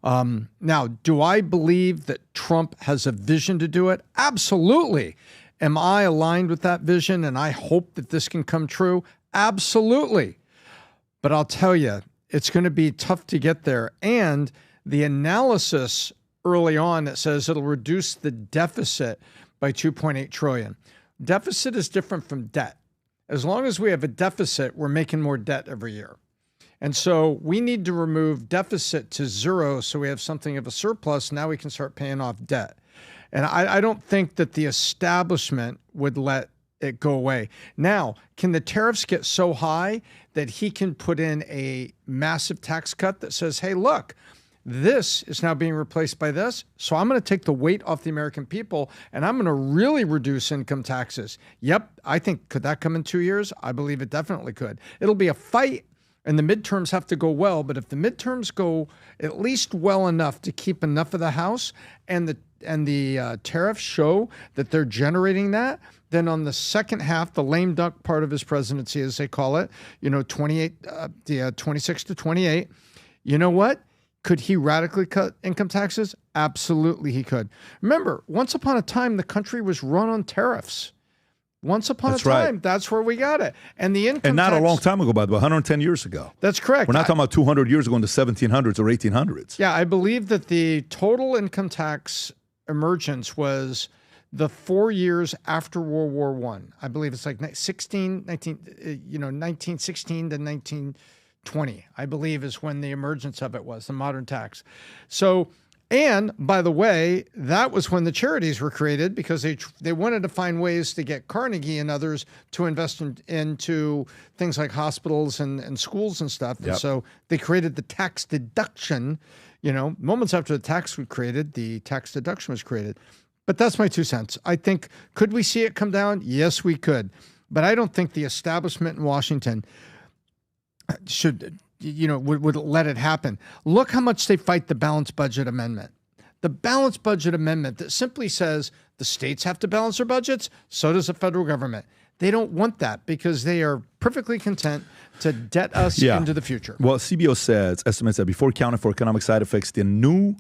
Now, do I believe that Trump has a vision to do it? Absolutely. Am I aligned with that vision and I hope that this can come true? Absolutely. But I'll tell you, it's going to be tough to get there. And the analysis early on that says it'll reduce the deficit by $2.8 trillion. Deficit is different from debt. As long as we have a deficit, we're making more debt every year. And so we need to remove deficit to zero so we have something of a surplus. Now we can start paying off debt. And I don't think that the establishment would let it go away. Now, can the tariffs get so high that he can put in a massive tax cut that says, hey, look, this is now being replaced by this, so I'm going to take the weight off the American people, and I'm going to really reduce income taxes. Yep, I think, could that come in 2 years? I believe it definitely could. It'll be a fight, and the midterms have to go well, but if the midterms go at least well enough to keep enough of the House, and the tariffs show that they're generating that, then on the second half, the lame duck part of his presidency, as they call it, 26 to 28, you know what? Could he radically cut income taxes? Absolutely he could. Remember, once upon a time, the country was run on tariffs. Once upon a time, that's where we got it. And the income And not tax, a long time ago, by the way, 110 years ago. That's correct. We're not talking about 200 years ago in the 1700s or 1800s. Yeah, I believe that the total income tax emergence was the 4 years after World War I believe it's like 1916 to 1920, I believe is when the emergence of it was, the modern tax. So, and by the way, that was when the charities were created because they wanted to find ways to get Carnegie and others to invest into things like hospitals and schools and stuff. Yep. And so they created the tax deduction. Moments after the tax was created, the tax deduction was created. But that's my 2 cents. I think, could we see it come down? Yes, we could. But I don't think the establishment in Washington should, would let it happen. Look how much they fight the balanced budget amendment. The balanced budget amendment that simply says the states have to balance their budgets, so does the federal government. They don't want that because they are perfectly content to debt us into the future. Well, CBO estimates that before accounting for economic side effects, the new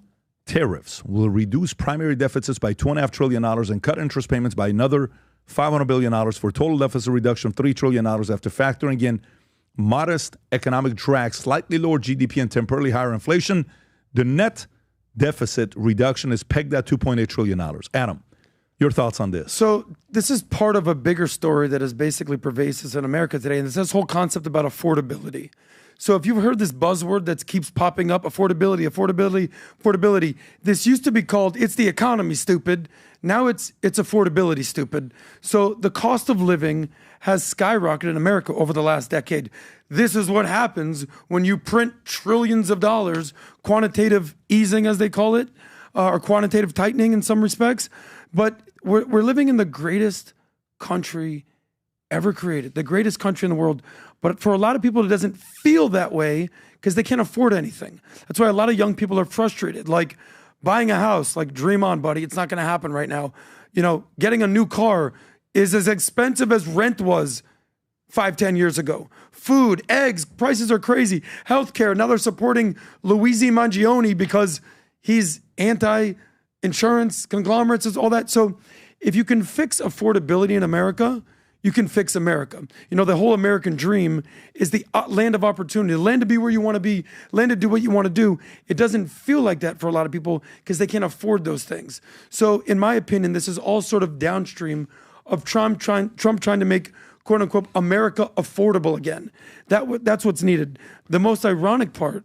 tariffs will reduce primary deficits by $2.5 trillion and cut interest payments by another $500 billion for a total deficit reduction of $3 trillion after factoring in modest economic drag, slightly lower GDP, and temporarily higher inflation. The net deficit reduction is pegged at $2.8 trillion. Adam, your thoughts on this? So this is part of a bigger story that is basically pervasive in America today, and it's this whole concept about affordability. So if you've heard this buzzword that keeps popping up, affordability, this used to be called, it's the economy, stupid. Now it's affordability, stupid. So the cost of living has skyrocketed in America over the last decade. This is what happens when you print trillions of dollars, quantitative easing, as they call it, or quantitative tightening in some respects. But we're living in the greatest country ever created, the greatest country in the world. But for a lot of people, it doesn't feel that way because they can't afford anything. That's why a lot of young people are frustrated. Like buying a house, like dream on, buddy. It's not going to happen right now. Getting a new car is as expensive as rent was 5-10 years ago. Food, eggs, prices are crazy. Healthcare, now they're supporting Luigi Mangione because he's anti-insurance, conglomerates, all that. So if you can fix affordability in America, you can fix America. The whole American dream is the land of opportunity, the land to be where you want to be, land to do what you want to do. It doesn't feel like that for a lot of people because they can't afford those things. So in my opinion, this is all sort of downstream of Trump trying to make, quote unquote, America affordable again. That's what's needed. The most ironic part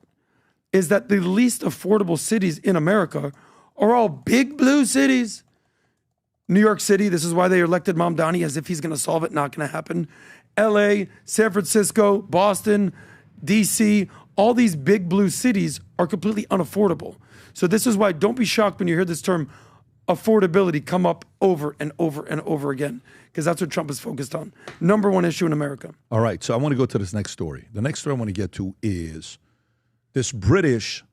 is that the least affordable cities in America are all big blue cities. New York City, this is why they elected Mamdani, as if he's going to solve it. Not going to happen. LA, San Francisco, Boston, DC, all these big blue cities are completely unaffordable. So this is why don't be shocked when you hear this term affordability come up over and over and over again, because that's what Trump is focused on. Number one issue in America. All right, so I want to go to this next story. The next story I want to get to is this British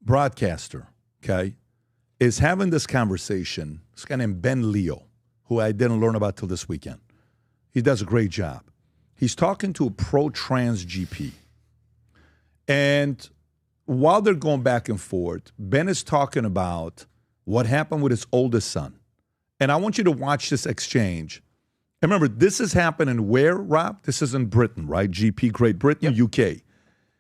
broadcaster, okay, is having this conversation. This guy named Ben Leo, who I didn't learn about till this weekend. He does a great job. He's talking to a pro-trans GP. And while they're going back and forth, Ben is talking about what happened with his oldest son. And I want you to watch this exchange. And remember, this is happening where, Rob? This is in Britain, right? GP, Great Britain, UK.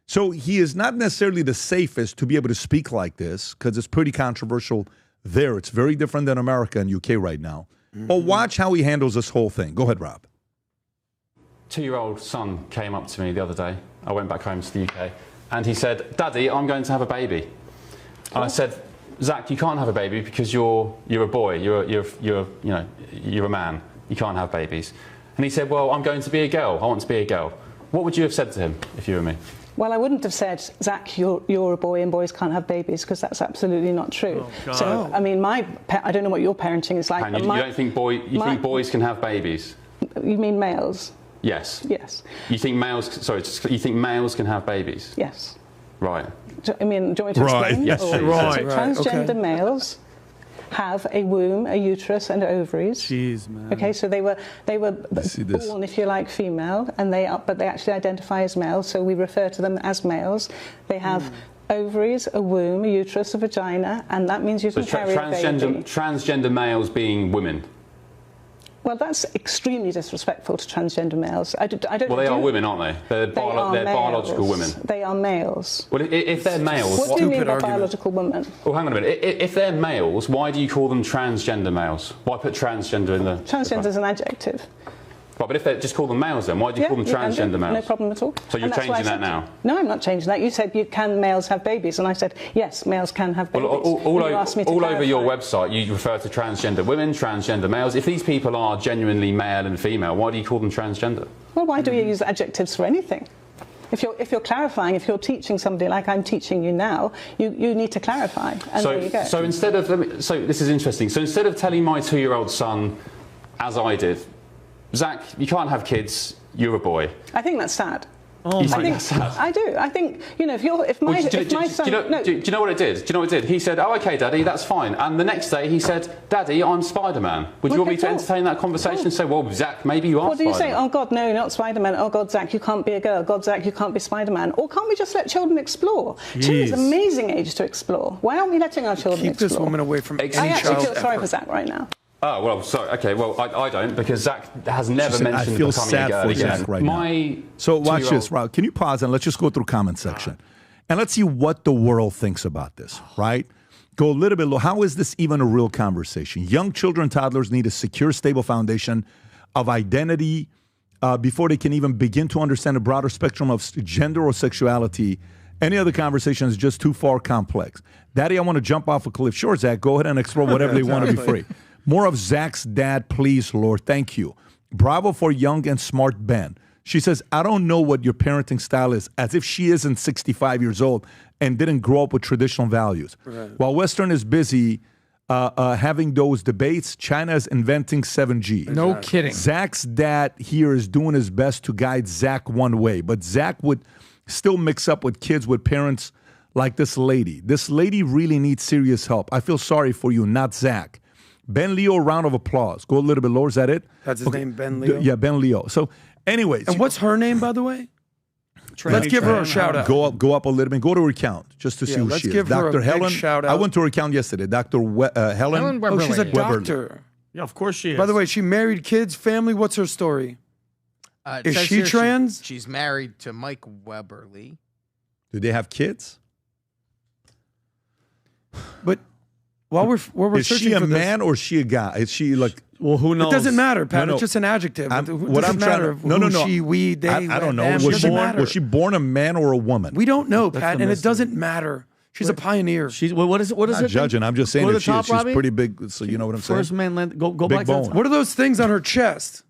So he is not necessarily the safest to be able to speak like this because it's pretty controversial there. It's very different than America and UK right now. Mm-hmm. But watch how he handles this whole thing. Go ahead, Rob. 2-year-old son came up to me the other day. I went back home to the UK. And he said, Daddy, I'm going to have a baby. And I said, Zach, you can't have a baby because you're a boy. You're a man. You can't have babies. And he said, well, I'm going to be a girl. I want to be a girl. What would you have said to him if you were me? Well, I wouldn't have said, Zach, you're a boy and boys can't have babies, because that's absolutely not true. Oh, so, I mean, I don't know what your parenting is like. And you don't think think boys can have babies? You mean males? Yes. Yes. You think males? Sorry, you think males can have babies? Yes. Right. I mean, do you want me to explain? Yes. Right. So transgender males have a womb, a uterus, and ovaries. Jeez, man. Okay, so they were born, if you like, female, and but they actually identify as males. So we refer to them as males. They have ovaries, a womb, a uterus, a vagina, and that means you can carry a baby. Transgender males being women. Well, that's extremely disrespectful to transgender males. I don't well, they are women, aren't they? They're biological women. They are males. Well, if they're males... What do you mean by biological women? Well, hang on a minute. If they're males, why do you call them transgender males? Why put transgender in the... Transgender is an adjective. Right, but if they just call them males, then why do you call them transgender males? No problem at all. So you're changing that now? No, I'm not changing that. You said, can males have babies? And I said, yes, males can have babies. Well, all over your website, you refer to transgender women, transgender males. If these people are genuinely male and female, why do you call them transgender? Well, why do you use adjectives for anything? If you're clarifying, if you're teaching somebody like I'm teaching you now, you need to clarify. And there you go. So instead of... So this is interesting. So instead of telling my 2-year-old son, as I did, Zach, you can't have kids, you're a boy. I think that's sad. Oh, I think that's sad. I do. I think, if my son... Do you know what it did? Do you know what it did? He said, oh, OK, Daddy, that's fine. And the next day he said, Daddy, I'm Spider-Man. Would you want me to entertain that conversation and say, well, Zach, maybe you are Spider-Man? What do you say? Oh, God, no, you're not Spider-Man. Oh, God, Zach, you can't be a girl. God, Zach, you can't be Spider-Man. Or can't we just let children explore? 2 is an amazing age to explore. Why aren't we letting our children explore? Keep this woman away from any I actually child feel sorry for Zach right now. Oh, well, sorry. OK, well, I don't, because Zach has never mentioned becoming a girl again. Zach right now. So watch this, Rob. Can you pause and let's just go through comment section. And let's see what the world thinks about this, right? Go a little bit low. How is this even a real conversation? Young children and toddlers need a secure, stable foundation of identity before they can even begin to understand a broader spectrum of gender or sexuality. Any other conversation is just too far complex. Daddy, I want to jump off a cliff. Sure, Zach, go ahead and explore whatever they want to be free. More of Zach's dad, please, Lord. Thank you. Bravo for young and smart Ben. She says, I don't know what your parenting style is, as if she isn't 65 years old and didn't grow up with traditional values. Right. While Western is busy having those debates, China is inventing 7G. No kidding. Zach's dad here is doing his best to guide Zach one way, but Zach would still mix up with kids with parents like this lady. This lady really needs serious help. I feel sorry for you, not Zach. Ben Leo, round of applause. Go a little bit lower. Is that it? That's his name, Ben Leo? Yeah, Ben Leo. So, anyways. And what's her name, by the way? Let's give her a shout out. Go up a little bit. Go to her account just to see who she is. Give her Dr. a Helen. big shout out. I went to her account yesterday. Dr. Helen Weberly. Oh, she's a doctor. Yeah, of course she is. By the way, she married, kids, family. What's her story? Is she trans? She's married to Mike Weberly. Do they have kids? But while we're is searching she a for man or is she a guy? Is she like? Well, who knows? It doesn't matter, Pat. No, It's just an adjective. What I'm trying to no. She, we, they. I don't know. Them, Was she born a man or a woman? We don't know, Pat, and it doesn't matter. She's a pioneer. She's what is it? What is I'm it? not judging. I'm just saying Go to that the top, she's Robbie? pretty big. So you know what I'm saying. First man land. Go Big back to bone. the top. What are those things on her chest?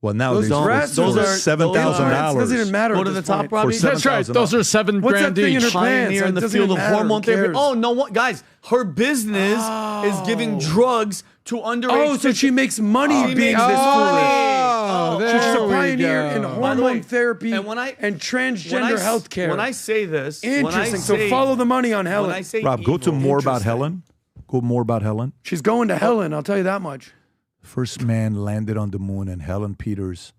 Well, now those are $7,000. It doesn't even matter. Go to the top, Robbie. That's right. Those are $7,000 What's that thing in her Pioneer pants? in the field of hormone therapy. Oh no, what guys? Her business is giving drugs to underage. Oh, so she makes money being this foolish. She's a pioneer in hormone therapy and transgender healthcare. When I say this, interesting. So follow the money on Helen. Rob, go to more about Helen. Go more about Helen. She's going to Helen. I'll tell you that much. First man landed on the moon, and Helen Peters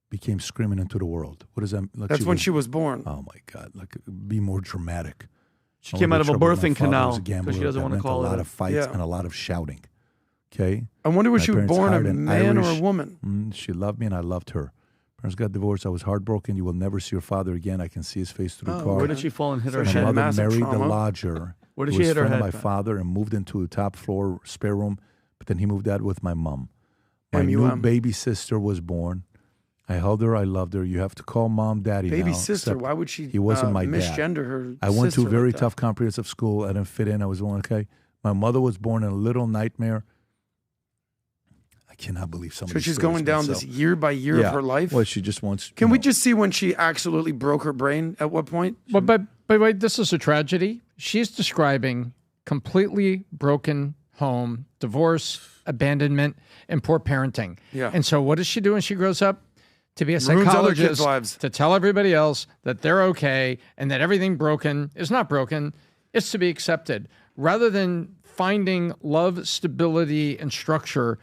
became screaming into the world. What does that? Like That's when she was born. Oh my God! Like, be more dramatic. She came out of a birthing canal because she doesn't want to call it. A lot of fights and a lot of shouting. Okay. I wonder was she born a man or a woman? She loved me, and I loved her. Parents got divorced. I was heartbroken. You will never see your father again. I can see his face through the car. Where did she fall and hit her head? head? My mother married the lodger. Where did she hit her head? My father and moved into a top floor spare room. But then he moved out with my mom. My new baby sister was born. I held her. I loved her. You have to call mom daddy baby now. Sister. Why would she? He wasn't my misgender dad. her. I went to a very tough comprehensive school. I didn't fit in. I was one okay. My mother was born in a little nightmare. I cannot believe somebody. So she's going down this year by year of her life. Well, she just wants. Can we just see when she absolutely broke her brain? At what point? But by the way, this is a tragedy. She's describing completely broken home, divorce, abandonment, and poor parenting. Yeah. And so what does she do when she grows up? To be a psychologist, to tell everybody else that they're okay and that everything broken is not broken. It's to be accepted. Rather than finding love, stability, and structure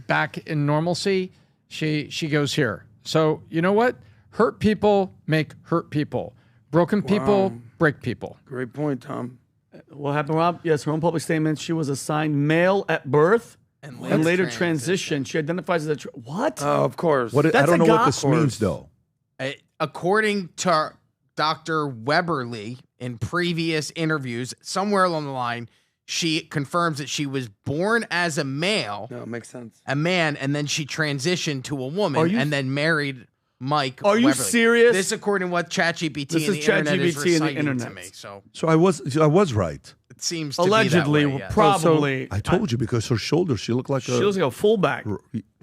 back in normalcy, she goes here. So you know what? Hurt people make hurt people. Broken people break people. Great point, Tom. What happened, Rob? Yes, her own public statement. She was assigned male at birth. And later transition. She identifies as what? Oh, of course. I don't know what this means, though. According to Dr. Weberly, in previous interviews, somewhere along the line, she confirms that she was born as a male. No, it makes sense. A man, and then she transitioned to a woman and then married Mike. Are you Weberly. serious? This according to what ChatGPT This and is the internet is ChatGPT and the reciting internet. to me. So I was right. it seems to Allegedly, be that way, yes. probably. I told you because her shoulders, she looked like She looks like a fullback.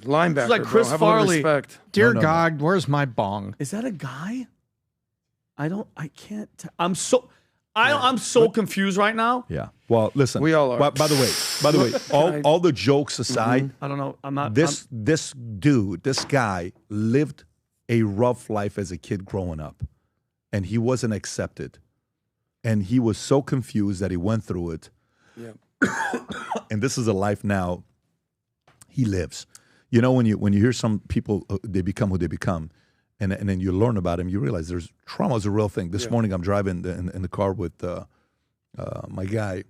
Linebacker. She's like Chris bro. Have a little Farley. respect. Dear God, where's my bong? Is that a guy? I can't. I'm so confused right now. Yeah. Well, listen. We all are. By the way, all the jokes aside, I don't know. I'm not. This guy lived a rough life as a kid growing up, and he wasn't accepted, and he was so confused that he went through it. Yeah. And this is a life now he lives. You know, when you hear some people, they become who they become, and then you learn about him, you realize trauma is a real thing. This morning I'm driving in the car with my guy,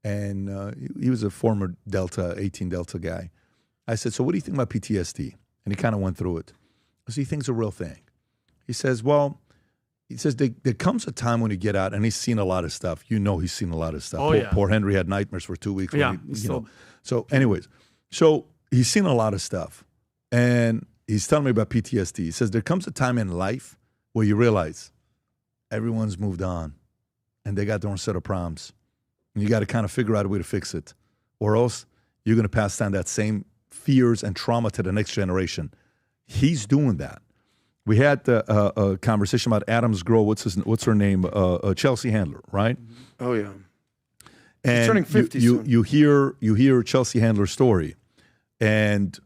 and he was a former 18 Delta guy. I said, so what do you think about PTSD? And he kind of went through it. So he thinks it's a real thing. He says, there comes a time when you get out, and he's seen a lot of stuff. You know he's seen a lot of stuff. Oh, Poor Henry had nightmares for 2 weeks. Yeah. So anyways, so he's seen a lot of stuff. And he's telling me about PTSD. He says there comes a time in life where you realize everyone's moved on, and they got their own set of problems. And you got to kind of figure out a way to fix it. Or else you're going to pass down that same fears and trauma to the next generation. He's doing that. We had a conversation about Adam's girl. What's her name? Chelsea Handler, right? Oh yeah. And she's turning 50 soon. You hear Chelsea Handler's story, and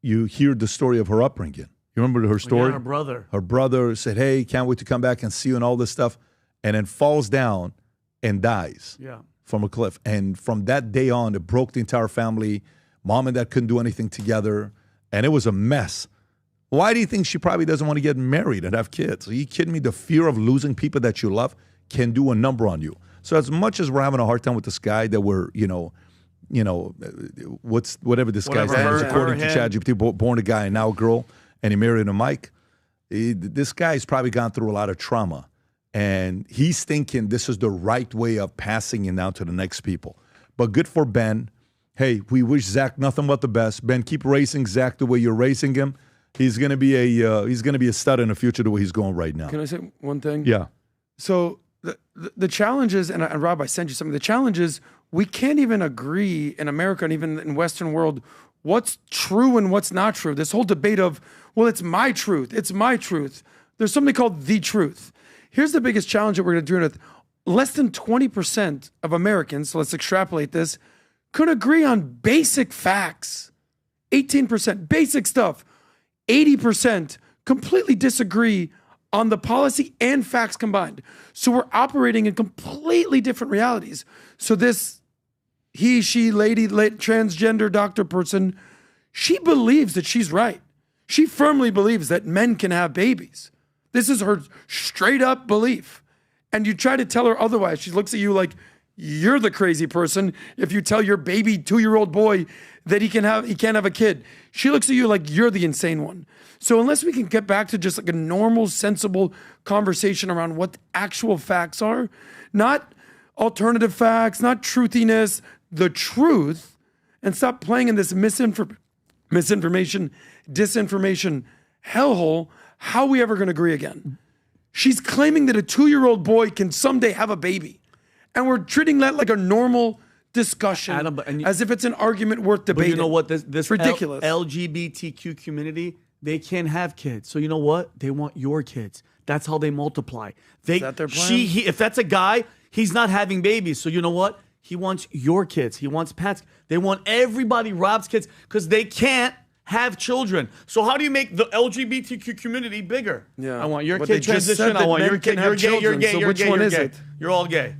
you hear the story of her upbringing. You remember her story? Yeah, her brother. Her brother said, "Hey, can't wait to come back and see you," and all this stuff, and then falls down and dies. Yeah. From a cliff. And from that day on, it broke the entire family. Mom and dad couldn't do anything together, and it was a mess. Why do you think she probably doesn't want to get married and have kids? Are you kidding me? The fear of losing people that you love can do a number on you. So as much as we're having a hard time with this guy that we're, whatever this guy's name is, according to ChatGPT, born a guy and now a girl, and he married a Mike. This guy's probably gone through a lot of trauma, and he's thinking this is the right way of passing it down to the next people. But good for Ben. Hey, we wish Zach nothing but the best. Ben, keep raising Zach the way you're raising him. He's gonna be a stud in the future the way he's going right now. Can I say one thing? Yeah. So the challenge is, and Rob, I sent you something. The challenge is we can't even agree in America and even in Western world what's true and what's not true. This whole debate of, well, it's my truth. It's my truth. There's something called the truth. Here's the biggest challenge that we're going to do with. Less than 20% of Americans, so let's extrapolate this, could agree on basic facts. 18%, basic stuff. 80% completely disagree on the policy and facts combined. So we're operating in completely different realities. So this he, she, lady, transgender doctor person, she believes that she's right. She firmly believes that men can have babies. This is her straight up belief. And you try to tell her otherwise. She looks at you like you're the crazy person if you tell your baby 2-year-old boy that he can't have a kid. She looks at you like you're the insane one. So unless we can get back to just like a normal, sensible conversation around what the actual facts are, not alternative facts, not truthiness, the truth, and stop playing in this misinformation, disinformation hellhole, how are we ever going to agree again? She's claiming that a 2-year-old boy can someday have a baby. And we're treating that like a normal discussion, Adam, as if it's an argument worth debating. But you know what? This ridiculous. LGBTQ community, they can't have kids. So you know what? They want your kids. That's how they multiply. Is that their plan? If that's a guy, he's not having babies. So you know what? He wants your kids. He wants Pat's. They want everybody Rob's kids because they can't have children. So how do you make the LGBTQ community bigger? Yeah. I want your But kid they just said transition. I that want men your kid. can You're have gay. You're children, gay. so You're which gay. one You're is gay. it? You're all gay.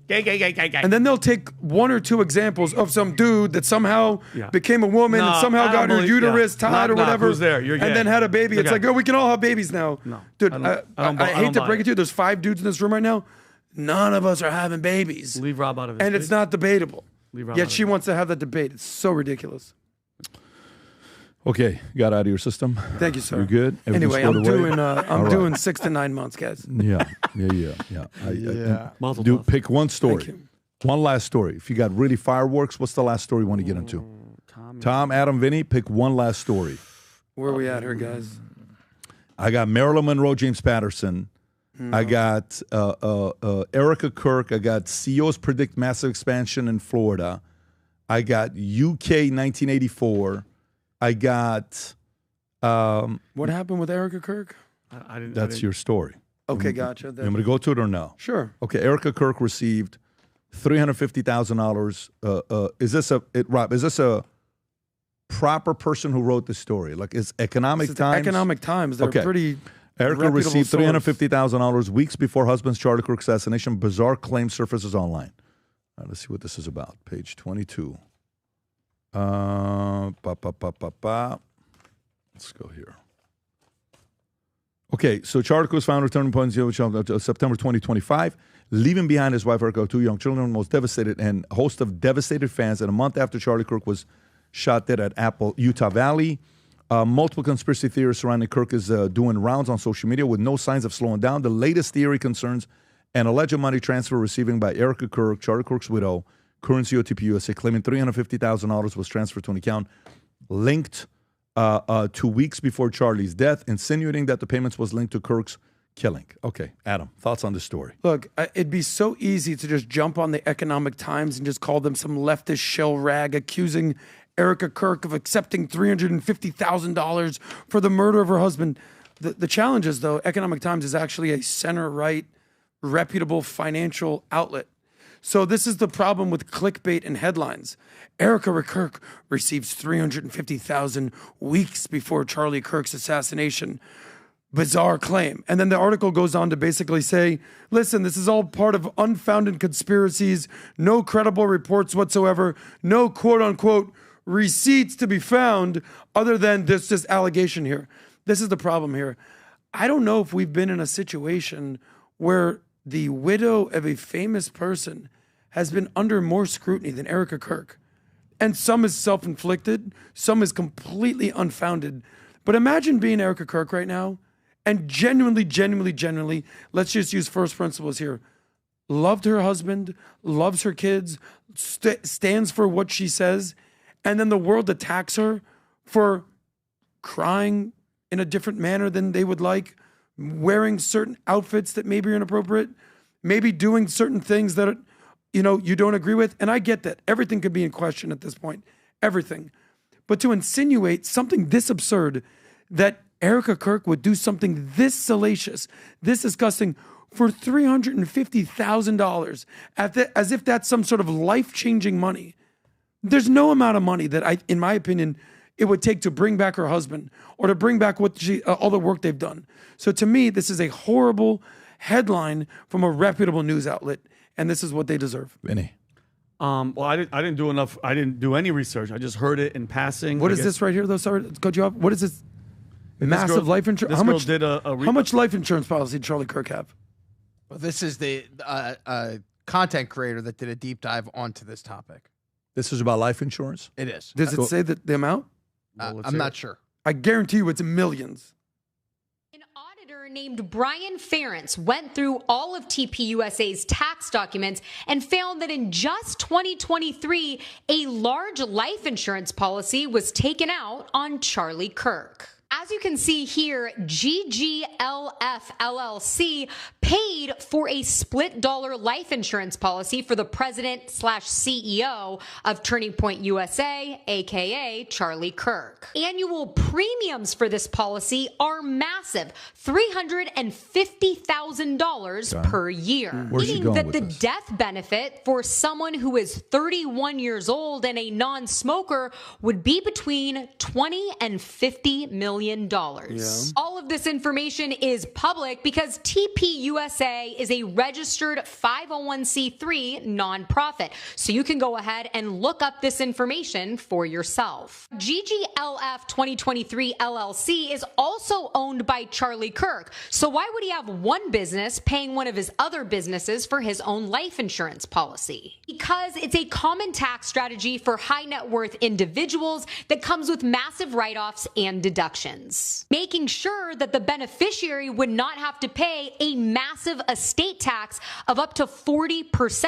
Gay. And then they'll take 1 or 2 examples of some dude that somehow became a woman and somehow got her uterus tied or whatever. Who's there? You're gay. And then had a baby. You're it's gay. like, oh, we can all have babies now. No. Dude, I hate to buy break it. it to you. There's 5 dudes in this room right now. None of us are having babies. Leave Rob out of it. And it's not debatable. Yet she wants to have that debate. It's so ridiculous. Okay, got out of your system. Thank you, sir. You're good. Anyway, I'm doing All doing right. 6 to 9 months, guys. Yeah. Pick one story. One last story. If you got really fireworks, what's the last story you want to get into? Tom, Adam, Vinny, pick one last story. Where are we at here, guys? I got Marilyn Monroe, James Patterson. I got Erika Kirk. I got CEOs predict massive expansion in Florida. I got UK 1984. I got. What happened with Erika Kirk? That's your story. Okay, gotcha. You want me to go to it or no? Sure. Okay, Erika Kirk received $350,000. Rob? Is this a proper person who wrote the story? Like, is Economic Times? Economic Times. They're pretty. Erika received $350,000 weeks before husband's Charlie Kirk assassination. Bizarre claim surfaces online. All right, let's see what this is about. Page 22. Let's go here. Okay, so Charlie Kirk's founder, Turning Point, September 2025, leaving behind his wife, Erika, 2 young children, most devastated, and a host of devastated fans. And a month after Charlie Kirk was shot dead at Apple, Utah Valley, multiple conspiracy theories surrounding Kirk is doing rounds on social media with no signs of slowing down. The latest theory concerns an alleged money transfer receiving by Erika Kirk, Charlie Kirk's widow, Currency OTP USA, claiming $350,000 was transferred to an account linked 2 weeks before Charlie's death, insinuating that the payments was linked to Kirk's killing. Okay, Adam, thoughts on this story? Look, it'd be so easy to just jump on the Economic Times and just call them some leftist shell rag accusing Erika Kirk of accepting $350,000 for the murder of her husband. The challenge is, though, Economic Times is actually a center-right, reputable financial outlet. So this is the problem with clickbait and headlines. Erika Kirk receives $350,000 weeks before Charlie Kirk's assassination. Bizarre claim. And then the article goes on to basically say, listen, this is all part of unfounded conspiracies, no credible reports whatsoever, no quote-unquote receipts to be found other than this allegation here. This is the problem here. I don't know if we've been in a situation where the widow of a famous person has been under more scrutiny than Erika Kirk. And some is self-inflicted, some is completely unfounded. But imagine being Erika Kirk right now and genuinely, let's just use first principles here, loved her husband, loves her kids, stands for what she says, and then the world attacks her for crying in a different manner than they would like, wearing certain outfits that maybe are inappropriate, maybe doing certain things that you don't agree with. And I get that. Everything could be in question at this point. Everything. But to insinuate something this absurd, that Erika Kirk would do something this salacious, this disgusting, for $350,000, as if that's some sort of life-changing money. There's no amount of money that, in my opinion, it would take to bring back her husband or to bring back all the work they've done. So to me, this is a horrible headline from a reputable news outlet, and this is what they deserve. Vinny. Well, I didn't do enough. I didn't do any research. I just heard it in passing. What is this right here, though? Sorry to cut you off. What is this? Massive life insurance. How much life insurance policy did Charlie Kirk have? Well, this is the content creator that did a deep dive onto this topic. This is about life insurance? It is. Does it say the amount? I'm not sure. I guarantee you it's millions. Named Brian Ferentz went through all of TPUSA's tax documents and found that in just 2023, a large life insurance policy was taken out on Charlie Kirk. As you can see here, GGLF LLC paid for a split dollar life insurance policy for the president/CEO of Turning Point USA, aka Charlie Kirk. Annual premiums for this policy are massive, $350,000 per year, meaning that the death benefit for someone who is 31 years old and a non-smoker would be between $20 and $50 million. million. All of this information is public because TPUSA is a registered 501c3 nonprofit. So you can go ahead and look up this information for yourself. GGLF 2023 LLC is also owned by Charlie Kirk. So why would he have one business paying one of his other businesses for his own life insurance policy? Because it's a common tax strategy for high net worth individuals that comes with massive write-offs and deductions, making sure that the beneficiary would not have to pay a massive estate tax of up to 40%,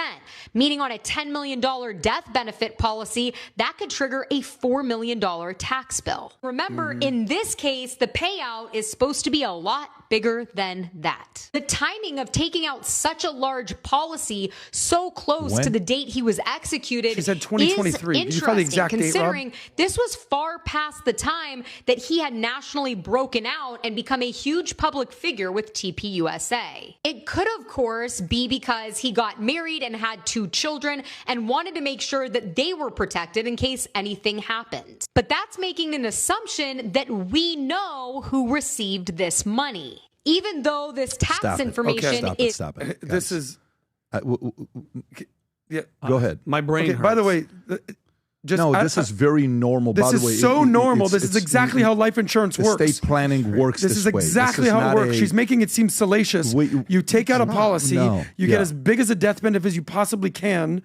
meaning on a $10 million death benefit policy, that could trigger a $4 million tax bill. Remember, in this case, the payout is supposed to be a lot bigger than that. The timing of taking out such a large policy so close to the date he was executed She said 2023. is Did you find the interesting, exact date, Rob? considering this was far past the time that he had nationally broken out and become a huge public figure with TPUSA. It could, of course, be because he got married and had 2 children and wanted to make sure that they were protected in case anything happened. But that's making an assumption that we know who received this money, even though this tax information is. Stop it. This is. Yeah. Go ahead. My brain hurts. By the way, this is very normal. This by the is way, so normal. This is exactly how life insurance works. Estate planning works This is exactly how it works. She's making it seem salacious. You take out a policy, you get as big as a death benefit as you possibly can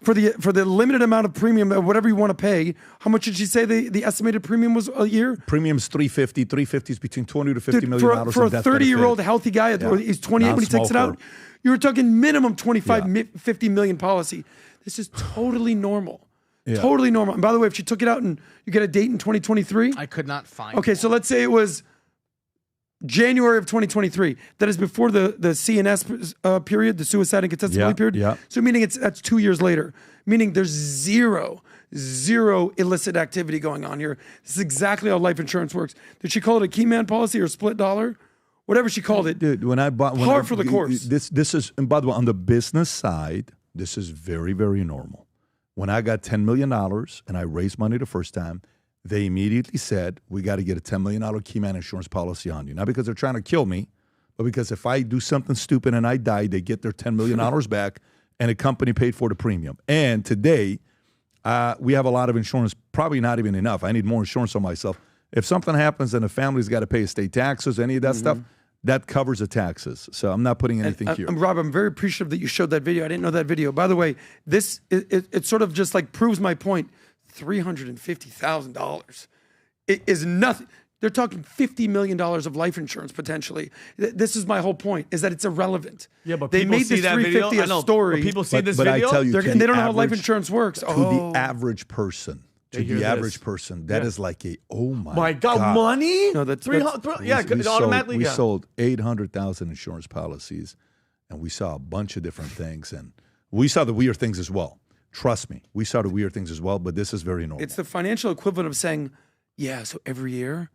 for the limited amount of premium, whatever you want to pay. How much did she say the estimated premium was a year? Premium's $350. $350 is between $20 to $50 million for a 30-year-old healthy guy. He's 28 when he takes it out. You were talking minimum 50 million policy. This is totally normal. Yeah. Totally normal. And by the way, if she took it out and you get a date in 2023, I could not find. Okay, so let's say it was January of 2023. That is before the CNS period, the suicide and contestability period. Yeah. So meaning that's 2 years later. Meaning there's zero illicit activity going on here. This is exactly how life insurance works. Did she call it a key man policy or split dollar? Whatever she called it. Dude, when I bought for the course. This is, and by the way, on the business side, this is very, very normal. When I got $10 million and I raised money the first time, they immediately said, we got to get a $10 million key man insurance policy on you. Not because they're trying to kill me, but because if I do something stupid and I die, they get their $10 million back and a company paid for the premium. And today, we have a lot of insurance, probably not even enough. I need more insurance on myself. If something happens and the family's got to pay estate taxes, any of that stuff, that covers the taxes. So I'm not putting anything here. Rob, I'm very appreciative that you showed that video. I didn't know that video. By the way, this it sort of just like proves my point. $350,000. It is nothing. They're talking $50 million of life insurance potentially. This is my whole point, is that it's irrelevant. Yeah, but they people made see this that 350 video. a story. But people see this but video. I tell you, and they don't know how life insurance works. To the average person. To the average person, that is like oh my God. Money? No, that's automatically. We sold 800,000 insurance policies, and we saw a bunch of different things, and we saw the weird things as well. Trust me, we saw the weird things as well, but this is very normal. It's the financial equivalent of saying, yeah, so every year,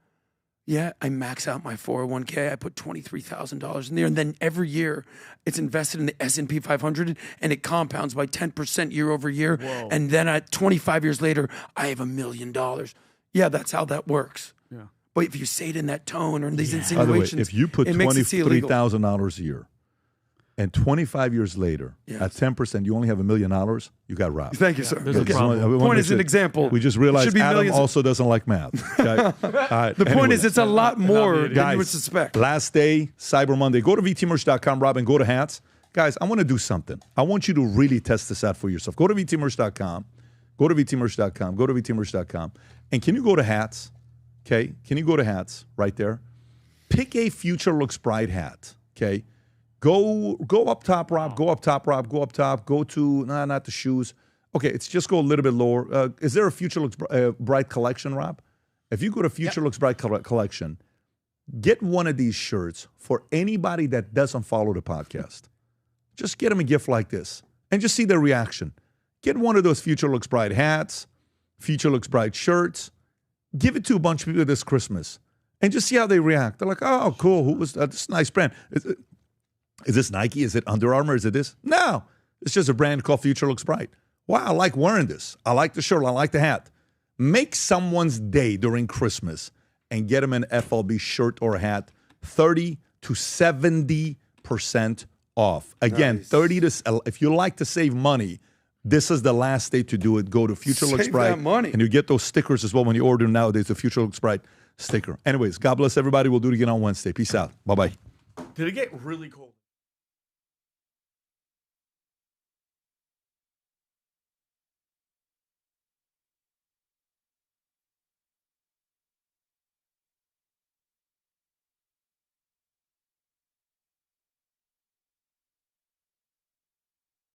I max out my 401k. I put $23,000 in there, and then every year it's invested in the S&P 500, and it compounds by 10% year over year. Whoa. And then at 25 years later, I have $1 million. Yeah, that's how that works. Yeah. But if you say it in that tone or in these By insinuations, the way, if you put $23,000 a year, and 25 years later, at 10%, you only have $1 million, you got robbed. Thank you, sir. Okay. Point is an example. We just realized Adam millions. also doesn't like math. Okay? The point is it's a lot more than you would suspect. Last day, Cyber Monday. Go to vtmerch.com, Rob, and go to hats. Guys, I want to do something. I want you to really test this out for yourself. Go to vtmerch.com. Go to vtmerch.com. Go to vtmerch.com. And can you go to hats? Okay? Can you go to hats right there? Pick a Future Looks Bright hat. Okay? Go up top, Rob. Go up top, Rob. Go up top. Go to, not the shoes. Okay, it's just go a little bit lower. Is there a Future Looks Bright collection, Rob? If you go to Future Looks Bright collection, get one of these shirts for anybody that doesn't follow the podcast. Just get them a gift like this and just see their reaction. Get one of those Future Looks Bright hats, Future Looks Bright shirts. Give it to a bunch of people this Christmas and just see how they react. They're like, oh, cool. Who was that? This is a nice brand. Is this Nike? Is it Under Armour? Is it this? No. It's just a brand called Future Looks Bright. Wow, I like wearing this. I like the shirt. I like the hat. Make someone's day during Christmas and get them an FLB shirt or hat. 30 to 70% off. Again, 30 to, if you like to save money, this is the last day to do it. Go to Future Looks Save Bright. that money. And you get those stickers as well when you order nowadays, the Future Looks Bright sticker. Anyways, God bless everybody. We'll do it again on Wednesday. Peace out. Bye-bye. Did it get really cold?